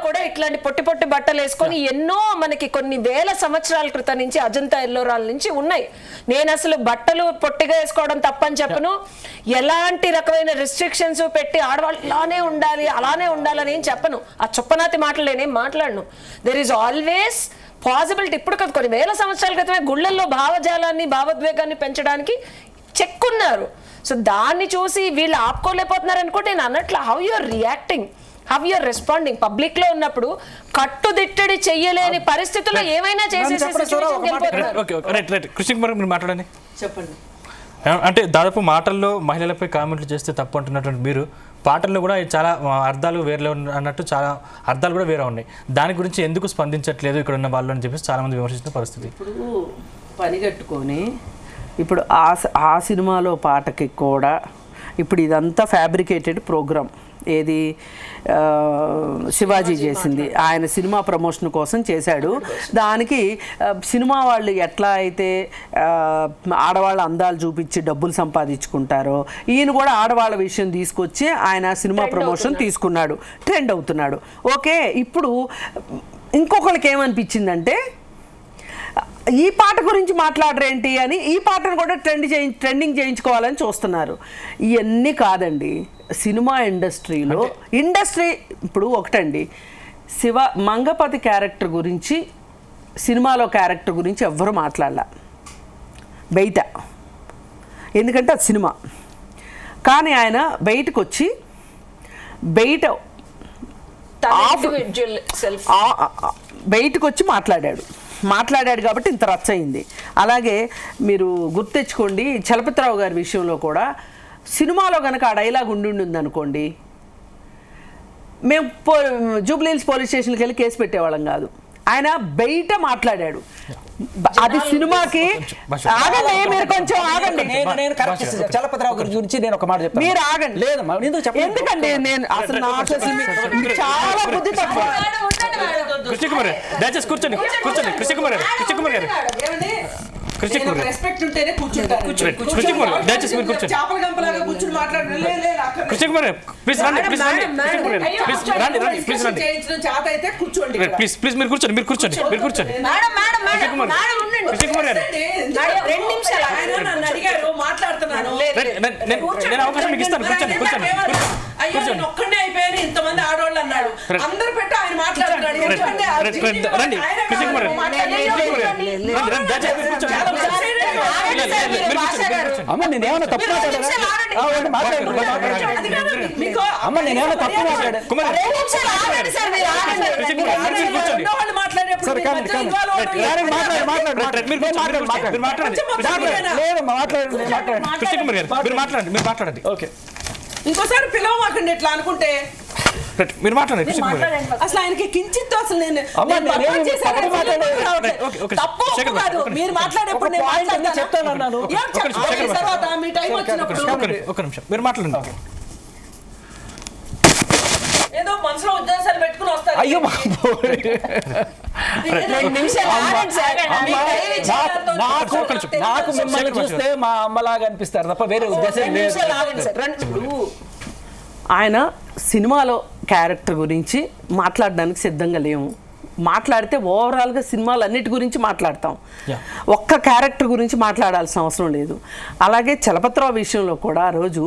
కూడా ఇట్లాంటి పొట్టి పొట్టి బట్టలు వేసుకొని ఎన్నో మనకి కొన్ని వేల సంవత్సరాల క్రితం నుంచి అజంతా ఎల్లోరాల నుంచి ఉన్నాయి. నేను అసలు బట్టలు పొట్టిగా వేసుకోవడం తప్పని చెప్పను. ఎలాంటి రకమైన రిస్ట్రిక్షన్స్ పెట్టి ఆడవాళ్ళు ఇలానే ఉండాలి అలానే ఉండాలని ఏం చెప్పను. ఆ చొప్పనాతి మాటలు నేనేం మాట్లాడను. There is always possibility. ఇప్పుడు కదా కొన్ని వేల సంవత్సరాల క్రితమే గుళ్ళల్లో భావజాలాన్ని భావోద్వేగాన్ని పెంచడానికి చెక్కున్నారు. సో దాన్ని చూసి వీళ్ళు ఆపుకోలేకపోతున్నారు అనుకుంటే నేను అన్నట్లు how you're reacting, how you're responding. Public లో ఉన్నప్పుడు కట్టుదిట్టడి చెయ్యలేని పరిస్థితుల్లో ఏమైనా మాట్లాడండి. చెప్పండి. అంటే దాదాపు మాటల్లో మహిళలపై కామెంట్లు చేస్తే తప్పు అంటున్నటువంటి మీరు పాటల్లో కూడా చాలా అర్థాలు వేరే అన్నట్టు చాలా అర్థాలు కూడా వేరే ఉన్నాయి. దాని గురించి ఎందుకు స్పందించట్లేదు ఇక్కడ ఉన్న వాళ్ళు అని చెప్పేసి చాలా మంది విమర్శిస్తున్న పరిస్థితి. ఇప్పుడు పని కట్టుకొని ఇప్పుడు ఆ సినిమాలో పాటకి కూడా ఇప్పుడు ఇదంతా ఫ్యాబ్రికేటెడ్ ప్రోగ్రామ్. ఏది శివాజీ చేసింది, ఆయన సినిమా ప్రమోషన్ కోసం చేశాడు. దానికి సినిమా వాళ్ళు ఎట్లా అయితే ఆడవాళ్ళ అందాలు చూపించి డబ్బులు సంపాదించుకుంటారో ఈయన కూడా ఆడవాళ్ళ విషయం తీసుకొచ్చి ఆయన సినిమా ప్రమోషన్ తీసుకున్నాడు, ట్రెండ్ అవుతున్నాడు. ఓకే, ఇప్పుడు ఇంకొకరికి ఏమనిపించిందంటే ఈ పాట గురించి మాట్లాడరేంటి అని ఈ పాటను కూడా ట్రెండింగ్ చేయించుకోవాలని చూస్తున్నారు. ఇవన్నీ కాదండి. సినిమా ఇండస్ట్రీ ఇప్పుడు ఒకటండి, మంగపతి క్యారెక్టర్ గురించి సినిమాలో క్యారెక్టర్ గురించి ఎవ్వరూ మాట్లాడలే బయట, ఎందుకంటే అది సినిమా. కానీ ఆయన బయటకు వచ్చి బయట ఇండివిజువల్ సెల్ఫ్ బయటకు వచ్చి మాట్లాడాడు కాబట్టి ఇంత రచ్చ అయింది. అలాగే మీరు గుర్తెచ్చుకోండి, చలపతిరావు గారి విషయంలో కూడా సినిమాలో కనుక ఆ డైలాగ్ ఉండి అనుకోండి, మేము జూబ్లీహిల్స్ పోలీస్ స్టేషన్కి వెళ్ళి కేసు పెట్టేవాళ్ళం కాదు. ఆయన బయట మాట్లాడాడు. అది సినిమాకి ఆగండి, మీరు కొంచెం ఆగండి. నేను కరెక్ట్ చలపతిరావు గారి గురించి నేను ఒక మాట చెప్తాను. మీరు ఆగండి. లేదమ్మా, ఎందుకండి నేను అసలు చాలా బుద్ధి తక్కువ. కృష్ణకుమార్ దయచేసి కూర్చోండి. కృష్ణకుమార్ గారు రెస్పెక్ట్ ఉంటేనే కూర్చుంటారు. కృష్ణకుమార్ దయచేసి మీరు కూర్చోండి. చేపల గంపలాగా కూర్చుని మాట్లాడారు. కృష్ణకుమార్ ప్లీజ్ రండి. ప్లీజ్ రండి. చేత అయితే కూర్చోండి. ప్లీజ్ మీరు కూర్చోండి. కృష్ణకుమార్ గారు నన్ను అడిగారు, మాట్లాడుతున్నాను. నేను అవకాశం మీకు ఇస్తాను. కూర్చోండి. ఒక్కడే అయిపోయారు, ఇంతమంది ఆడవాళ్ళు అన్నాడు. అందరు పెట్టి ఆయన మాట్లాడుతున్నాడు. రండి కృష్ణకుమార్ అమ్మ నేనేమన్నా తప్పు మాట్లాడండి. ఓకే, ఇంకోసారి పిలవమాకండి ఇట్లా అనుకుంటే. మీరు మాట్లాడండి. అసలు ఆయనకి కించిత్ అసలు నేను తప్పు కాదు. మీరు మాట్లాడేప్పుడు నేను చెప్తాను. తర్వాత మీ టైం వచ్చినప్పుడు ఒక నిమిషం మీరు మాట్లాడండి. ఏదో మనసులో ఉద్దేశాలు పెట్టుకుని వస్తారు. అయ్యో నాకు మిమ్మల్ని చూస్తే మా అమ్మలాగా అనిపిస్తారు తప్ప వేరే ఉద్దేశం లేదు. ఆయన సినిమాలో క్యారెక్టర్ గురించి మాట్లాడడానికి సిద్ధంగా లేము. మాట్లాడితే ఓవరాల్గా సినిమాలు అన్నిటి గురించి మాట్లాడతాం. ఒక్క క్యారెక్టర్ గురించి మాట్లాడాల్సిన అవసరం లేదు. అలాగే చలపతిరావు విషయంలో కూడా ఆ రోజు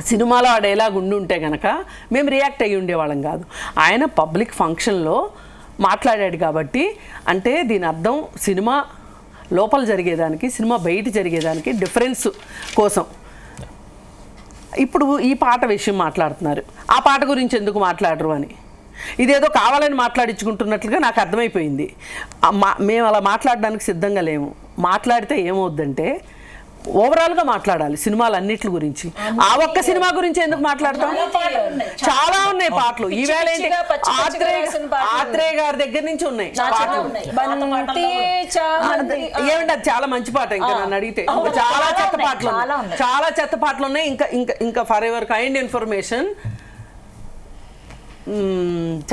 సినిమాలో ఆ డైలాగ్ ఉంటే కనుక మేము రియాక్ట్ అయ్యి ఉండేవాళ్ళం కాదు. ఆయన పబ్లిక్ ఫంక్షన్లో మాట్లాడాడు కాబట్టి, అంటే దీని అర్థం సినిమా లోపల జరిగేదానికి సినిమా బయట జరిగేదానికి డిఫరెన్స్ కోసం. ఇప్పుడు ఈ పాట విషయం మాట్లాడుతున్నారు, ఆ పాట గురించి ఎందుకు మాట్లాడరు అని. ఇదేదో కావాలని మాట్లాడించుకుంటున్నట్లుగా నాకు అర్థమైపోయింది. మేము అలా మాట్లాడడానికి సిద్ధంగా లేము. మాట్లాడితే ఏమవుద్దంటే ఓవరాల్గా మాట్లాడాలి సినిమాలు అన్నిటి గురించి. ఆ ఒక్క సినిమా గురించి ఎందుకు మాట్లాడతాం? చాలా ఉన్నాయి పాటలు. ఈవేళ ఏంటి, ఆత్రేయ గారి దగ్గర నుంచి ఉన్నాయి ఏమంటే అది చాలా మంచి పాట. ఇంకా నన్ను అడిగితే చాలా చెత్త పాటలు ఉన్నాయి. ఇంకా ఫర్ ఎవర్ కైండ్ ఇన్ఫర్మేషన్,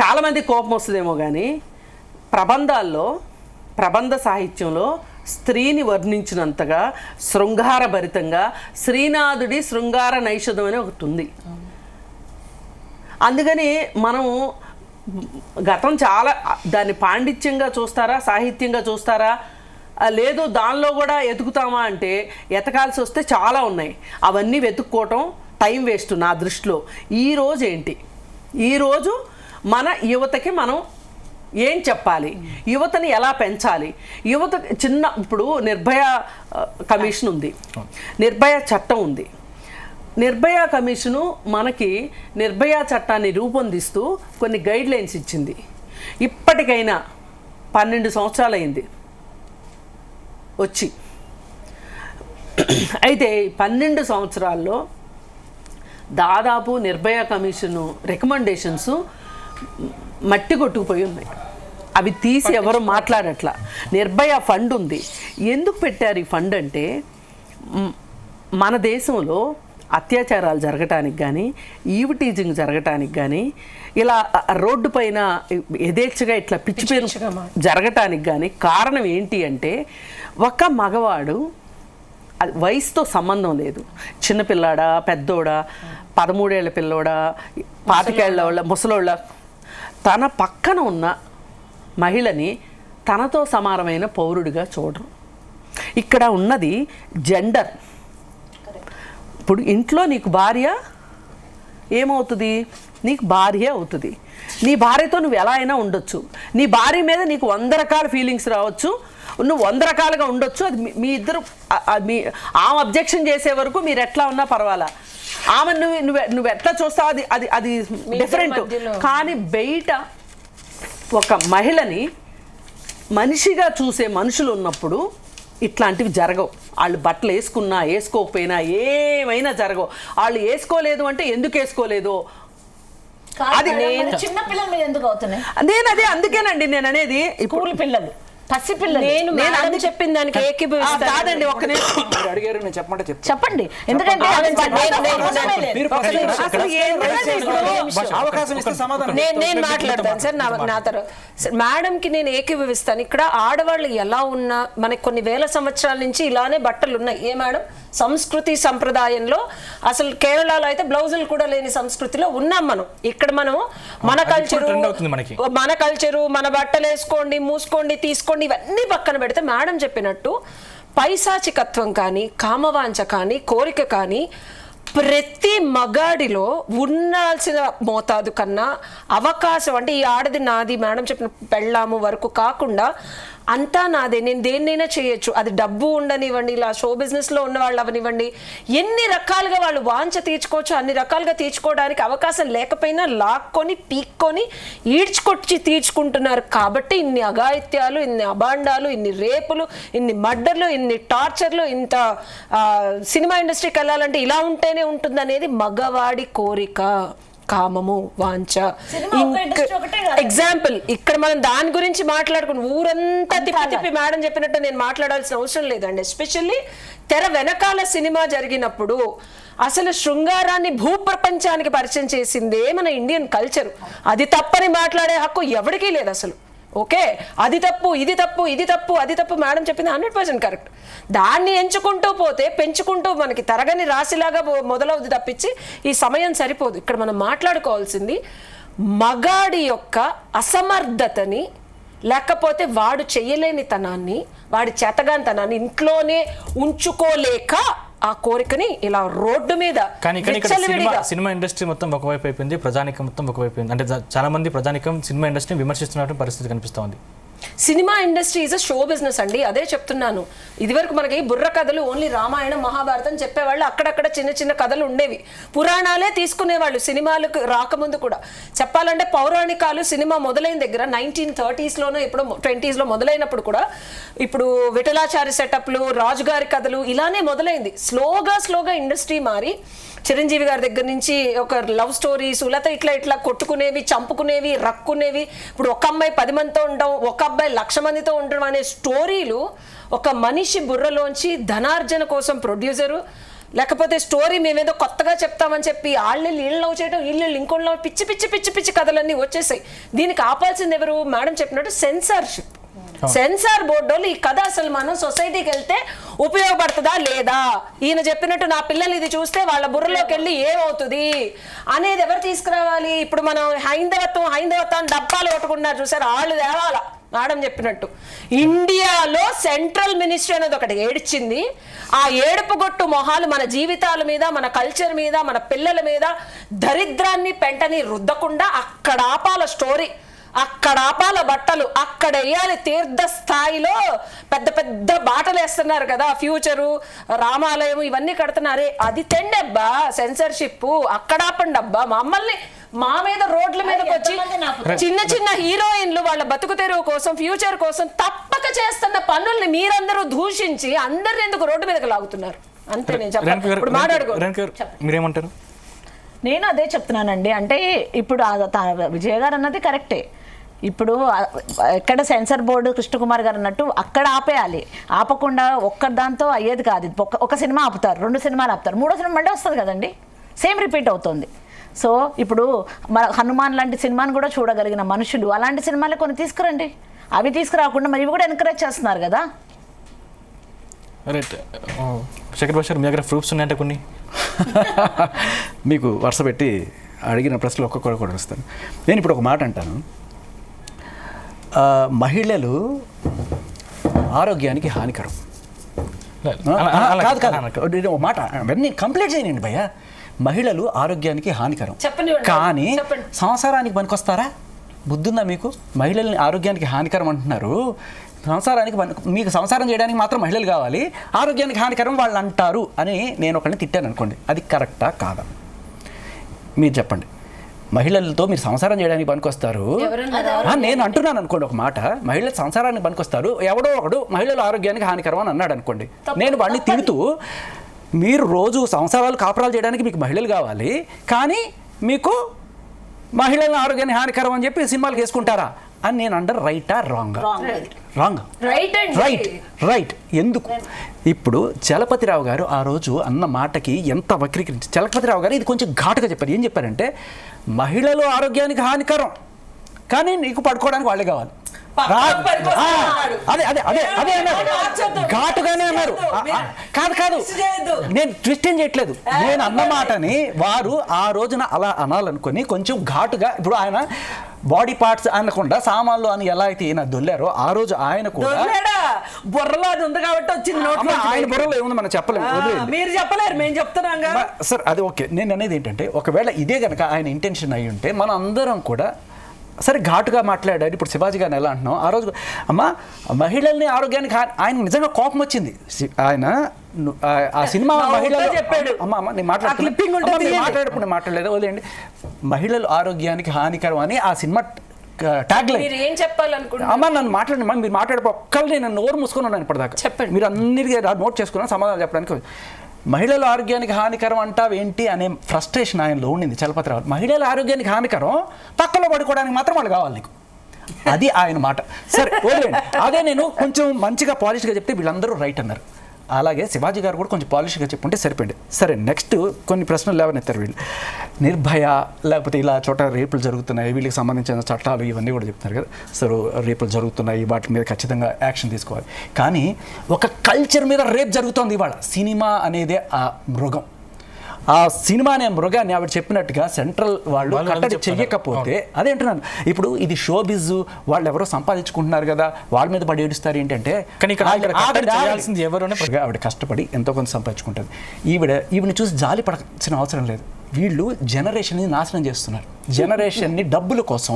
చాలా మంది కోపం వస్తుందేమో కానీ ప్రబంధ సాహిత్యంలో స్త్రీని వర్ణించినంతగా శృంగారభరితంగా శ్రీనాథుడి శృంగార నైషధం అని ఒకటి ఉంది. అందుకని మనం గతం చాలా దాన్ని పాండిత్యంగా చూస్తారా, సాహిత్యంగా చూస్తారా, లేదు దానిలో కూడా ఎతుకుతామా అంటే ఎతకాల్సి వస్తే చాలా ఉన్నాయి. అవన్నీ వెతుక్కోవటం టైం వేస్ట్ నా దృష్టిలో. ఈరోజు ఏంటి, ఈరోజు మన యువతకి మనం ఏం చెప్పాలి, యువతని ఎలా పెంచాలి, యువత ఇప్పుడు నిర్భయ కమిషన్ ఉంది, నిర్భయ చట్టం ఉంది. నిర్భయ కమిషను మనకి నిర్భయ చట్టాన్ని రూపొందిస్తూ కొన్ని గైడ్ లైన్స్ ఇచ్చింది. ఇప్పటికైనా 12 సంవత్సరాలు అయింది వచ్చి. అయితే 12 సంవత్సరాల్లో దాదాపు నిర్భయ కమిషను రికమెండేషన్స్ మట్టి కొట్టుకుపోయి ఉన్నాయి. అవి తీసి ఎవరు మాట్లాడట్లా. నిర్భయ ఫండ్ ఉంది. ఎందుకు పెట్టారు ఈ ఫండ్ అంటే, మన దేశంలో అత్యాచారాలు జరగటానికి కానీ, ఈవ్ టీజింగ్ జరగటానికి కానీ, ఇలా రోడ్డు పైన యథేచ్ఛగా ఇట్లా పిచ్చి పేరు జరగటానికి కానీ కారణం ఏంటి అంటే, ఒక మగవాడు అది వయసుతో సంబంధం లేదు. చిన్నపిల్లాడా, పెద్దోడా, 13 ఏళ్ల పిల్లోడా, 25 ఏళ్ళ ముసలోళ్ళ, తన పక్కన ఉన్న మహిళని తనతో సమానమైన పౌరుడిగా చూడరు. ఇక్కడ ఉన్నది జెండర్. ఇప్పుడు ఇంట్లో నీకు భార్య ఏమవుతుంది, నీకు భార్య అవుతుంది. నీ భార్యతో నువ్వు ఎలా అయినా ఉండొచ్చు. నీ భార్య మీద నీకు 100 రకాల ఫీలింగ్స్ రావచ్చు, నువ్వు 100 రకాలుగా ఉండొచ్చు. అది మీ ఇద్దరు ఆమె అబ్జెక్షన్ చేసే వరకు మీరు ఎట్లా ఉన్నా పర్వాలా. ఆమె నువ్వు ఎట్లా చూస్తావు అది అది అది డిఫరెంట్. మధ్యలో. కానీ బయట ఒక మహిళని మనిషిగా చూసే మనుషులు ఉన్నప్పుడు ఇట్లాంటివి జరగవు. వాళ్ళు బట్టలు వేసుకున్నా వేసుకోకపోయినా ఏమైనా జరగవు. వాళ్ళు వేసుకోలేదు అంటే ఎందుకు వేసుకోలేదు అది నేను చిన్న పిల్లల మీద ఎందుకు అవుతున్నాయి? నేను అదే అందుకేనండి నేను అనేది స్కూల్ పిల్లలు, పసి పిల్లలు. నేను మేడం చెప్పిన దానికి ఏకీభవిస్తాను. కాదండి ఒక్క నిమిషం మీరు అడిగారు, నేను చెప్పమంటే చెప్తాను. చెప్పండి, ఎందుకంటే అది అవసరమే లేదు. మీరు అసలు ఏంటంటే ఇప్పుడు అవకాశం ఇస్తే సమాధానం నేను మాట్లాడతాను సార్ నా తర్వాత. సార్ మేడంకి నేను ఏకీభవిస్తాను. ఇక్కడ ఆడవాళ్ళు ఎలా ఉన్నా మనకి కొన్ని వేల సంవత్సరాల నుంచి ఇలానే బట్టలు ఉన్నాయి. ఏ మేడం సంస్కృతి సంప్రదాయంలో అసలు కేరళలో అయితే బ్లౌజులు కూడా లేని సంస్కృతిలో ఉన్నాం మనం. ఇక్కడ మనం మన కల్చరు మన బట్టలు వేసుకోండి, మూసుకోండి, తీసుకోండి, ఇవన్నీ పక్కన పెడితే మేడం చెప్పినట్టు పైశాచికత్వం కానీ, కామవాంఛ కానీ, కోరిక కానీ ప్రతి మగాడిలో ఉండాల్సిన మోతాదు కన్నా అవకాశం, అంటే ఈ ఆడది నాది మేడం చెప్పిన పెళ్ళాము వరకు కాకుండా అంతా నాదే, నేను దేన్నైనా చేయొచ్చు. అది డబ్బు ఉండనివ్వండి, ఇలా షో బిజినెస్లో ఉన్న వాళ్ళు అవనివ్వండి, ఎన్ని రకాలుగా వాళ్ళు వాంఛ తీర్చుకోవచ్చు, అన్ని రకాలుగా తీర్చుకోవడానికి అవకాశం లేకపోయినా లాక్కొని పీక్కొని ఈడ్చుకొచ్చి తీర్చుకుంటున్నారు. కాబట్టి ఇన్ని అఘాయిత్యాలు, ఇన్ని అభాండాలు, ఇన్ని రేపులు, ఇన్ని మర్డర్లు, ఇన్ని టార్చర్లు, ఇంత సినిమా ఇండస్ట్రీకి వెళ్ళాలంటే ఇలా ఉంటేనే ఉంటుందనేది మగవాడి కోరిక, కామము, వాంఛ. ఎగ్జాంపుల్ ఇక్కడ మనం దాని గురించి మాట్లాడుకుని ఊరంతా తిప్పి మేడం చెప్పినట్టు నేను మాట్లాడాల్సిన అవసరం లేదండి. ఎస్పెషల్లీ తెర వెనకాల సినిమా జరిగినప్పుడు అసలు శృంగారాన్ని భూప్రపంచానికి పరిచయం చేసిందే మన ఇండియన్ కల్చర్. అది తప్పని మాట్లాడే హక్కు ఎవరికీ లేదు అసలు. ఓకే, అది తప్పు, ఇది తప్పు, ఇది తప్పు, అది తప్పు, మేడం చెప్పింది 100% కరెక్ట్. దాన్ని ఎంచుకుంటూ పోతే పెంచుకుంటూ మనకి తరగని రాశిలాగా మొదలవుది తప్పించి ఈ సమయం సరిపోదు. ఇక్కడ మనం మాట్లాడుకోవాల్సింది మగాడి యొక్క అసమర్థతని, లేకపోతే వాడు చెయ్యలేని తనాన్ని, వాడి చేతగానితనాన్ని ఇంట్లోనే ఉంచుకోలేక ఆ కోరికని ఇలా రోడ్డు మీద కానీ సినిమా ఇండస్ట్రీ మొత్తం ఒకవైపు అయిపోయింది, ప్రజానికం మొత్తం ఒకవైపు అయింది. అంటే చాలా మంది ప్రజానికం సినిమా ఇండస్ట్రీని విమర్శిస్తున్న పరిస్థితి కనిపిస్తూ ఉంది. Cinema industry is a show business అండి. అదే చెప్తున్నాను. ఇదివరకు మనకి బుర్ర కథలు ఓన్లీ రామాయణం, మహాభారతం చెప్పేవాళ్ళు. అక్కడక్కడ చిన్న చిన్న కథలు ఉండేవి. పురాణాలే తీసుకునేవాళ్ళు సినిమాలకు రాకముందు కూడా. చెప్పాలంటే పౌరాణికాలు సినిమా మొదలైన దగ్గర 1930s ఎప్పుడో 20s మొదలైనప్పుడు కూడా ఇప్పుడు విఠలాచారి సెటప్లు, రాజుగారి కథలు ఇలానే మొదలైంది. స్లోగా ఇండస్ట్రీ మారి చిరంజీవి గారి దగ్గర నుంచి ఒక లవ్ స్టోరీస్, లేకపోతే ఇట్లా కొట్టుకునేవి, చంపుకునేవి, రక్కునేవి, ఇప్పుడు ఒక అమ్మాయి 10 మందితో ఉండడం, ఒక అబ్బాయి 1,00,000 మందితో ఉండడం అనే స్టోరీలు ఒక మనిషి బుర్రలోంచి ధనార్జన కోసం ప్రొడ్యూసరు, లేకపోతే స్టోరీ మేమేదో కొత్తగా చెప్తామని చెప్పి వాళ్ళు లవ్ చేయడం, వీళ్ళు ఇంకోళ్ళు పిచ్చి పిచ్చి పిచ్చి పిచ్చి కథలన్నీ వచ్చేసాయి. దీనికి ఆపాల్సింది ఎవరు? మేడం చెప్పినట్టు సెన్సార్షిప్. సెన్సార్ బోర్డు ఈ కథ అసలు మనం సొసైటీకి వెళ్తే ఉపయోగపడుతుందా లేదా, ఈయన చెప్పినట్టు నా పిల్లలు ఇది చూస్తే వాళ్ళ బుర్రలోకి వెళ్ళి ఏమవుతుంది అనేది ఎవరు తీసుకురావాలి? ఇప్పుడు మనం హైందవత్వం డబ్బాలు కొట్టుకుంటున్నారు చూసారు, వాళ్ళు తేవాలా. మేడం చెప్పినట్టు ఇండియాలో సెంట్రల్ మినిస్ట్రీ అనేది ఒకటి ఏడ్చింది. ఆ ఏడుపు గొట్టు మొహాలు మన జీవితాల మీద, మన కల్చర్ మీద, మన పిల్లల మీద దరిద్రాన్ని పెంటని రుద్దకుండా అక్కడ ఆపాల స్టోరీ, అక్కడ ఆపాల బట్టలు, అక్కడ వేయాలి. తీర్థ స్థాయిలో పెద్ద పెద్ద బాటలు వేస్తున్నారు కదా, ఫ్యూచరు, రామాలయం ఇవన్నీ కడుతున్నారే, అది తెండబ్బా సెన్సర్షిప్. అక్కడ ఆపండి అబ్బా. మమ్మల్ని మా మీద రోడ్ల మీదకి వచ్చి చిన్న చిన్న హీరోయిన్లు వాళ్ళ బతుకు తెరువు కోసం, ఫ్యూచర్ కోసం తప్పక చేస్తున్న పనుల్ని మీరందరూ దూషించి అందరిని ఎందుకు రోడ్డు మీదకి లాగుతున్నారు? అంతే నేను చెప్పాను. ఇప్పుడు మాట్లాడుకో. మీరేమంటారు? నేను అదే చెప్తున్నానండి. అంటే ఇప్పుడు విజయ్ గారు అన్నది కరెక్టే. ఇప్పుడు ఎక్కడ సెన్సార్ బోర్డు కృష్ణకుమార్ గారు అన్నట్టు అక్కడ ఆపేయాలి. ఆపకుండా ఒక్క దాంతో అయ్యేది కాదు. ఒక సినిమా ఆపుతారు, 2 సినిమాలు ఆపుతారు, 3వ సినిమా మళ్ళీ వస్తుంది కదండి, సేమ్ రిపీట్ అవుతుంది. సో ఇప్పుడు మన హనుమాన్ లాంటి సినిమాని కూడా చూడగలిగిన మనుషులు అలాంటి సినిమాలే కొన్ని తీసుకురండి. అవి తీసుకురాకుండా మరి ఇవి కూడా ఎంకరేజ్ చేస్తున్నారు కదా. రైట్. శేఖర్ భాష మీ దగ్గర ప్రూఫ్స్ ఉన్నాయంటే కొన్ని మీకు వరుస పెట్టి అడిగిన ప్రశ్నలు ఒక్కొక్కటి కూడా వస్తాను. నేను ఇప్పుడు ఒక మాట అంటాను. మహిళలు ఆరోగ్యానికి హానికరం. కాదు ఒక మాట అవన్నీ కంప్లీట్ చేయనండి భయ్య. మహిళలు ఆరోగ్యానికి హానికరం, కానీ సంసారానికి పనికొస్తారా? బుద్ధుందా మీకు? మహిళల్ని ఆరోగ్యానికి హానికరం అంటున్నారు, సంసారానికి మీకు సంసారం చేయడానికి మాత్రం మహిళలు కావాలి, ఆరోగ్యానికి హానికరం వాళ్ళు అంటారు అని నేను ఒకరిని తిట్టాను అనుకోండి, అది కరెక్టా కాదా? మీరు చెప్పండి. మహిళలతో మీరు సంసారం చేయడానికి పనికొస్తారు, నేను అంటున్నాను అనుకోండి ఒక మాట, మహిళల సంసారానికి పనికొస్తారు, ఎవడో ఒకడు మహిళల ఆరోగ్యానికి హానికరం అని అన్నాడు అనుకోండి, నేను వాడిని తిడుతూ మీరు రోజు సంసారాలు కాపురాలు చేయడానికి మీకు మహిళలు కావాలి, కానీ మీకు మహిళల ఆరోగ్యానికి హానికరం అని చెప్పి సినిమాలకు వేసుకుంటారా అని నేను అంటారు. రైటా రాంగ్? రాంగ్. రైట్. ఎందుకు? ఇప్పుడు చలపతిరావు గారు ఆ రోజు అన్న మాటకి ఎంత వక్రీకరించి, చలపతిరావు గారు ఇది కొంచెం ఘాటుగా చెప్పారు. ఏం చెప్పారంటే మహిళలు ఆరోగ్యానికి హానికరం కానీ నీకు పడుకోవడానికి వాళ్ళే కావాలి. అదే అదే అదే అదే అన్నారు, ఘాటుగానే అన్నారు. కాదు నేను ట్విస్ట్ ఏం చేయట్లేదు, నేను అన్న మాటని వారు ఆ రోజున అలా అనాలనుకొని కొంచెం ఘాటుగా, ఇప్పుడు ఆయన బాడీ పార్ట్స్ అనకుండా సామాన్లు అని ఎలా అయితే ఈయన దొల్లారో ఆ రోజు ఆయన కూడా బుర్రలో అది ఉంది కాబట్టి వచ్చింది. ఆయన బుర్రలో ఏముంది మనం చెప్పలేము, మీరు చెప్పలేరు, మేము చెప్తున్నాం సార్. అది ఓకే. నేను అనేది ఏంటంటే ఒకవేళ ఇదే కనుక ఆయన ఇంటెన్షన్ అయ్యి ఉంటే మనం అందరం కూడా సరే ఘాటుగా మాట్లాడారు. ఇప్పుడు శివాజీ గారిని ఎలా అంటున్నాం, ఆ రోజు అమ్మ మహిళల్ని ఆరోగ్యానికి ఆయన నిజంగా కోపం వచ్చింది. ఆయన ఆ సినిమా మహిళలు చెప్పాడు, అమ్మ నేను మాట్లాడలేదు వదిలేండి, మహిళలు ఆరోగ్యానికి హానికరం అని ఆ సినిమా ట్యాగ్ లైన్. ఏం చెప్పాలనుకుంటున్నారు? అమ్మ నన్ను మాట్లాడండి, మీరు మాట్లాడే ఒక్కళ్ళని నేను నోరు మూసుకొని ఉన్నాను ఇప్పటిదాకా. చెప్పండి, మీరు అన్నిటికీ నోట్ చేసుకున్నాను సమాధానం చెప్పడానికి. మహిళల ఆరోగ్యానికి హానికరం అంటావేంటి అనే ఫ్రస్ట్రేషన్ ఆయనలో ఉండింది చలపతిరావు. మహిళల ఆరోగ్యానికి హానికరం, పక్కలో పడుకోవడానికి మాత్రం వాళ్ళు కావాలి నీకు, అది ఆయన మాట. సరే వదిలేండి. అదే నేను కొంచెం మంచిగా పాలిష్గా చెప్తే వీళ్ళందరూ రైట్ అన్నారు. అలాగే శివాజీ గారు కూడా కొంచెం పాలిష్గా చెప్పుంటే సరిపోయింది. సరే నెక్స్ట్ కొన్ని ప్రశ్నలు లేవనెత్తారు వీళ్ళు. నిర్భయ లేకపోతే ఇలా చోట రేపులు జరుగుతున్నాయి, వీళ్ళకి సంబంధించిన చట్టాలు ఇవన్నీ కూడా చెప్తున్నారు కదా. సో రేపులు జరుగుతున్నాయి, వాటి మీద ఖచ్చితంగా యాక్షన్ తీసుకోవాలి. కానీ ఒక కల్చర్ మీద రేప్ జరుగుతోంది ఇవాళ. సినిమా అనేదే ఆ మృగం. ఆ సినిమా అనే మృగాన్ని ఆవిడ చెప్పినట్టుగా సెంట్రల్ వాళ్ళు కట్టడి చెయ్యకపోతే, అదే అంటున్నాను. ఇప్పుడు ఇది షో బిజ్, వాళ్ళు ఎవరో సంపాదించుకుంటున్నారు కదా, వాళ్ళ మీద పడి ఏడుస్తారు ఏంటంటే, ఆవిడ కష్టపడి ఎంతో కొంత సంపాదించుకుంటుంది. ఈవిడని చూసి జాలి పడాల్సిన అవసరం లేదు. వీళ్ళు జనరేషన్ని నాశనం చేస్తున్నారు. జనరేషన్ని డబ్బుల కోసం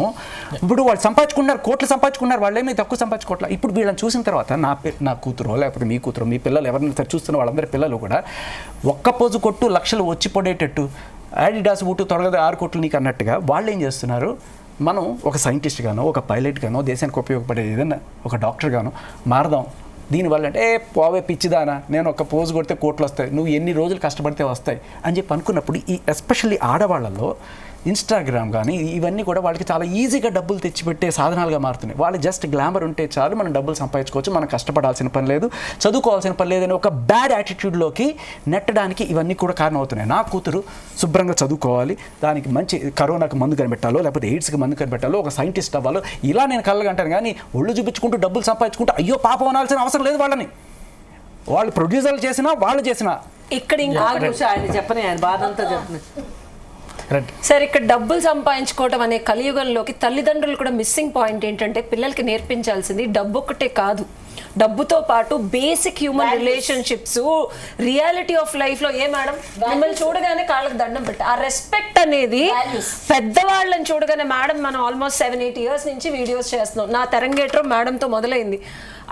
ఇప్పుడు వాళ్ళు సంపాదించుకున్నారు, కోట్లు సంపాదించుకున్నారు, వాళ్ళేమీ తక్కువ సంపాదించుకోవట్లేదు. ఇప్పుడు వీళ్ళని చూసిన తర్వాత నా కూతురో లేకపోతే మీ కూతురు, మీ పిల్లలు ఎవరైనా సరే చూస్తున్న వాళ్ళందరి పిల్లలు కూడా ఒక్క పోజు కొట్టు లక్షలు వచ్చి పడేటట్టు ఆడిడాస్ బూటు త్వరగా 6 కోట్లు నీకు అన్నట్టుగా వాళ్ళు ఏం చేస్తున్నారు, మనం ఒక సైంటిస్ట్ గానో ఒక పైలట్ గానో దేశానికి ఉపయోగపడే ఏదైనా ఒక డాక్టర్ గానో మారదాం. దీనివల్ల అంటే పోవే పిచ్చిదానా, నేను ఒక పోజు కొడితే కోట్లు వస్తాయి, నువ్వు ఎన్ని రోజులు కష్టపడితే వస్తాయి అని చెప్పి అనుకున్నప్పుడు ఈ ఎస్పెషల్లీ ఆడవాళ్ళలో ఇన్స్టాగ్రామ్ కానీ ఇవన్నీ కూడా వాళ్ళకి చాలా ఈజీగా డబ్బులు తెచ్చిపెట్టే సాధనాలుగా మారుతున్నాయి. వాళ్ళు జస్ట్ గ్లామర్ ఉంటే చాలు, మనం డబ్బులు సంపాదించుకోవచ్చు, మనం కష్టపడాల్సిన పని లేదు, చదువుకోవాల్సిన పని లేదని ఒక బ్యాడ్ యాటిట్యూడ్లోకి నెట్టడానికి ఇవన్నీ కూడా కారణం అవుతున్నాయి. నా కూతురు శుభ్రంగా చదువుకోవాలి, దానికి మంచి కరోనాకి మందు కనిపెట్టాలో లేకపోతే ఎయిడ్స్కి మందు కనిపెట్టాలో, ఒక సైంటిస్ట్ అవ్వాలో, ఇలా నేను కలగంటాను. కానీ ఒళ్ళు చూపించుకుంటూ డబ్బులు సంపాదించుకుంటూ అయ్యో పాపం అనాల్సిన అవసరం లేదు. వాళ్ళని వాళ్ళు ప్రొడ్యూసర్లు చేసినా వాళ్ళు చేసినా ఇక్కడ ఇంకా ఆయన చెప్పని, ఆయన బాధ అంతా చెప్పని. సరే, ఇక్కడ డబ్బులు సంపాదించుకోవటం అనే కలియుగంలోకి తల్లిదండ్రులు కూడా మిస్సింగ్ పాయింట్ ఏంటంటే పిల్లలకి నేర్పించాల్సింది డబ్బు ఒక్కటే కాదు, డబ్బుతో పాటు basic human relationships, reality of life లో. ఏ మేడం మిమ్మల్ని చూడగానే కాళ్ళకి దండం పెట్టి ఆ రెస్పెక్ట్ అనేది, పెద్దవాళ్ళని చూడగానే మేడం మనం ఆల్మోస్ట్ 7-8 ఇయర్స్ నుంచి వీడియోస్ చేస్తున్నాం. నా తెరంగేట్రం మేడంతో మొదలైంది.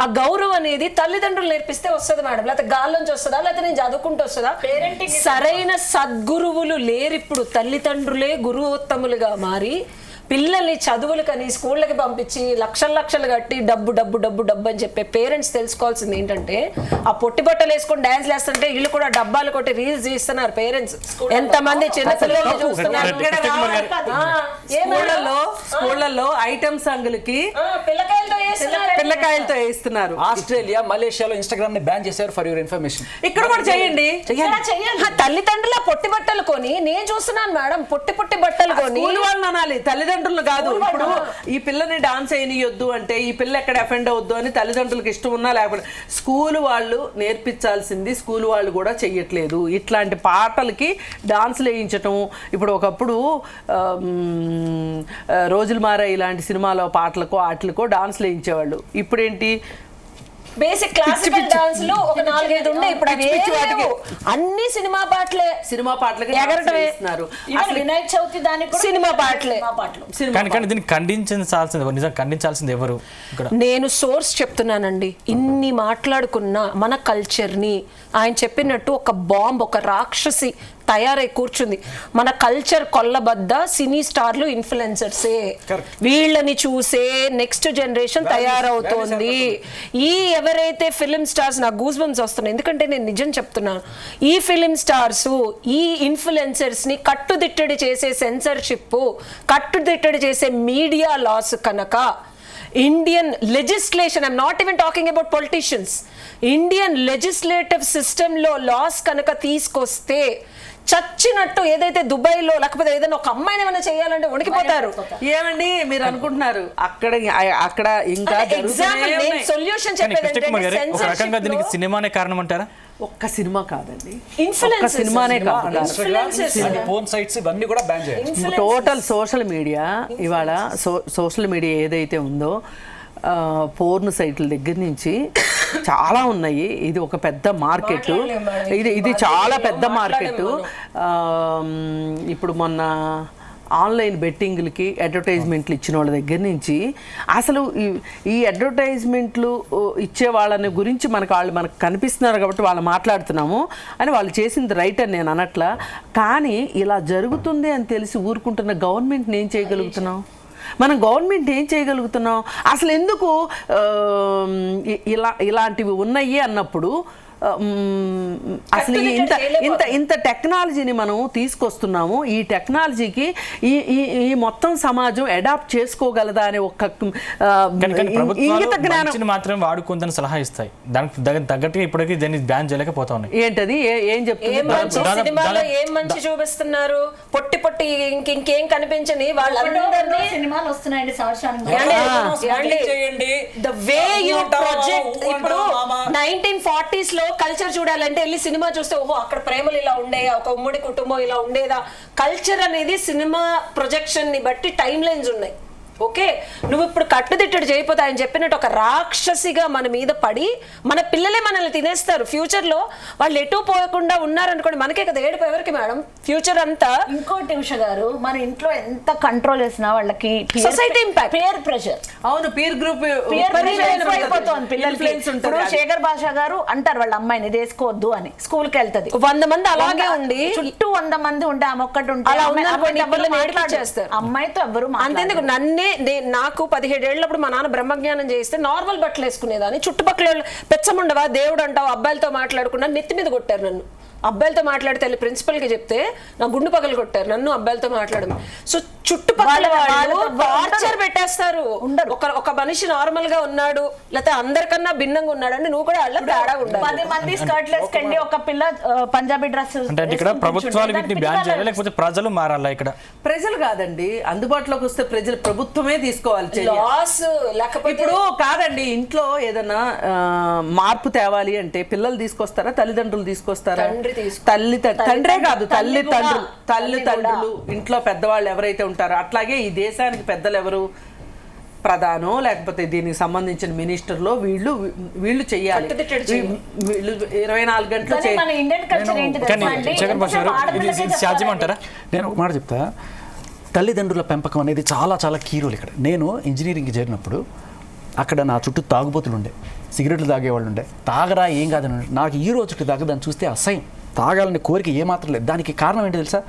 ఆ గౌరవం అనేది తల్లిదండ్రులు నేర్పిస్తే వస్తుంది మేడం, లేకపోతే గాల్లోంచి వస్తుందా, లేకపోతే నేను చదువుకుంటూ వస్తుందా? సరైన సద్గురువులు లేరు ఇప్పుడు. తల్లిదండ్రులే గురువోత్తములుగా మారి పిల్లల్ని చదువులకని స్కూళ్ళకి పంపించి లక్షలు కట్టి డబ్బు డబ్బు డబ్బు డబ్బు అని చెప్పే పేరెంట్స్ తెలుసుకోవాల్సింది ఏంటంటే, ఆ పొట్టి బట్టలు వేసుకొని డాన్స్ వేస్తుంటే వీళ్ళు కూడా డబ్బాలు కొట్టి రీల్స్ తీస్తున్నారు పేరెంట్స్. ఎంతమంది చిన్న పిల్లలు చూస్తున్నారు స్కూళ్ళల్లో ఐటమ్ సాంగులకి పిల్లకాయలతో వేస్తున్నారు. ఆస్ట్రేలియా, మలేషియాలో ఇన్స్టాగ్రామ్ ని బ్యాన్ చేశారు, ఫర్ యువర్ ఇన్ఫర్మేషన్. ఇక్కడ కూడా చేయండి. తల్లిదండ్రుల పొట్టి బట్టలు కొని నేను చూస్తున్నాను మేడం, పొట్టి బట్టలు కొని వాళ్ళని అనాలి, తల్లిదండ్రులు కాదు. ఇప్పుడు ఈ పిల్లని డాన్స్ వేయనియొద్దు అంటే ఈ పిల్ల ఎక్కడ అఫెండ్ అవద్దు అని తల్లిదండ్రులకు ఇష్టం ఉన్నా లేకపోతే స్కూల్ వాళ్ళు నేర్పించాల్సింది స్కూల్ వాళ్ళు కూడా చెయ్యట్లేదు. ఇట్లాంటి పాటలకి డాన్స్లు వేయించటం. ఇప్పుడు ఒకప్పుడు రోజులు మారా ఇలాంటి సినిమాలో పాటలకో ఆటలకో డాన్స్లు వేయించేవాళ్ళు. ఇప్పుడేంటి బేసిక్ క్లాసికల్ డాన్స్ లో ఒక 4-5 ఉండే, ఇప్పుడు అవి పిచ్చి పిచ్చి లేవు. వాటికి. అన్ని సినిమా పాటలే, సినిమా పాటలకి ఎగరటమే. ఇస్తున్నారు. అసలు వినాయక చవితి దానికి కూడా సినిమా పాటలే. సినిమా పాటలు. కానీ దీన్ని ఖండించాల్సింది నిజంగా ఖండించాల్సింది ఎవరు ఇక్కడ? నేను సోర్స్ చెప్తున్నానండి. ఇన్ని మాట్లాడుకున్న మన కల్చర్ని ఆయన చెప్పినట్టు ఒక బాంబ్, ఒక రాక్షసి తయారై కూర్చుంది. మన కల్చర్ కొల్లబద్ద సినీ స్టార్లు, ఇన్ఫ్లుయెన్సర్సే. వీళ్ళని చూసే నెక్స్ట్ జనరేషన్ తయారవుతోంది. ఈ ఎవరైతే ఫిలిం స్టార్స్, నాకు గూస్ బంప్స్ వస్తున్నాయి ఎందుకంటే నేను నిజం చెప్తున్నాను. ఈ ఫిలిం స్టార్స్, ఈ ఇన్ఫ్లుయెన్సర్స్ ని కట్టుదిట్టడి చేసే సెన్సర్షిప్, కట్టుదిట్టడి చేసే మీడియా లాస్ కనుక Indian legislation, I'm not even talking about politicians, Indian legislative సిస్టంలో లాస్ కనుక తీసుకొస్తే చచ్చినట్టు, ఏదైతే దుబాయ్లో లేకపోతే ఏదైనా ఒక అమ్మాయిని ఏమైనా చేయాలంటే వణికిపోతారు. ఏమండి మీరు అనుకుంటున్నారు అక్కడ ఇంకా ఎగ్జాంపుల్ నేను సొల్యూషన్ కానీ చెప్పేది కృష్ణకుమార్ గారు, ఒక రకంగా censorship దీనికి లో సినిమానే కారణం అంటారా? ఒక్క సినిమా కాదండి, Influencers. ఒక్క సినిమానే కాదు, Influencers. ఫోన్ సైట్స్ ఇవన్నీ కూడా బ్యాన్ చేయాలి. టోటల్ సోషల్ మీడియా ఇవాళ సోషల్ మీడియా ఏదైతే ఉందో పోర్న్ సైట్ల దగ్గర నుంచి చాలా ఉన్నాయి. ఇది ఒక పెద్ద మార్కెట్, ఇది చాలా పెద్ద మార్కెట్. ఇప్పుడు మొన్న ఆన్లైన్ బెట్టింగ్లకి అడ్వర్టైజ్మెంట్లు ఇచ్చిన వాళ్ళ దగ్గర నుంచి అసలు ఈ అడ్వర్టైజ్మెంట్లు ఇచ్చే వాళ్ళని గురించి మనకు కనిపిస్తున్నారు కాబట్టి వాళ్ళు మాట్లాడుతున్నాము అని, వాళ్ళు చేసింది రైట్ అని నేను అనట్లా. కానీ ఇలా జరుగుతుంది అని తెలిసి ఊరుకుంటున్న గవర్నమెంట్ని ఏం చేయగలుగుతున్నాం? మనం గవర్నమెంట్ ఏం చేయగలుగుతున్నాం? అసలు ఎందుకు ఇలాంటివి ఉన్నాయి అన్నప్పుడు అసలు ఇంత టెక్నాలజీని మనం తీసుకొస్తున్నాము. ఈ టెక్నాలజీకి ఈ మొత్తం సమాజం అడాప్ట్ చేసుకోగలదా అనే ఒక ఇంగిత జ్ఞానం మాత్రం వాడుకుందని సలహా ఇస్తాయి. దానికి తగ్గట్టుగా ఇప్పటికీ దాన్ని బ్యాన్ చేయలేకపోతా ఉన్నాయి. ఏంటది ఏం చెప్తుంది? సినిమాలో ఏం మంచి చూపిస్తున్నారు? పొట్టి పొట్టి ఇంకేం కనిపించని వాళ్ళందరినీ సినిమాలు వస్తున్నాయండి సంవత్సరానికి. The way you project, ఇప్పుడు 1940s లో కల్చర్ చూడాలంటే వెళ్ళి సినిమా చూస్తే ఓహో అక్కడ ప్రేమలు ఇలా ఉండేదా, ఒక ఉమ్మడి కుటుంబం ఇలా ఉండేదా. కల్చర్ అనేది సినిమా ప్రొజెక్షన్ ని బట్టి టైం లైన్స్ ఉన్నాయి. ఓకే, నువ్వు ఇప్పుడు కట్టుదిట్టడు చేయకపోతే ఆయన చెప్పినట్టు ఒక రాక్షసిగా మన మీద పడి మన పిల్లలే మనల్ని తినేస్తారు. ఫ్యూచర్ లో వాళ్ళు ఎటు పోయకుండా ఉన్నారనుకోండి, మనకే కదా ఏడుపు. ఎవరికి మేడం ఫ్యూచర్ అంతా? ఇంకోటి ఉష గారు, మన ఇంట్లో ఎంత కంట్రోల్ చేసినా వాళ్ళకి సొసైటీ ఇంపాక్ట్, పేర్ ప్రెషర్. అవును, పీర్ గ్రూప్ అయిపోతుంది పిల్లలకి. ఇప్పుడు శేఖర్ భాషా గారు అంటారు వాళ్ళ అమ్మాయిని ఇది వేసుకోవద్దు అని, స్కూల్ కి వెళ్తది 100 మంది అలాగే ఉండి చుట్టూ 100 మంది ఉంటే ఆమె ఒక్కటి ఉంటే అలా చేస్తారు. అమ్మాయితో ఎవరు అంతేందుకు నాకు 17 ఏళ్ళప్పుడు మా నాన్న బ్రహ్మజ్ఞానం చేస్తే నార్మల్ బట్టలు వేసుకునేదాన్ని. చుట్టుపక్కల పెచ్చముండవా దేవుడు అంటావు, అబ్బాయిలతో మాట్లాడకుండా నెత్తి మీద కొట్టారు నన్ను. అబ్బాయిలతో మాట్లాడితే వెళ్ళి ప్రిన్సిపల్కి చెప్తే నా గుండు పగలు కొట్టారు నన్ను అబ్బాయిలతో మాట్లాడడం. సో చుట్టుపక్కల వాళ్ళు టార్చర్ పెట్టేస్తారు. ఒక మనిషి నార్మల్ గా ఉన్నాడు లేకపోతే అందరికన్నా భిన్నంగా ఉన్నాడు అంటే నువ్వు కూడా వాళ్ళ తేడా ఉండాలి. 10 మంది స్కర్ట్ వేసుకండి, ఒక పిల్ల పంజాబీ డ్రెస్. అంటే ఇక్కడ ప్రభుత్వాలు వీటిని బ్యాన్ చేయాలి లేకపోతే ప్రజలు మారాలా? ఇక్కడ ప్రజలు కాదండి, అందుబాటులోకి వస్తే ప్రభుత్వమే తీసుకోవాలి లాస్. లేకపోతే ఇప్పుడు కాదండి, ఇంట్లో ఏదైనా మార్పు తేవాలి అంటే పిల్లలు తీసుకొస్తారా, తల్లిదండ్రులు తీసుకొస్తారా? తండ్రే కాదు, తల్లిదండ్రులు, ఇంట్లో పెద్దవాళ్ళు ఎవరైతే ఉంటారో. అట్లాగే ఈ దేశానికి పెద్దలు ఎవరు? ప్రధానో లేకపోతే దీనికి సంబంధించిన మినిస్టర్లో వీళ్ళు చెయ్యాలి. వీళ్ళు 24 గంటలు సాధ్యమంటారా? నేను ఒక మాట చెప్తా, తల్లిదండ్రుల పెంపకం అనేది చాలా చాలా కీ రోల్ ఇక్కడ. నేను ఇంజనీరింగ్కి చేరినప్పుడు అక్కడ నా చుట్టూ తాగుబోతులు ఉండే, సిగరెట్లు తాగేవాళ్ళు ఉండే. తాగరా ఏం కాదని, నాకు ఈ రోజు చుట్టూ తాగ దాన్ని చూస్తే అసహ్యం, తాగాలని కోరిక ఏమాత్రం లేదు. దానికి కారణం ఏంటి తెలుసా?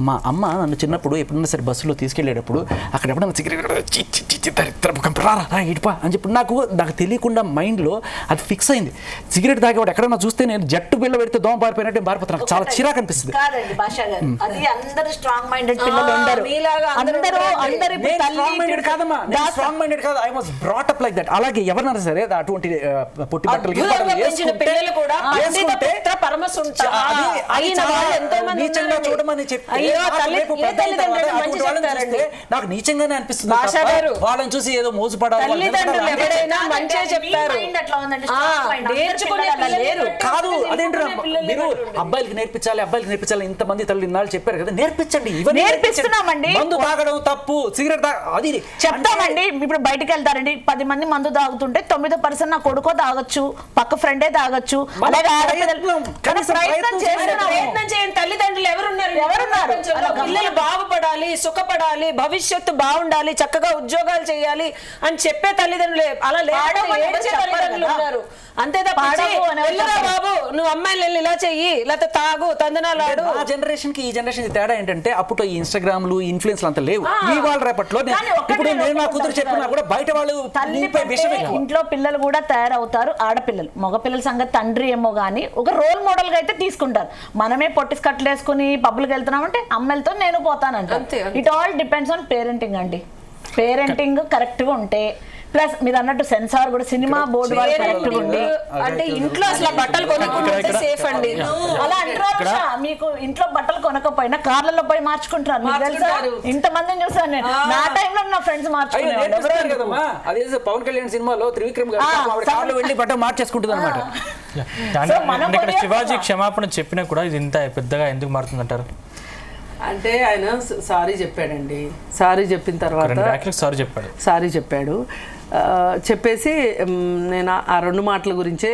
మా అమ్మ నన్ను చిన్నప్పుడు ఎప్పుడన్నా సరే బస్సులో తీసుకెళ్ళేటప్పుడు అక్కడ ఎప్పుడన్నా సిగరెట్ ఇటుపా అని చెప్పి నాకు తెలియకుండా మైండ్లో అది ఫిక్స్ అయింది. సిగరెట్ తాగేవాడు ఎక్కడన్నా చూస్తే నేను జట్టు బిల్ల పెడితే దోమ పారిపోయినట్టు పారిపోతాను. నాకు చాలా చిరాకు అనిపిస్తుంది. అలాగే ఎవరన్నా సరే అటువంటి పొట్టి బట్టలు అది అయిన చాలా వాళ్ళు ఎంతో మంది నీచంగా ఉన్నారండి. చూడమని చెప్తే అయ్యో, నాకు రేపు ఏ పెద్ద అయిన తల్లిదండ్రులు తర్వాత మంచి అటువంటి వాళ్ళని చెప్తారండి. చూస్తే నాకు నీచంగానే అనిపిస్తుంది భాషా తప్ప గారు. వాళ్ళని చూసి ఏదో మోసపడాలి వాళ్ళు తల్లిదండ్రులు నిలబడాలి. ఎవరైనా మంచిగా చెప్తారు. నేర్చుకునే లేరు కాదు అదేంటారు మీరు అబ్బాయిలకి నేర్పించాలి ఇంతమంది తల్లి ఇన్నాళ్ళు చెప్పారు కదా, నేర్పించండి. ఇవన్నీ నేర్పిస్తున్నామండి. మందు తాగడం తప్పు, సిగరెట్ అది చెప్తామండి. ఇప్పుడు బయటికి వెళ్తారండి, 10 మంది మందు తాగుతుంటే 9% నా కొడుకో తాగొచ్చు, పక్క ఫ్రెండే తాగొచ్చు. అలాగే ప్రయత్నం చేస్తున్నాము. ప్రయత్నం చేయని తల్లిదండ్రులు ఎవరున్నారు? అలా పిల్లలు బాగుపడాలి, సుఖపడాలి, భవిష్యత్తు బాగుండాలి, చక్కగా ఉద్యోగాలు చేయాలి అని చెప్పే తల్లిదండ్రులే. అలా పాడమని ఎవరు ఏడ్చే చెప్పరు తల్లిదండ్రులు కదా. ఉన్నారు. అంతే తప్ప పాడవు అని ఎవరు వెళ్ళరా చెప్పరు. బాబు నువ్వు అమ్మాయిలు వెళ్ళి ఇలా చెయ్యి, లేకపోతే తాగు, తందనాలు ఆడు. ఆ జనరేషన్ కి ఈ జనరేషన్ కి తేడా ఏంటంటే అప్పుడు ఈ ఇన్స్టాగ్రామ్లు ఇన్ఫ్లుయెన్స్ అంత లేవు. ఈ వాళ్ళ రేపట్లో కానీ ఒక్కటే ఇప్పుడు నేను నా కూతురు ఒక్కటే చెప్పినా కూడా బయట వాళ్ళు తల్లి నీపై విషయం పట్టే ఎక్కువ. ఇంట్లో పిల్లలు కూడా తయారవుతారు. ఆడపిల్లలు మగపిల్లల సంగతి తండ్రి ఏమో గానీ ఒక రోల్ మోడల్ గా అయితే తీసుకుంటారు. మనమే పొట్టి స్కట్లు వేసుకుని పబ్బులకు వెళ్తున్నామంటే అమ్మాయిలతో నేను పోతానంట. అంతే. It all depends on parenting అండి. పేరెంటింగ్ కరెక్ట్ గా ఉంటే, ప్లస్ మీరు అన్నట్టు సెన్సార్ కూడా సినిమా బోర్డు వాళ్ళు కరెక్ట్ గా ఉండి, అంటే ఇంట్లో అసలు బట్టలు కొనుక్కుంటే సేఫ్ అండి. అలా అంటారు. మీకు ఇంట్లో బట్టలు కొనకపోయినా కార్లలో పోయి మార్చుకుంటున్నారు. మీకు తెలుసా? ఇంతమందిని చూసాను నేను. నా టైంలో నా ఫ్రెండ్స్ అయ్యో, మార్చుకునేవాళ్ళు. నేర్పిస్తారు కదమ్మా. అదేదో పవన్ కళ్యాణ్ సినిమాలో త్రివిక్రమ్ గారు ఆవిడ కార్లో వెళ్ళి బట్ట మార్చేసుకుంటుంది అనమాట. సో మనం ఇక్కడ కొనియాలి శివాజీ కదా. క్షమాపణ చెప్పినా కూడా ఇది ఇంత పెద్దగా ఎందుకు మారుతుందంటారు? అంటే ఆయన సారీ చెప్పాడండి. సారీ చెప్పిన తర్వాత 2 వ్యాఖ్యలకు సారీ చెప్పాడు. సారీ చెప్పాడు. చెప్పేసి నేను ఆ 2 మాటల గురించే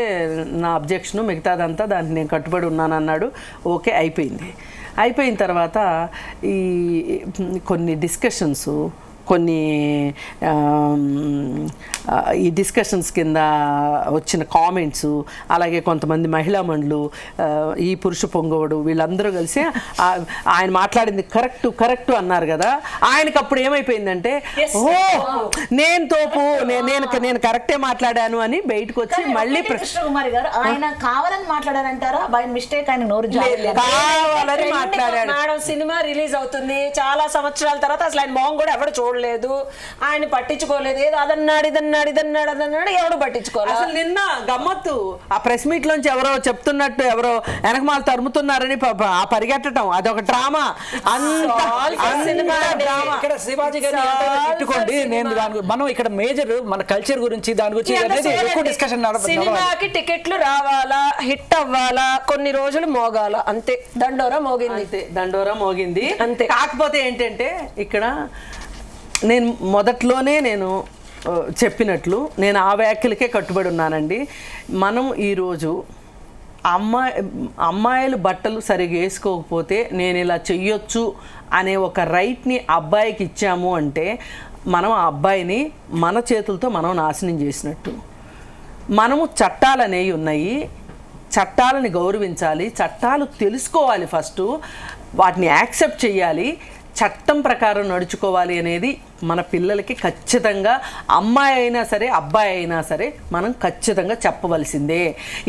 నా అబ్జెక్షను, మిగతాదంతా దానికి నేను కట్టుబడి ఉన్నాను అన్నాడు. ఓకే, అయిపోయిన తర్వాత ఈ కొన్ని డిస్కషన్స్, కొన్ని ఈ డిస్కషన్స్ కింద వచ్చిన కామెంట్స్, అలాగే కొంతమంది మహిళా మండలు, ఈ పురుష పొంగవుడు, వీళ్ళందరూ కలిసి ఆయన మాట్లాడింది కరెక్ట్ అన్నారు కదా. ఆయనకు అప్పుడు ఏమైపోయిందంటే ఓ నేను తోపు, నేను కరెక్టే మాట్లాడాను అని బయటకు వచ్చి మళ్ళీ కృష్ణకుమారి గారు ఆయన కావాలని మాట్లాడారంటారా? బై మిస్టేక్ ఆయన నోరు జారలేదు. కావాలని మాట్లాడాడు. మేడం సినిమా రిలీజ్ అవుతుంది చాలా సంవత్సరాల తర్వాత, అసలు ఆయన మొహం కూడా ఎవరు చూడలేదు, ఆయన పట్టించుకోలేదు. ఏదో అదన్నాడు ఎవడు పట్టించుకోలేదు. అసలు నిన్న గమ్మత్తు ఆ ప్రెస్ మీట్ లోంచి ఎవరో చెప్తున్నట్టు ఎవరో వెనకమాల తరుముతున్నారని ఆ పరిగెట్టడం, అదొక డ్రామా. ఇక్కడ శివాజీ గారిని ఎంతైనా తిట్టుకోండి, నేను మనం ఇక్కడ మేజర్ మన కల్చర్ గురించి దాని గురించి అనేది ఎక్కువ డిస్కషన్ సినిమాకి టికెట్లు రావాలా, హిట్ అవ్వాలా, కొన్ని రోజులు మోగాల, అంతే. దండోరా మోగింది అంతే. కాకపోతే ఏంటంటే ఇక్కడ నేను మొదట్లోనే నేను చెప్పినట్లు నేను ఆ వ్యాఖ్యలకే కట్టుబడి ఉన్నానండి. మనం ఈరోజు అమ్మాయిలు బట్టలు సరిగా వేసుకోకపోతే నేను ఇలా చెయ్యొచ్చు అనే ఒక రైట్ని అబ్బాయికి ఇచ్చాము అంటే మనం ఆ అబ్బాయిని మన చేతులతో మనం నాశనం చేసినట్టు. మనము చట్టాలు అనేవి ఉన్నాయి, చట్టాలని గౌరవించాలి, చట్టాలు తెలుసుకోవాలి, ఫస్ట్ వాటిని యాక్సెప్ట్ చేయాలి, చట్టం ప్రకారం నడుచుకోవాలి అనేది మన పిల్లలకి ఖచ్చితంగా అమ్మాయి అయినా సరే అబ్బాయి అయినా సరే మనం ఖచ్చితంగా చెప్పవలసిందే.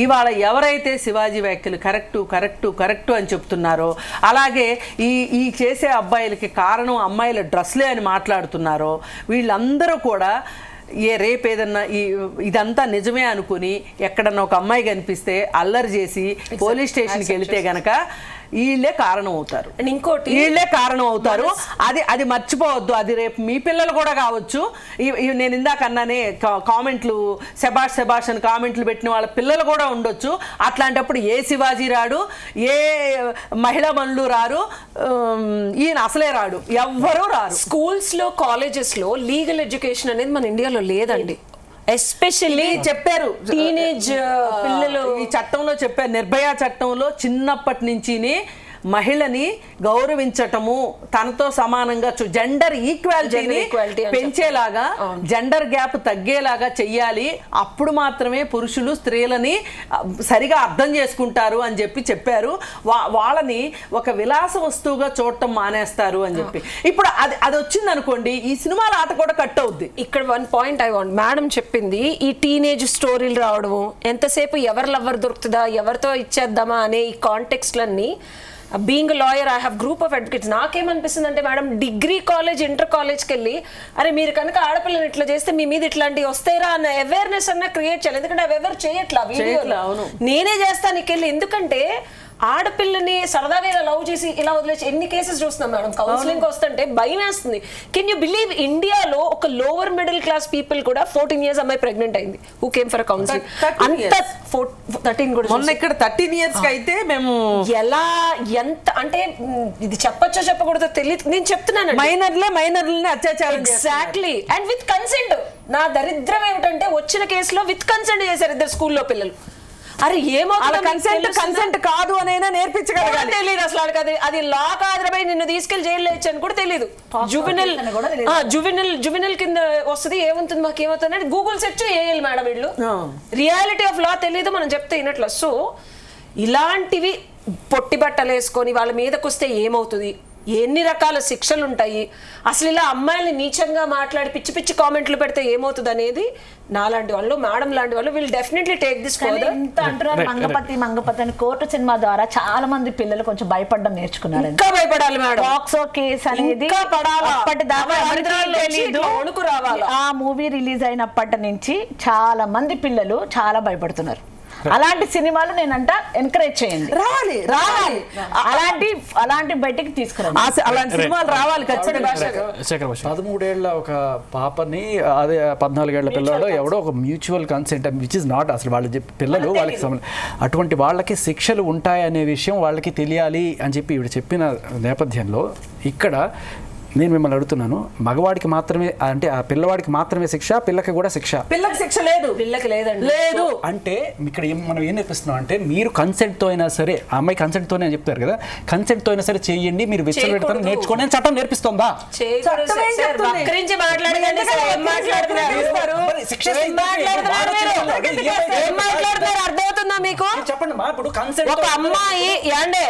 ఇవాళ ఎవరైతే శివాజీ వ్యాఖ్యలు కరెక్టు అని చెప్తున్నారో, అలాగే ఈ చేసే అబ్బాయిలకి కారణం అమ్మాయిల డ్రెస్లే అని మాట్లాడుతున్నారో, వీళ్ళందరూ కూడా రేపు ఏదన్నా ఇదంతా నిజమే అనుకుని ఎక్కడన్నా ఒక అమ్మాయి కనిపిస్తే అల్లరి చేసి పోలీస్ స్టేషన్కి వెళితే గనక వీళ్ళే కారణం అవుతారు. ఇంకోటి వీళ్ళే కారణం అవుతారు. అది మర్చిపోవద్దు. అది రేపు మీ పిల్లలు కూడా కావచ్చు. నేను ఇందాక అన్నానే కామెంట్లు శబాష్ అని కామెంట్లు పెట్టిన వాళ్ళ పిల్లలు కూడా ఉండొచ్చు. అట్లాంటప్పుడు ఏ శివాజీ రాడు, ఏ మహిళా మనులు రారు, ఈయన అసలే రాడు, ఎవ్వరూ రారు. స్కూల్స్ లో కాలేజెస్ లో లీగల్ ఎడ్యుకేషన్ అనేది మన ఇండియాలో లేదండి. ఎస్పెషల్లీ చెప్పారు టీనేజ్ పిల్లలు ఈ చట్టంలో చెప్పారు, నిర్భయ చట్టంలో చిన్నప్పటి నుంచి మహిళని గౌరవించటము, తనతో సమానంగా జెండర్ ఈక్వాలిటీని పెంచేలాగా, జెండర్ గ్యాప్ తగ్గేలాగా చెయ్యాలి. అప్పుడు మాత్రమే పురుషులు స్త్రీలని సరిగా అర్థం చేసుకుంటారు అని చెప్పారు. వాళ్ళని ఒక విలాస వస్తువుగా చూడటం మానేస్తారు అని చెప్పి. ఇప్పుడు అది వచ్చింది అనుకోండి, ఈ సినిమాల ఆట కూడా కట్ అవుద్ది. ఇక్కడ 1 పాయింట్ ఐ వాంట్, మేడం చెప్పింది ఈ టీనేజ్ స్టోరీలు రావడము, ఎంతసేపు ఎవరు లవ్వర్ దొరుకుతుందా, ఎవరితో ఇచ్చేద్దామా అనే ఈ కాంటెక్స్ట్లన్నీ. Being lawyer I have group of advocates. నాకేమనిపిస్తుంది అంటే మేడం, డిగ్రీ కాలేజ్ ఇంటర్ కాలేజ్కి వెళ్ళి అరే మీరు కనుక ఆడపిల్లని ఇట్లా చేస్తే మీ మీద ఇట్లాంటివి వస్తాయిరా అన్న అవేర్నెస్ అన్న క్రియేట్ చేయాలి. ఎందుకంటే అవి ఎవరు చేయట్లా వీడియోలో, నేనే చేస్తాను వెళ్ళి. ఎందుకంటే ఆడపిల్లని సరదాగా ఇలా లవ్ చేసి ఇలా వదిలేసి ఎన్ని కేసెస్ చూస్తున్నాం మేడం. కౌన్సిలింగ్ వస్తుంటే భయం వేస్తుంది. కెన్ యూ బిలీవ్ ఇండియాలో ఒక లోవర్ మిడిల్ క్లాస్ పీపుల్ కూడా 14 years అమ్మాయి ప్రెగ్నెంట్ అయింది హూ కేమ్ ఫర్ కౌన్సిలింగ్. 13 అంత 13 కూడా మొన్న ఇక్కడ 13 years కి అయితే మేము ఎలా ఎంత అంటే ఇది చెప్పొచ్చో చెప్పకూడదో తెలియదు. నేను చెప్తున్నాను మైనర్లని అత్యాచారం ఎగ్జాక్ట్లీ అండ్ విత్ కన్సెంట్. నా దరిద్రం ఏమిటంటే వచ్చిన కేసులో విత్ కన్సెంట్ చేశారు 2 స్కూల్లో పిల్లలు. అరే అలా కన్సెంట్ కాదు అనైనా నేర్పించగలగాలి. తెలియదు అసలు అది లా కాదురపై నిన్ను తీసుకెళ్లి జైల్లో ఇచ్చాను కూడా తెలియదు. జువెనల్ కింద వస్తుంది. ఏముంటుంది మాకు ఏమవుతుంది అంటే గూగుల్ సెర్చ్ చేయాలి మేడం. వీళ్ళు రియాలిటీ ఆఫ్ లా తెలియదు, మనం చెప్తే వినట్ల. సో ఇలాంటివి పొట్టి బట్టలు వేసుకొని వాళ్ళ మీదకి వస్తే ఏమవుతుంది, ఎన్ని రకాల శిక్షలు ఉంటాయి, అసలు ఇలా అమ్మాయిల్ని నీచంగా మాట్లాడి పిచ్చి పిచ్చి కామెంట్లు పెడితే ఏమవుతుంది అనేది నాలాంటి వాళ్ళు, మేడం లాంటి వాళ్ళు will definitely take this further. ఇంత అంటున్నారు మంగపతి అని. కోర్టు సినిమా ద్వారా చాలా మంది పిల్లలు కొంచెం భయపడడం నేర్చుకున్నారు. ఇంకా భయపడాలి మేడం. బాక్సో కేసు అనేది వణుకు రావాలి. ఆ మూవీ రిలీజ్ అయినప్పటి నుంచి చాలా మంది పిల్లలు చాలా భయపడుతున్నారు. అలాంటి సినిమాలు నేనంట ఎంకరేజ్ చేయండి, రావాలి అలాంటి బయటికి తీసుకురండి. అలాంటి సినిమాలు రావాలి ఖచ్చితంగా. 13 ఏళ్ల ఒక పాపని, అదే 14 ఏళ్ల పిల్లవాడు ఎవడో ఒక mutual consent which is not అసలు వాళ్ళు పిల్లలు వాళ్ళకి అటువంటి వాళ్ళకి శిక్షలు ఉంటాయనే విషయం వాళ్ళకి తెలియాలి అని చెప్పి ఇవి చెప్పిన నేపథ్యంలో ఇక్కడ నేను మిమ్మల్ని అడుగుతున్నాను, మగవాడికి మాత్రమే అంటే ఆ పిల్లవాడికి మాత్రమే శిక్ష, పిల్లకి కూడా శిక్ష? పిల్లకి శిక్ష లేదు, పిల్లకి లేదండి. లేదు అంటే ఇక్కడ మనం ఏం నేర్పిస్తున్నాం అంటే మీరు కన్సెంట్తో అయినా సరే, ఆ అమ్మాయి కన్సెంట్తోనే అని చెప్తారు కదా, కన్సెంట్తో అయినా సరే చేయండి, మీరు విచ్చలవిడతనం నేర్చుకోండి అని చట్టం నేర్పిస్తుందా? అర్థమవుతుందా మీకు? చెప్పండి మా, ఇప్పుడు కన్సెంట్ ఒక అమ్మాయి ఏండే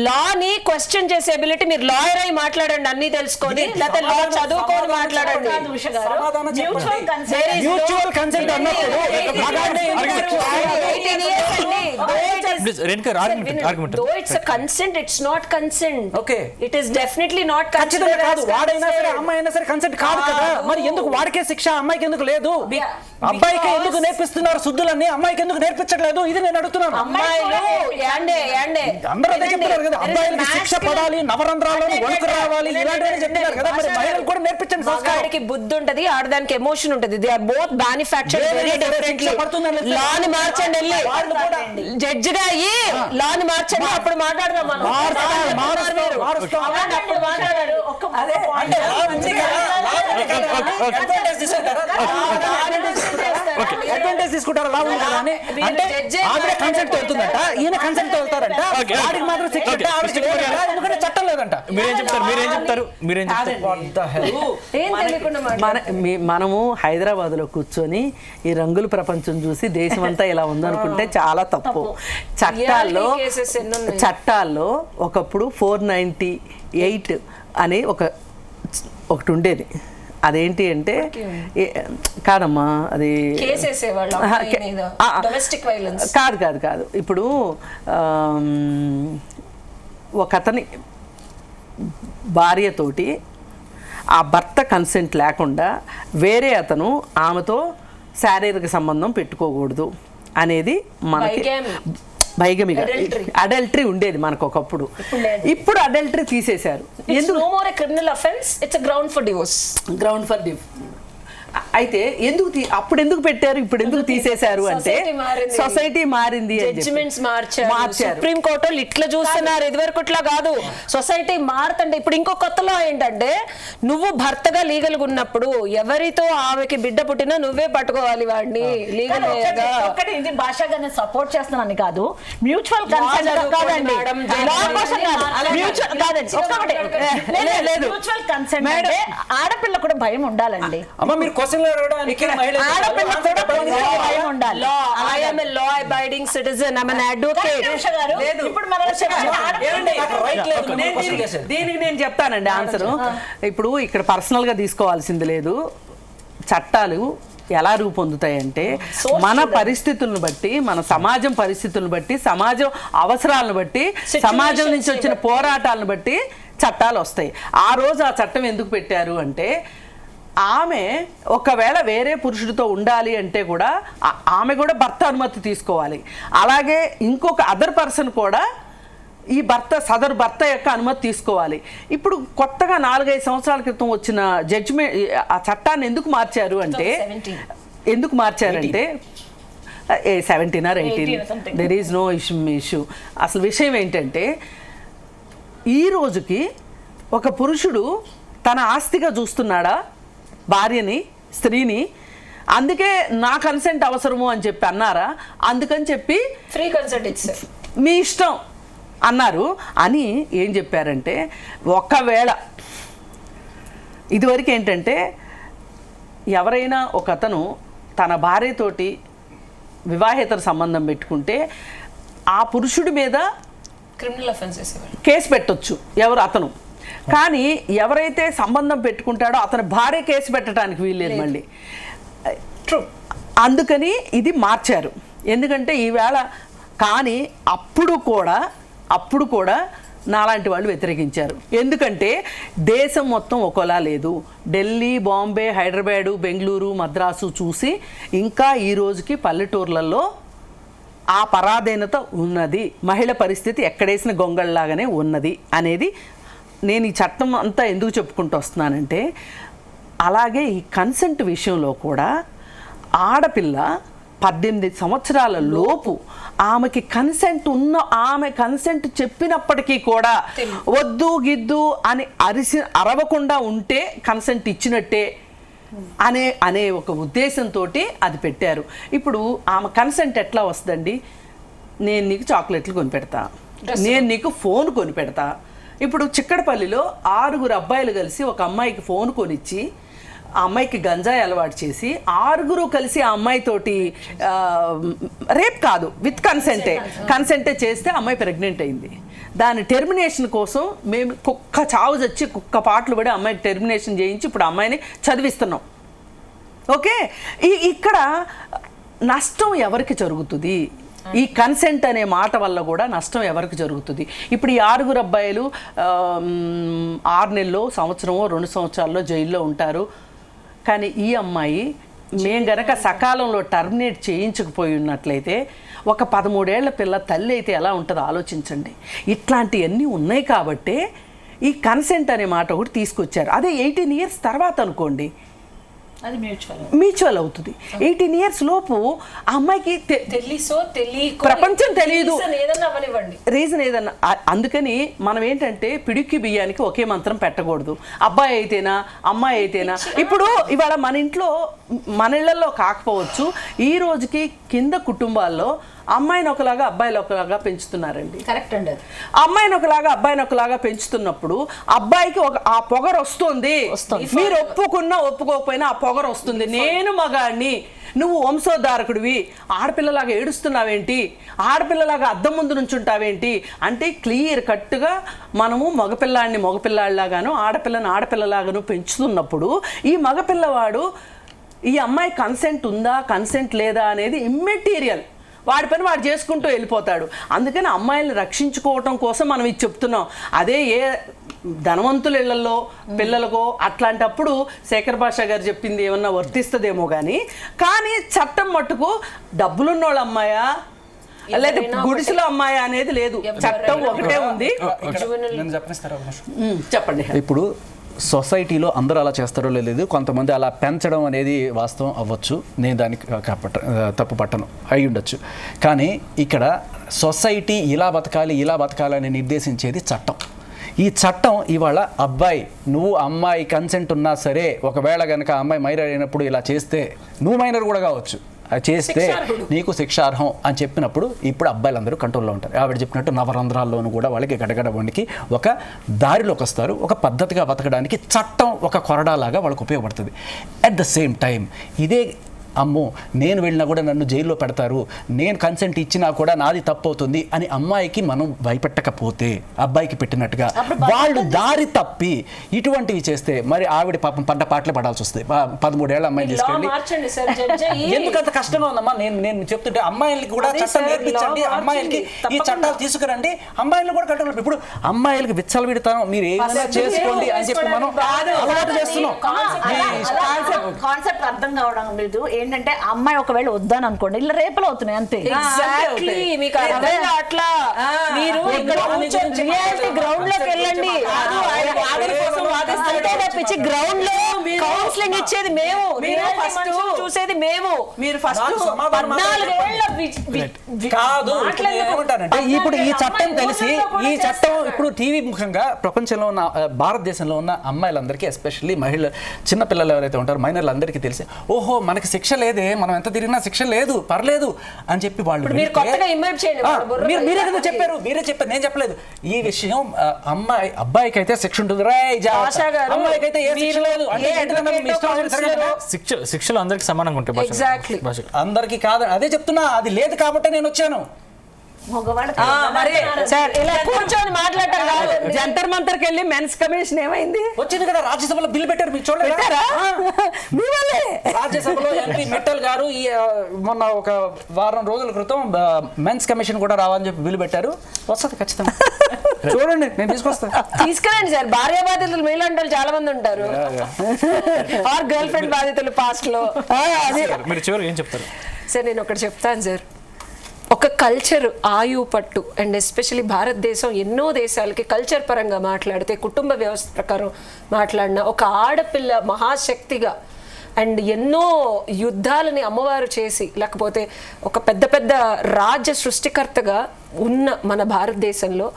లాని క్వశ్చన్ చేసే ఎబిలిటీ, మీరు లాయర్ అయి మాట్లాడండి అన్ని తెలుసుకొని, లేకపోతే లా చదువుకొని మాట్లాడండి. మ్యూచువల్ కన్సెంట్ అన్నప్పుడు consent it's not consent. Okay, it is definitely not ఖచ్చితంగా కాదు. వాడైనా సరే అమ్మాయి అయినా సరే కన్సెంట్ కాదు కదా, మరి ఎందుకు వాడికే శిక్ష అమ్మాయికి ఎందుకు లేదు? అబ్బాయికి ఎందుకు నేర్పిస్తున్నారు శుద్ధులన్నీ, అమ్మాయికి ఎందుకు నేర్పించట్లేదు? ఇది నేను అడుగుతున్నాను. అమ్మాయిలు అందరూ అదే చెప్తున్నారు కదా, అబ్బాయిలకి శిక్ష పడాలి, నవరంధ్రాల్లో వణుకు రావాలి, ఇలాంటివన్నీ చెప్తున్నారు కదా, మరి మహిళలు కూడా నేర్పించండి. మగాడికి బుద్ధి ఉంటది, ఆడదానికి ఎమోషన్ ఉంటది. They are both manufactured very differently. లాని మార్చండి, వెళ్ళి జడ్జి గా అయ్యి లాని మార్చండి, అప్పుడు మాట్లాడదాం మనం. అడ్వాంటేజ్ తీసుకుంటారా లాభం కదా అని అంటే ఆవిడ కన్సెంట్ వెళ్తుందంట, ఈయన కన్సెంట్ వెళ్తారంట, వాడికి మాత్రం శిక్ష ఎందుకంటే చట్టం లేదంట. మనము హైదరాబాద్ లో కూర్చొని ఈ రంగుల ప్రపంచం చూసి దేశం అంతా ఇలా ఉందనుకుంటే చాలా తప్పు. చట్టాల్లో ఒకప్పుడు 498 అని ఒకటి ఉండేది. అదేంటి అంటే కాదమ్మా, అది కాదు. ఇప్పుడు ఒక అతని భార్యతోటి ఆ భర్త కన్సెంట్ లేకుండా వేరే అతను ఆమెతో శారీరక సంబంధం పెట్టుకోకూడదు అనేది మనకి బైగమిగా అడల్టరీ ఉండేది మనకు ఒకప్పుడు. ఇప్పుడు అడల్టరీ తీసేశారు. ఎందుకు? No more a criminal offence, it's a ground for divorce. అయితే అప్పుడు ఎందుకు పెట్టారు, ఇప్పుడు ఎందుకు తీసేశారు అంటే సొసైటీ మారింది, జడ్జిమెంట్స్ మార్చారు. సుప్రీం కోర్టు ఇట్లా చూస్తున్నారు, ఇదివరకు ఇట్లా కాదు. సొసైటీ మారుతుంటే ఇప్పుడు ఇంకో కొత్తలో ఏంటంటే, నువ్వు భర్తగా లీగల్ గా ఉన్నప్పుడు ఎవరితో ఆమెకి బిడ్డ పుట్టినా నువ్వే పట్టుకోవాలి వాడిని లీగల్ గా. ఇది భాషగా నేను సపోర్ట్ చేస్తున్నాను కాదు, మ్యూచువల్ కన్సెంట్ కాదండి, మ్యూచువల్ కన్సెంట్ అంటే ఆడపిల్ల కూడా భయం ఉండాలండి. దీనికి నేను చెప్తానండి ఆన్సర్. ఇప్పుడు ఇక్కడ పర్సనల్ గా తీసుకోవాల్సింది లేదు. చట్టాలు ఎలా రూపొందుతాయంటే మన పరిస్థితులను బట్టి, మన సమాజం పరిస్థితులను బట్టి, సమాజం అవసరాలను బట్టి, సమాజం నుంచి వచ్చిన పోరాటాలను బట్టి చట్టాలు వస్తాయి. ఆ రోజు ఆ చట్టం ఎందుకు పెట్టారు అంటే, ఆమె ఒకవేళ వేరే పురుషుడితో ఉండాలి అంటే కూడా ఆమె కూడా భర్త అనుమతి తీసుకోవాలి. అలాగే ఇంకొక అదర్ పర్సన్ కూడా ఈ సదరు భర్త యొక్క అనుమతి తీసుకోవాలి. ఇప్పుడు కొత్తగా 4-5 సంవత్సరాల క్రితం వచ్చిన జడ్జిమెంట్ ఆ చట్టాన్ని ఎందుకు మార్చారు అంటే 17 or 18 there is no issue. అసలు విషయం ఏంటంటే ఈ రోజుకి ఒక పురుషుడు తన ఆస్తిగా చూస్తున్నాడా భార్యని, స్త్రీని, అందుకే నా కన్సెంట్ అవసరము అని చెప్పి అన్నారా, అందుకని చెప్పి ఫ్రీ కన్సెంట్ ఇచ్చారు, మీ ఇష్టం అన్నారు అని ఏం చెప్పారంటే, ఒకవేళ ఇదివరకు ఏంటంటే ఎవరైనా ఒక అతను తన భార్యతోటి వివాహేతర సంబంధం పెట్టుకుంటే ఆ పురుషుడి మీద క్రిమినల్ అఫెన్సెస్ కేసు పెట్టొచ్చు ఎవరు అతను. కానీ ఎవరైతే సంబంధం పెట్టుకుంటాడో అతని భార్య కేసు పెట్టడానికి వీల్లేదు మళ్ళీ. ట్రూ. అందుకని ఇది మార్చారు. ఎందుకంటే ఈవేళ కానీ అప్పుడు కూడా నాలాంటి వాళ్ళు వ్యతిరేకించారు. ఎందుకంటే దేశం మొత్తం ఒకలా లేదు. ఢిల్లీ, బాంబే, హైదరాబాదు, బెంగళూరు, మద్రాసు చూసి ఇంకా ఈ రోజుకి పల్లెటూర్లలో ఆ పరాధీనత ఉన్నది, మహిళ పరిస్థితి ఎక్కడేసిన గొంగళ్ళలాగానే ఉన్నది అనేది నేను ఈ చట్టం అంతా ఎందుకు చెప్పుకుంటూ వస్తున్నానంటే, అలాగే ఈ కన్సెంట్ విషయంలో కూడా ఆడపిల్ల 18 సంవత్సరాల లోపు ఆమెకి ఆమె కన్సెంట్ చెప్పినప్పటికీ కూడా వద్దు గిద్దు అని అరవకుండా ఉంటే కన్సెంట్ ఇచ్చినట్టే అనే ఒక ఉద్దేశంతో అది పెట్టారు. ఇప్పుడు ఆమె కన్సెంట్ ఎట్లా వస్తుందండి, నేను నీకు చాక్లెట్లు కొనిపెడతా, నేను నీకు ఫోన్ కొనిపెడతా. ఇప్పుడు చిక్కడపల్లిలో 6 అబ్బాయిలు కలిసి ఒక అమ్మాయికి ఫోన్ కొనిచ్చి ఆ అమ్మాయికి గంజాయి అలవాటు చేసి 6 కలిసి ఆ అమ్మాయితోటి రేప్ కాదు విత్ కన్సెంటే చేస్తే అమ్మాయి ప్రెగ్నెంట్ అయింది. దాని టెర్మినేషన్ కోసం మేము కుక్క చావు చచ్చి కుక్క పాటలు పడి అమ్మాయికి టెర్మినేషన్ చేయించి ఇప్పుడు అమ్మాయిని చదివిస్తున్నాం. ఓకే, ఇక్కడ నష్టం ఎవరికి జరుగుతుంది? ఈ కన్సెంట్ అనే మాట వల్ల కూడా నష్టం ఎవరికి జరుగుతుంది? ఇప్పుడు ఈ 6 అబ్బాయిలు 6 నెలల్లో, సంవత్సరమో 2 సంవత్సరాల్లో జైల్లో ఉంటారు. కానీ ఈ అమ్మాయి మేము గనక సకాలంలో టర్మినేట్ చేయించకపోయి ఉన్నట్లయితే ఒక 13 ఏళ్ల పిల్ల తల్లి అయితే ఎలా ఉంటుందో ఆలోచించండి. ఇట్లాంటివన్నీ ఉన్నాయి కాబట్టే ఈ కన్సెంట్ అనే మాట ఒకటి తీసుకొచ్చారు. అదే 18 ఇయర్స్ తర్వాత అనుకోండి, అది మ్యూచువల్ అవుతుంది. 18 ఇయర్స్ లోపు ఆ అమ్మాయికి ప్రపంచం తెలియదు, రీజన్ ఏదన్నా. అందుకని మనం ఏంటంటే పిడికి బియ్యానికి ఒకే మంత్రం పెట్టకూడదు. అబ్బాయి అయితేనా అమ్మాయి అయితేనా. ఇప్పుడు ఇవాళ మన ఇళ్లలో కాకపోవచ్చు, ఈ రోజుకి కింద కుటుంబాల్లో అమ్మాయిని ఒకలాగా అబ్బాయిలు ఒకలాగా పెంచుతున్నారండి. కరెక్ట్ అండి. అమ్మాయిని ఒకలాగా అబ్బాయిని ఒకలాగా పెంచుతున్నప్పుడు అబ్బాయికి ఆ పొగరు వస్తుంది. మీరు ఒప్పుకున్నా ఒప్పుకోకపోయినా ఆ పొగరు వస్తుంది. నేను మగాడిని, నువ్వు వంశోద్ధారకుడివి, ఆడపిల్లలాగా ఏడుస్తున్నావేంటి, ఆడపిల్లలాగా అద్దం ముందు నుంచుంటావేంటి అంటే క్లియర్ కట్గా మనము మగపిల్లాడిలాగాను ఆడపిల్లని ఆడపిల్లలాగాను పెంచుతున్నప్పుడు ఈ మగపిల్లవాడు ఈ అమ్మాయి కన్సెంట్ ఉందా కన్సెంట్ లేదా అనేది ఇమ్మెటీరియల్, వాడి పని వాడు చేసుకుంటూ వెళ్ళిపోతాడు. అందుకని అమ్మాయిల్ని రక్షించుకోవటం కోసం మనం ఇది చెప్తున్నాం. అదే ఏ ధనవంతుల ఇళ్లలో పిల్లలకో అట్లాంటప్పుడు శేఖర్ భాషా గారు చెప్పింది ఏమన్నా వర్తిస్తుందేమో కానీ చట్టం మట్టుకు డబ్బులున్నోళ్ళ అమ్మాయా లేదా గుడిసెల అమ్మాయా అనేది లేదు. చట్టం ఒకటే ఉంది. చెప్పండి. ఇప్పుడు సొసైటీలో అందరూ అలా చేస్తారో లేదు, కొంతమంది అలా పెంచడం అనేది వాస్తవం అవ్వచ్చు, నేను దానికి తప్పు పట్టను, అయి ఉండొచ్చు. కానీ ఇక్కడ సొసైటీ ఇలా బతకాలని నిర్దేశించేది చట్టం. ఈ చట్టం ఇవాళ అబ్బాయి నువ్వు అమ్మాయి కన్సెంట్ ఉన్నా సరే, ఒకవేళ కనుక అమ్మాయి మైనర్ అయినప్పుడు ఇలా చేస్తే, నువ్వు మైనర్ కూడా కావచ్చు, చేస్తే నీకు శిక్షార్హం అని చెప్పినప్పుడు ఇప్పుడు అబ్బాయిలందరూ కంట్రోల్లో ఉంటారు. ఆవిడ చెప్పినట్టు నవరంధ్రాల్లోనూ కూడా వాళ్ళకి గడగడ వణికి ఒక దారిలోకి వస్తారు. ఒక పద్ధతిగా బతకడానికి చట్టం ఒక కొరడాలాగా వాళ్ళకు ఉపయోగపడుతుంది. అట్ ద సేమ్ టైం ఇదే అమ్మో నేను వెళ్ళినా కూడా నన్ను జైల్లో పెడతారు, నేను కన్సెంట్ ఇచ్చినా కూడా నాది తప్పు అవుతుంది అని అమ్మాయికి మనం భయపెట్టకపోతే అబ్బాయికి పెట్టినట్టుగా వాళ్ళు దారి తప్పి ఇటువంటివి చేస్తే మరి ఆవిడ పాపం పడ్డ పాటలే పడాల్సి వస్తుంది. 13 ఏళ్ల అమ్మాయిని తీసుకెళ్ళి ఎందుకంత కష్టంగా ఉందమ్మా. నేను చెప్తుంటే అమ్మాయిలకి కూడా చట్టం నేర్పించండి, అమ్మాయిలకి ఈ చట్టాలు తీసుకురండి, అమ్మాయిలు కూడా కట్టాలి. ఇప్పుడు అమ్మాయిలకి విచ్చలు విడతాం, మీరు ఏదైనా చేసుకోండి అని చెప్పి మనం అలవాటు చేస్తున్నాం. కాన్సెప్ట్ అర్థం కావడం లేదు. ఏంటంటే అమ్మాయి ఒకవేళ వద్దాను అనుకోండి ఇలా రేపులు అవుతున్నాయి అంతే. ఎగ్జాక్ట్లీ మీకు అర్థం కావట్లా. మీరు ఇక్కడ రియాలిటీ గ్రౌండ్ లోకి వెళ్ళండి. అంతే తప్పించి గ్రౌండ్ లో కౌన్సిలింగ్ ఇచ్చేది మేము, చూసేది మేము. మీరు ఫస్ట్ 14 ఏళ్ల కాదు ఏమంటారంటే ఇప్పుడు ఈ చట్టం తెలిసి ఈ చట్టం ఇప్పుడు టీవీ ముఖంగా ప్రపంచంలో ఉన్న భారతదేశంలో ఉన్న అమ్మాయిలందరికీ ఎస్పెషల్లీ మహిళ చిన్నపిల్లలు ఎవరైతే ఉంటారో మైనర్లందరికీ తెలిసి ఓహో మనకి శిక్ష లేదే, మనం ఎంత తిరిగినా శిక్ష లేదు, పర్లేదు అని చెప్పి వాళ్ళు మీరు కొత్తగా ఇన్వైట్ చేయండి. మీరే కదా చెప్పారు, మీరే చెప్పారు, నేను చెప్పలేదు. ఈ విషయం అబ్బాయికి అయితే శిక్ష ఉంటుంది, అమ్మాయికి అయితే ఏ శిక్ష లేదు. శిక్షలు అందరికి సమానంగా ఉంటాయి Exactly. అందరికీ కాదు, అదే చెప్తున్నా, అది లేదు కాబట్టి నేను వచ్చాను. మరి సార్ ఇలా కూర్చొని మాట్లాడటం కాదు. జంతర్ మంతర్కి వెళ్ళి మెన్స్ కమిషన్ ఏమైంది? వచ్చింది కదా, రాజ్యసభలో బిల్ పెట్టారు, మీరు చూడలేదా? రాజ్యసభలో ఎంపీ మిట్టల్ గారు ఈ మొన్న ఒక వారం రోజుల క్రితం మెన్స్ కమిషన్ కూడా రావాలని చెప్పి బిల్ పెట్టారు. వస్తుంది ఖచ్చితంగా, చూడండి నేను తీసుకొస్తాను. తీసుకురండి సార్. భార్య బాధితులు మీలాంటి చాలా మంది ఉంటారు, ఆర్ గర్ల్ ఫ్రెండ్ బాధితులు పాస్ట్ లో. మీరు చివరికి ఏం చెప్తారు సార్? నేను ఒకటి చెప్తాను సార్. ఒక కల్చర్ ఆయువు పట్టు, అండ్ ఎస్పెషలీ భారతదేశం ఎన్నో దేశాలకి కల్చర్ పరంగా మాట్లాడితే, కుటుంబ వ్యవస్థ ప్రకారం మాట్లాడిన ఒక ఆడపిల్ల మహాశక్తిగా అండ్ ఎన్నో యుద్ధాలని అమ్మవారు చేసి, లేకపోతే ఒక పెద్ద పెద్ద రాజ్య సృష్టికర్తగా ఉన్న మన భారతదేశంలో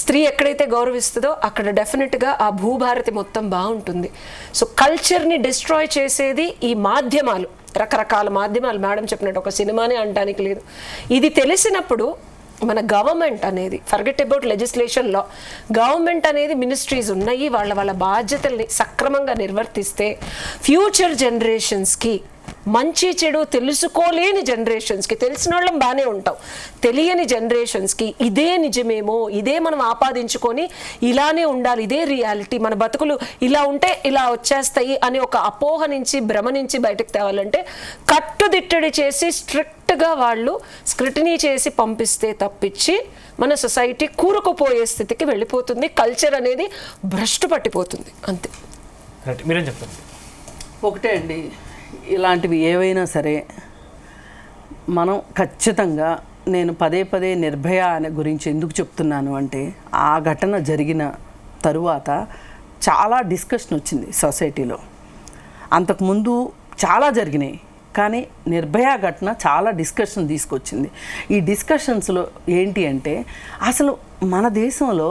స్త్రీ ఎక్కడైతే గౌరవిస్తుందో అక్కడ డెఫినెట్గా ఆ భూభారతి మొత్తం బాగుంటుంది. సో కల్చర్ని డిస్ట్రాయ్ చేసేది ఈ మాధ్యమాలు, రకరకాల మాధ్యమాలు. మేడం చెప్పినట్టు ఒక సినిమానే అనడానికి లేదు. ఇది తెలిసినప్పుడు మన గవర్నమెంట్ అనేది, forget about legislation, law, government అనేది మినిస్ట్రీస్ ఉన్నాయి, వాళ్ళ బాధ్యతల్ని సక్రమంగా నిర్వర్తిస్తే ఫ్యూచర్ జనరేషన్స్కి, మంచి చెడు తెలుసుకోలేని జనరేషన్స్కి, తెలిసిన వాళ్ళం బాగానే ఉంటాం, తెలియని జనరేషన్స్కి ఇదే నిజమేమో, ఇదే మనం ఆపాదించుకొని ఇలానే ఉండాలి, ఇదే రియాలిటీ, మన బతుకులు ఇలా ఉంటే ఇలా వచ్చేస్తాయి అని ఒక అపోహ నుంచి, భ్రమ నుంచి బయటకు తేవాలంటే కట్టుదిట్టడి చేసి స్ట్రిక్ట్గా వాళ్ళు స్క్రూటినీ చేసి పంపిస్తే తప్పించి మన సొసైటీ కూరుకుపోయే స్థితికి వెళ్ళిపోతుంది. కల్చర్ అనేది భ్రష్టు పట్టిపోతుంది, అంతే. రైట్, మీరేం చెప్తారు? ఒకటే అండి, ఇలాంటివి ఏవైనా సరే మనం ఖచ్చితంగా, నేను పదే పదే నిర్భయ అనే గురించి ఎందుకు చెప్తున్నాను అంటే, ఆ ఘటన జరిగిన తరువాత చాలా డిస్కషన్ వచ్చింది సొసైటీలో. అంతకుముందు చాలా జరిగినాయి, కానీ నిర్భయ ఘటన చాలా డిస్కషన్ తీసుకొచ్చింది. ఈ డిస్కషన్స్లో ఏంటి అంటే, అసలు మన దేశంలో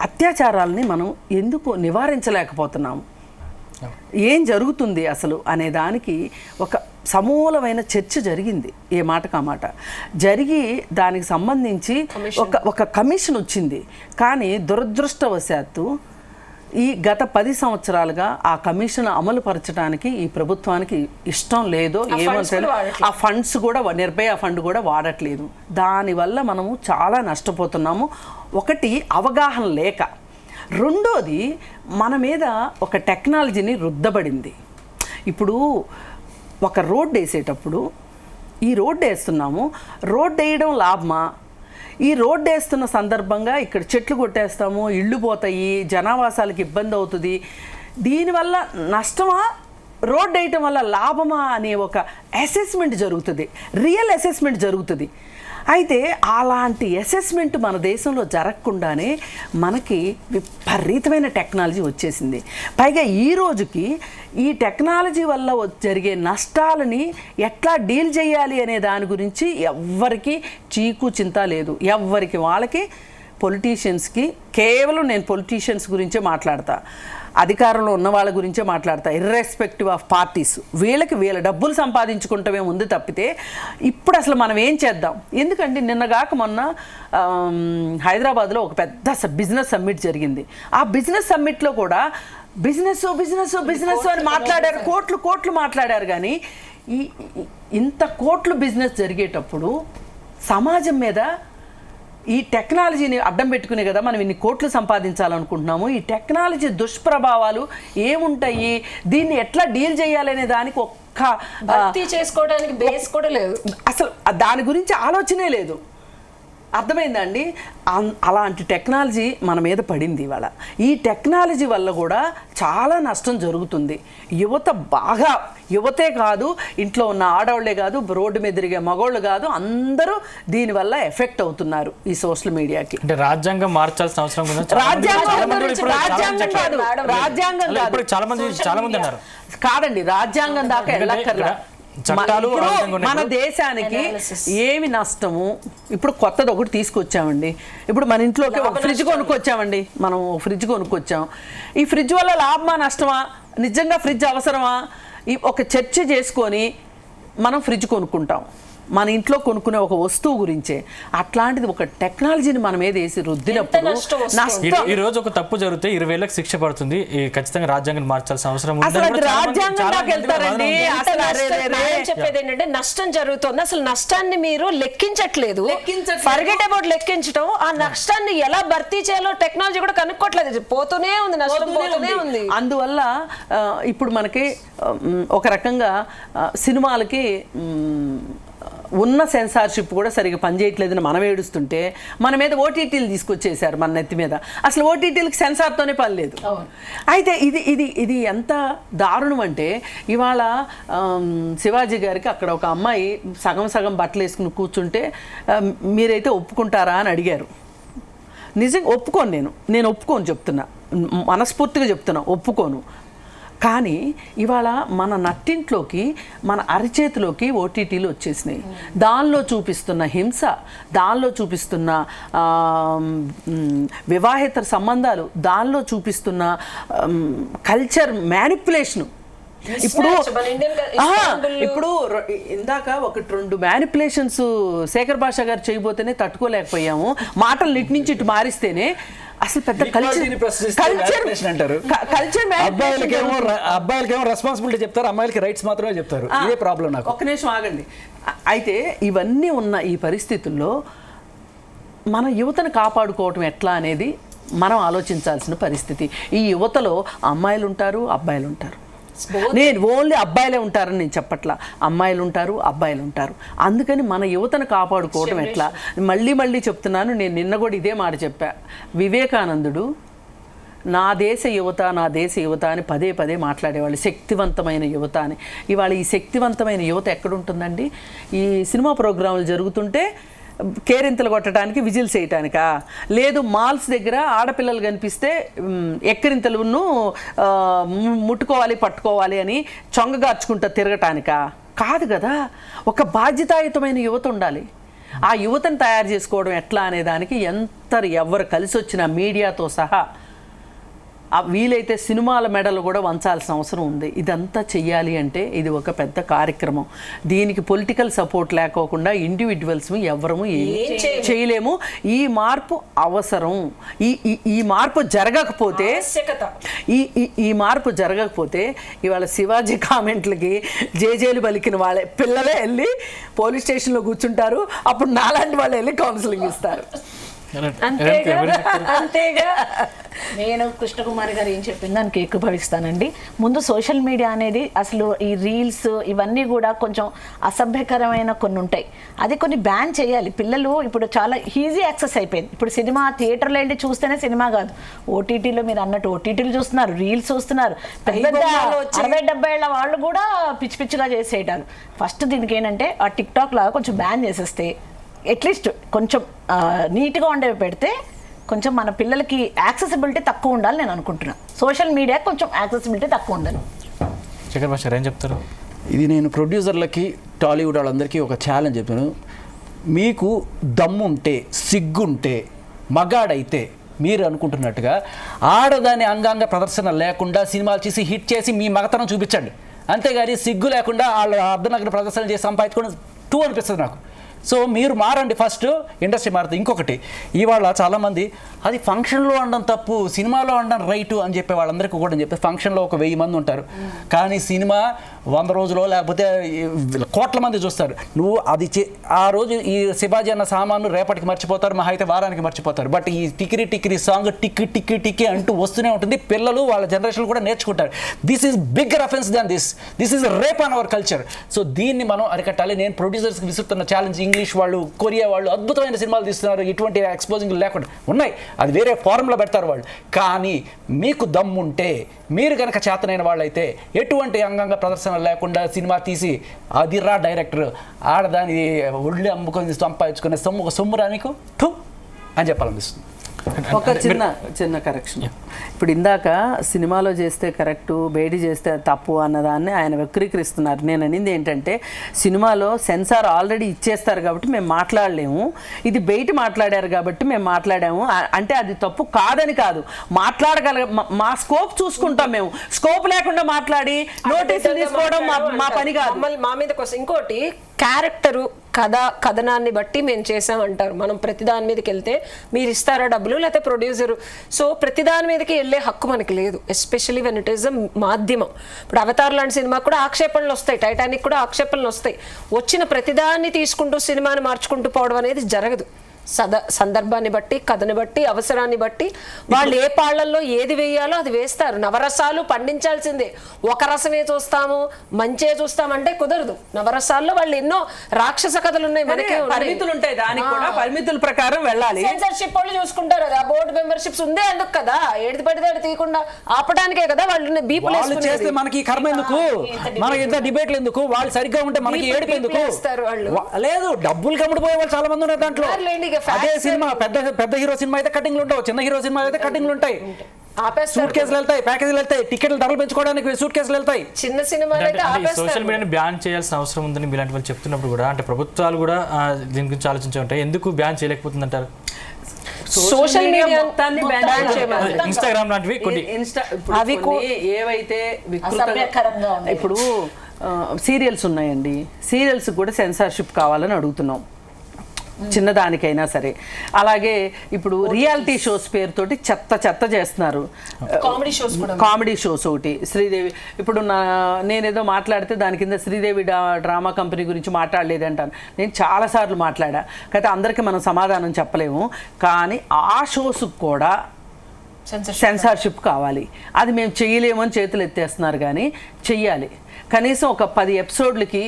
అత్యాచారాలని మనం ఎందుకు నివారించలేకపోతున్నాము, ఏం జరుగుతుంది అసలు అనే దానికి ఒక సమూలమైన చర్చ జరిగింది. ఏ మాటకు ఆ మాట జరిగి దానికి సంబంధించి ఒక కమిషన్ వచ్చింది. కానీ దురదృష్టవశాత్తు ఈ గత 10 సంవత్సరాలుగా ఆ కమిషన్ అమలు పరచడానికి ఈ ప్రభుత్వానికి ఇష్టం లేదో ఏమంటే, ఆ ఫండ్స్ కూడా, నిర్భయ ఫండ్ కూడా వాడట్లేదు. దానివల్ల మనము చాలా నష్టపోతున్నాము. ఒకటి అవగాహన లేక, రెండోది మన మీద ఒక టెక్నాలజీని రుద్దబడింది. ఇప్పుడు ఒక రోడ్డు వేసేటప్పుడు, ఈ రోడ్డు వేస్తున్నాము, రోడ్డు వేయడం లాభమా, ఈ రోడ్డు వేస్తున్న సందర్భంగా ఇక్కడ చెట్లు కొట్టేస్తాము, ఇళ్ళు పోతాయి, జనావాసాలకు ఇబ్బంది అవుతుంది, దీనివల్ల నష్టమా, రోడ్డు వేయటం వల్ల లాభమా అనే ఒక అసెస్మెంట్ జరుగుతుంది, రియల్ అసెస్మెంట్ జరుగుతుంది. అయితే అలాంటి అసెస్మెంట్ మన దేశంలో జరగకుండానే మనకి విపరీతమైన టెక్నాలజీ వచ్చేసింది. పైగా ఈ రోజుకి ఈ టెక్నాలజీ వల్ల జరిగే నష్టాలని ఎట్లా డీల్ చేయాలి అనే దాని గురించి ఎవ్వరికి చీకు చింత లేదు. ఎవ్వరికి వాళ్ళకి, పొలిటీషియన్స్కి, కేవలం నేను పొలిటీషియన్స్ గురించే మాట్లాడతా, అధికారంలో ఉన్న వాళ్ళ గురించే మాట్లాడతా, ఇర్రెస్పెక్టివ్ ఆఫ్ పార్టీస్. వీళ్ళ డబ్బులు సంపాదించుకుంటమే ఉంది తప్పితే ఇప్పుడు అసలు మనం ఏం చేద్దాం. ఎందుకంటే నిన్నగాక మొన్న హైదరాబాద్లో ఒక పెద్ద బిజినెస్ సమ్మిట్ జరిగింది. ఆ బిజినెస్ సమ్మిట్లో కూడా బిజినెస్ అని మాట్లాడారు, కోట్లు మాట్లాడారు. కానీ ఇంత కోట్లు బిజినెస్ జరిగేటప్పుడు సమాజం మీద ఈ టెక్నాలజీని అడ్డం పెట్టుకునే కదా మనం ఇన్ని కోట్లు సంపాదించాలనుకుంటున్నాము. ఈ టెక్నాలజీ దుష్ప్రభావాలు ఏముంటాయి, దీన్ని ఎట్లా డీల్ చేయాలనే దానికి భర్తీ చేసుకోవడానికి బేస్ కూడా లేదు, అసలు దాని గురించి ఆలోచనే లేదు. అర్థమైందండి. అలాంటి టెక్నాలజీ మన మీద పడింది ఇవాళ. ఈ టెక్నాలజీ వల్ల కూడా చాలా నష్టం జరుగుతుంది. యువతే కాదు, ఇంట్లో ఉన్న ఆడవాళ్లే కాదు, రోడ్డు మీద తిరిగే మగోళ్ళు కాదు, అందరూ దీనివల్ల ఎఫెక్ట్ అవుతున్నారు ఈ సోషల్ మీడియాకి. అంటే రాజ్యాంగం మార్చాల్సిన అవసరం ఉందా? చాలా మంది అన్నారు కాదండి, రాజ్యాంగం దాకా వెళ్ళక్కర్లా. మన దేశానికి ఏమి నష్టము? ఇప్పుడు కొత్తది ఒకటి తీసుకొచ్చామండి. ఇప్పుడు మన ఇంట్లోకి ఒక ఫ్రిడ్జ్ కొనుక్కొచ్చామండి. మనం ఫ్రిడ్జ్ కొనుక్కొచ్చాం. ఈ ఫ్రిడ్జ్ వల్ల లాభమా నష్టమా? నిజంగా ఫ్రిడ్జ్ అవసరమా? ఒక చర్చ చేసుకొని మనం ఫ్రిడ్జ్ కొనుక్కుంటాం. మన ఇంట్లో కొనుక్కునే ఒక వస్తువు గురించే. అట్లాంటిది ఒక టెక్నాలజీని మనం ఏది వేసి రుద్దినప్పుడు నష్టం. ఈ రోజు ఒక తప్పు జరిగితే 20 ఏళ్ళకి శిక్ష పడుతుంది. ఖచ్చితంగా రాజ్యాంగం మార్చాల్సిన అవసరం చెప్పేది ఏంటంటే నష్టం జరుగుతుంది, అసలు నష్టాన్ని మీరు లెక్కించట్లేదు. ఫర్గెట్ అబౌట్ లెక్కించడం, ఆ నష్టాన్ని ఎలా భర్తీ చేయాలో టెక్నాలజీ కూడా కనుక్కోవట్లేదు. పోతూనే ఉంది, నష్టం పోతూనే ఉంది. అందువల్ల ఇప్పుడు మనకి ఒక రకంగా సినిమాలకి ఉన్న సెన్సార్షిప్ కూడా సరిగ్గా పనిచేయట్లేదని మనం ఏడుస్తుంటే మన మీద ఓటీటీలు తీసుకొచ్చేసారు మన నెత్తి మీద. అసలు ఓటీటీలకు సెన్సార్తోనే పని లేదు. అయితే ఇది ఎంత దారుణం అంటే, ఇవాళ శివాజీ గారికి అక్కడ ఒక అమ్మాయి సగం బట్టలు వేసుకుని కూర్చుంటే మీరైతే ఒప్పుకుంటారా అని అడిగారు. నిజంగా ఒప్పుకోను. నేను ఒప్పుకోను, చెప్తున్నా, మనస్ఫూర్తిగా చెప్తున్నా, ఒప్పుకోను. కానీ ఇవాళ మన నట్టింట్లోకి, మన అరిచేతిలోకి ఓటీటీలు వచ్చేసినాయి. దానిలో చూపిస్తున్న హింస, దానిలో చూపిస్తున్న వివాహేతర సంబంధాలు, దానిలో చూపిస్తున్న కల్చర్ మ్యానిపులేషను. ఇప్పుడు ఇందాక 1-2 మ్యానిపులేషన్స్ శేఖర్ భాష గారు చేయబోతేనే తట్టుకోలేకపోయాము. మాటలు ఇటు నుంచి ఇటు మారిస్తేనే అసలు పెద్ద అబ్బాయిలకేమో రెస్పాన్సిబిలిటీ చెప్తారు, అమ్మాయిలకి రైట్స్ మాత్రమే చెప్తారు. ఇదే ప్రాబ్లం నాకు. ఒక్క నిమిషం ఆగండి. అయితే ఇవన్నీ ఉన్న ఈ పరిస్థితుల్లో మన యువతను కాపాడుకోవటం ఎట్లా అనేది మనం ఆలోచించాల్సిన పరిస్థితి. ఈ యువతలో అమ్మాయిలు ఉంటారు, అబ్బాయిలు ఉంటారు. నేను ఓన్లీ అబ్బాయిలే ఉంటారని నేను చెప్పట్లా, అమ్మాయిలు ఉంటారు, అబ్బాయిలు ఉంటారు. అందుకని మన యువతను కాపాడుకోవడం ఎట్లా? మళ్ళీ చెప్తున్నాను, నేను నిన్న కూడా ఇదే మాట చెప్పా. వివేకానందుడు నా దేశ యువత అని పదే మాట్లాడేవాళ్ళు, శక్తివంతమైన యువత అని. ఇవాళ ఈ శక్తివంతమైన యువత ఎక్కడుంటుందండి? ఈ సినిమా ప్రోగ్రాములు జరుగుతుంటే కేరింతలు కొట్టడానికి, విజిల్స్ వేయటానికా? లేదు మాల్స్ దగ్గర ఆడపిల్లలు కనిపిస్తే ఎక్కిరింతలను ముట్టుకోవాలి, పట్టుకోవాలి అని చొంగగార్చుకుంటా తిరగటానికా? కాదు కదా. ఒక బాధ్యతాయుతమైన యువత ఉండాలి. ఆ యువతను తయారు చేసుకోవడం ఎట్లా అనే దానికి ఎవరు కలిసి వచ్చిన మీడియాతో సహా వీలైతే సినిమాల మెడలు కూడా వంచాల్సిన అవసరం ఉంది. ఇదంతా చెయ్యాలి అంటే ఇది ఒక పెద్ద కార్యక్రమం. దీనికి పొలిటికల్ సపోర్ట్ లేకోకుండా ఇండివిజువల్స్ ఎవరము చేయలేము. ఈ మార్పు అవసరం. ఈ మార్పు జరగకపోతే ఈ మార్పు జరగకపోతే ఇవాళ శివాజీ కామెంట్లకి జేజేలు పలికిన వాళ్ళే పిల్లలే వెళ్ళి పోలీస్ స్టేషన్లో కూర్చుంటారు. అప్పుడు నాలాంటి వాళ్ళు వెళ్ళి కౌన్సిలింగ్ ఇస్తారు. అంతేగా. నేను కృష్ణకుమారి గారు ఏం చెప్పింది దానికి ఏకీభవిస్తానండి. ముందు సోషల్ మీడియా అనేది అసలు ఈ రీల్స్ ఇవన్నీ కూడా కొంచెం అసభ్యకరమైన కొన్ని ఉంటాయి. అది కొన్ని బ్యాన్ చేయాలి. పిల్లలు ఇప్పుడు చాలా ఈజీ యాక్సెస్ అయిపోయింది. ఇప్పుడు సినిమా థియేటర్లో వెళ్ళి చూస్తేనే సినిమా కాదు, ఓటీటీలో మీరు అన్నట్టు ఓటీటీలు చూస్తున్నారు, రీల్స్ చూస్తున్నారు. పెద్ద 60-70 ఏళ్ళ వాళ్ళు కూడా పిచ్చిగా చేసేయటారు. ఫస్ట్ దీనికి ఏంటంటే ఆ టిక్ టాక్ లాగా కొంచెం బ్యాన్ చేసేస్తే, అట్లీస్ట్ కొంచెం నీట్గా ఉండేవి పెడితే కొంచెం మన పిల్లలకి యాక్సెసిబిలిటీ తక్కువ ఉండాలి నేను అనుకుంటున్నాను. సోషల్ మీడియా కొంచెం యాక్సెసిబిలిటీ తక్కువ ఉండాలి. శేఖర్ భాష ఏం చెప్తారు? ఇది నేను ప్రొడ్యూసర్లకి, టాలీవుడ్ వాళ్ళందరికీ ఒక ఛాలెంజ్ చెప్తాను. మీకు దమ్ముంటే, సిగ్గుంటే, మగాడైతే మీరు అనుకుంటున్నట్టుగా ఆడదాని అంగాంగ ప్రదర్శన లేకుండా సినిమాలు చేసి హిట్ చేసి మీ మగతనం చూపించండి. అంతేగాని సిగ్గు లేకుండా వాళ్ళు అర్ధనగ్న ప్రదర్శన చేసి సంపాదించుకోవడం టూ అనిపిస్తుంది నాకు. సో మీరు మారండి, ఫస్ట్ ఇండస్ట్రీ మారుతుంది. ఇంకొకటి, ఇవాళ చాలామంది అది ఫంక్షన్లో అనడం తప్పు, సినిమాలో అనడం రైటు అని చెప్పే వాళ్ళందరికీ కూడా చెప్పి ఫంక్షన్లో ఒక 1000 మంది ఉంటారు, కానీ సినిమా 100 రోజులో లేకపోతే కోట్ల మంది చూస్తారు. నువ్వు అది ఆ రోజు ఈ శివాజీ అన్న సామాను రేపటికి మర్చిపోతారు, మహా అయితే వారానికి మర్చిపోతారు. బట్ ఈ టిక్కిరి సాంగ్ టిక్కి అంటూ వస్తూనే ఉంటుంది. పిల్లలు వాళ్ళ జనరేషన్ కూడా నేర్చుకుంటారు. This is bigger offence than this is rape on our culture. So దీన్ని మనం అరికట్టాలి. నేను ప్రొడ్యూసర్స్కి విసురుతున్న ఛాలెంజ్, ఇంగ్లీష్ ఇంగ్లీష్ వాళ్ళు, కొరియా వాళ్ళు అద్భుతమైన సినిమాలు తీస్తున్నారు, ఇటువంటి ఎక్స్పోజింగ్ లేకుండా ఉన్నాయి. అది వేరే ఫారంలో పెడతారు వాళ్ళు. కానీ మీకు దమ్ముంటే, మీరు కనుక చేతనైన వాళ్ళైతే ఎటువంటి అంగంగ ప్రదర్శన లేకుండా సినిమా తీసి అది రా డైరెక్టర్ ఆడదాని ఒళ్ళు అమ్ముకొని సంపాదించుకునే సొమ్మురా నీకు ఠు అని చెప్పాలనిపిస్తుంది. ఒక చిన్న కరెక్షన్. ఇప్పుడు ఇందాక సినిమాలో చేస్తే కరెక్టు, బయట చేస్తే తప్పు అన్నదాన్ని ఆయన వక్రీకరిస్తున్నారు. నేను అనేది ఏంటంటే, సినిమాలో సెన్సార్ ఆల్రెడీ ఇచ్చేస్తారు కాబట్టి మేము మాట్లాడలేము, ఇది బయట మాట్లాడారు కాబట్టి మేము మాట్లాడాము అంటే అది తప్పు కాదని కాదు, మా స్కోప్ చూసుకుంటాం. మేము స్కోప్ లేకుండా మాట్లాడి నోటీసులు తీసుకోవడం మా పని కాదు. మా మీద కోసం ఇంకోటి క్యారెక్టరు, కథనాన్ని బట్టి మేము చేసామంటారు. మనం ప్రతిదాని మీదకి వెళ్తే మీరు ఇస్తారా డబ్బులు, లేకపోతే ప్రొడ్యూసరు. సో ప్రతిదాని మీదకి వెళ్ళే హక్కు మనకి లేదు, especially when it is a మాధ్యమం. ఇప్పుడు అవతార్ లాంటి సినిమాకి కూడా ఆక్షేపణలు వస్తాయి, టైటానిక్ కూడా ఆక్షేపణలు వస్తాయి. వచ్చిన ప్రతిదాన్ని తీసుకుంటూ సినిమాని మార్చుకుంటూ పోవడం అనేది జరగదు. సందర్భాన్ని బట్టి, కథని బట్టి, అవసరాన్ని బట్టి వాళ్ళు ఏ పాళ్లల్లో ఏది వేయాలో అది వేస్తారు. నవరసాలు పండించాల్సిందే. ఒక రసమే చూస్తాము, మంచే చూస్తామంటే కుదరదు. నవరసాల్లో వాళ్ళు ఎన్నో రాక్షస కథలు ఉన్నాయి, మనకే పరిమితులు ఉంటాయి, దానికి కూడా పరిమితుల ప్రకారం వెళ్ళాలి. సెన్సర్షిప్ వాళ్ళు చూసుకుంటారు కదా, బోర్డు మెంబర్షిప్స్ ఉందే అందుకు కదా, ఏది పడితే అది తీయకుండా ఆపడానికే కదా వాళ్ళు బీపులు చేస్తే మనకి కర్మ ఎందుకు, మనకి ఎంత డిబేట్లు ఎందుకు, వాళ్ళు సరిగ్గా ఉంటే మనకి ఏడుపు ఎందుకు. లేదు, డబ్బులు కమ్ముడిపోయే వాళ్ళు చాలా మంది ఉన్నారు దాంట్లో. అదే సినిమా పెద్ద హీరో సినిమా అయితే కటింగ్లు ఉండవు, చిన్న హీరో సినిమా అయితే కటింగ్లు ఉంటాయి, సూట్ కేసులు వెళ్తాయి, ప్యాకేజీలు వెళ్తాయి, టికెట్లు ధరలు పెంచుకోవడానికి సూట్ కేసులు వెళ్తాయి. చిన్న సినిమా సోషల్ మీడియాని బ్యాన్ చేయాల్సిన అవసరం ఉందని మీలాంటి వాళ్ళు చెప్తున్నప్పుడు కూడా, అంటే ప్రభుత్వాలు కూడా దీని గురించి ఆలోచించే ఉంటాయి, ఎందుకు బ్యాన్ చేయలేకపోతుంది అంటారు? సోషల్ మీడియా ఇన్స్టాగ్రామ్ లాంటివి కొన్ని అవి ఏవైతే ఇప్పుడు సీరియల్స్ ఉన్నాయండి, సీరియల్స్ కూడా సెన్సార్షిప్ కావాలని అడుగుతున్నాం, చిన్నదానికైనా సరే. అలాగే ఇప్పుడు రియాలిటీ షోస్ పేరుతోటి చెత్త చేస్తున్నారు. కామెడీ షోస్ ఒకటి, శ్రీదేవి. ఇప్పుడు నేనేదో మాట్లాడితే దాని కింద శ్రీదేవి డ్రామా కంపెనీ గురించి మాట్లాడలేదు అంటాను. నేను చాలాసార్లు మాట్లాడా, అయితే అందరికీ మనం సమాధానం చెప్పలేము. కానీ ఆ షోస్కి కూడా సెన్సార్షిప్ కావాలి. అది మేము చెయ్యలేమని చేతులు ఎత్తేస్తున్నారు, కానీ చెయ్యాలి. కనీసం ఒక 10 ఎపిసోడ్లకి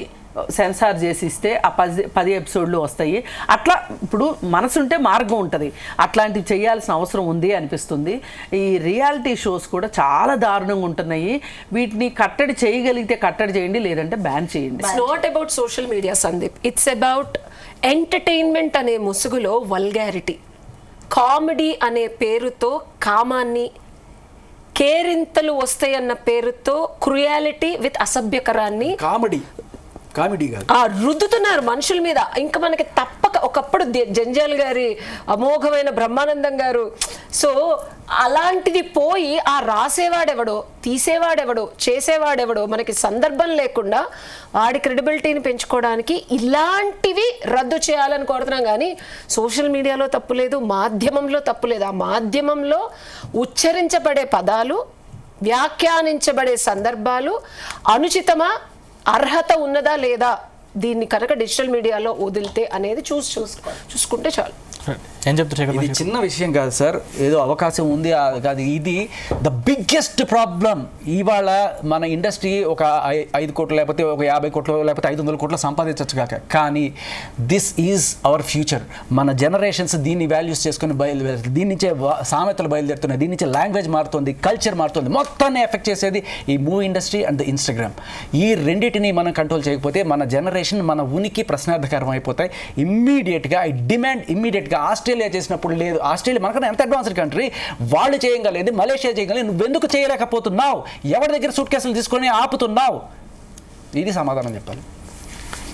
సెన్సార్ చేసి ఇస్తే ఆ 10 ఎపిసోడ్లు వస్తాయి. అట్లా ఇప్పుడు మనసుంటే మార్గం ఉంటుంది, అట్లాంటివి చేయాల్సిన అవసరం ఉంది అనిపిస్తుంది. ఈ రియాలిటీ షోస్ కూడా చాలా దారుణంగా ఉంటున్నాయి. వీటిని కట్టడి చేయగలిగితే కట్టడి చేయండి, లేదంటే బ్యాన్ చేయండి. It's not about social media Sandeep, it's about entertainment అనే ముసుగులో వల్గారిటీ, కామెడీ అనే పేరుతో కామాన్ని, కేరింతలు వస్తాయన్న పేరుతో క్రుయాలిటీ విత్ అసభ్యకరాన్ని కామెడీ రుద్దుతున్నారు మనుషుల మీద. ఇంకా మనకి తప్పక ఒకప్పుడు జంజాల్ గారి అమోఘమైన బ్రహ్మానందం గారు. సో అలాంటిది పోయి ఆ రాసేవాడెవడో, తీసేవాడెవడో, చేసేవాడెవడో మనకి సందర్భం లేకుండా వాడి క్రెడిబిలిటీని పెంచుకోవడానికి ఇలాంటివి రద్దు చేయాలని కోరుతున్నాం. కానీ సోషల్ మీడియాలో తప్పు లేదు, మాధ్యమంలో తప్పు లేదు. ఆ మాధ్యమంలో ఉచ్చరించబడే పదాలు, వ్యాఖ్యానించబడే సందర్భాలు అనుచితమా, అర్హత ఉన్నదా లేదా, దీన్ని కనుక డిజిటల్ మీడియాలో వదిలితే అనేది చూసుకుంటే చాలు. ఏం చెప్తారు? ఇది చిన్న విషయం కాదు సార్, ఏదో అవకాశం ఉంది కాదు, ఇది ద బిగ్గెస్ట్ ప్రాబ్లం. ఇవాళ మన ఇండస్ట్రీ ఒక 5 కోట్లు లేకపోతే ఒక 50 కోట్లు లేకపోతే 500 కోట్లు సంపాదించవచ్చు కాక, కానీ దిస్ ఈజ్ అవర్ ఫ్యూచర్. మన జనరేషన్స్ దీన్ని వాల్యూస్ చేసుకుని బయలుదేరుతుంది. దీని నుంచే సామెతలు బయలుదేరుతున్నాయి, దీని నుంచే లాంగ్వేజ్ మారుతుంది, కల్చర్ మారుతుంది. మొత్తాన్ని ఎఫెక్ట్ చేసేది ఈ movie industry and the Instagram. ఈ రెండింటిని మనం కంట్రోల్ చేయకపోతే మన జనరేషన్, మన ఉనికి ప్రశ్నార్థకరం అయిపోతాయి. ఇమ్మీడియట్గా ఐ డిమాండ్ ఇమ్మీడియట్గా ఆస్ట్రేలియా చేసినప్పుడు లేదు, ఆస్ట్రేలియా మనకన్నా ఎంత అడ్వాన్స్డ్ కంట్రీ, వాళ్ళు చేయగలేదు, మలేషియా చేయగలేదు, నువ్వెందుకు చేయలేకపోతున్నావు, ఎవరి దగ్గర సూట్ కేసులు తీసుకొని ఆపుతున్నావు, ఇది సమాధానం చెప్పాలి.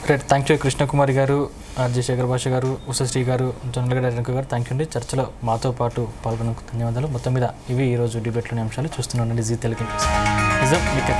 రైట్, థ్యాంక్ యూ కృష్ణకుమారి గారు, ఆర్జే శేఖర్ భాష గారు, ఉషశ్రీ గారు, జొన్నలగడ్డ రేణుక గారు, థ్యాంక్ యూ అండి. చర్చలో మాతో పాటు పాల్గొనేందుకు ధన్యవాదాలు. మొత్తం మీద ఇవి ఈరోజు డిబేట్లోని అంశాలు. చూస్తూనే ఉండండి జీ తెలుగు. నిజం మీకు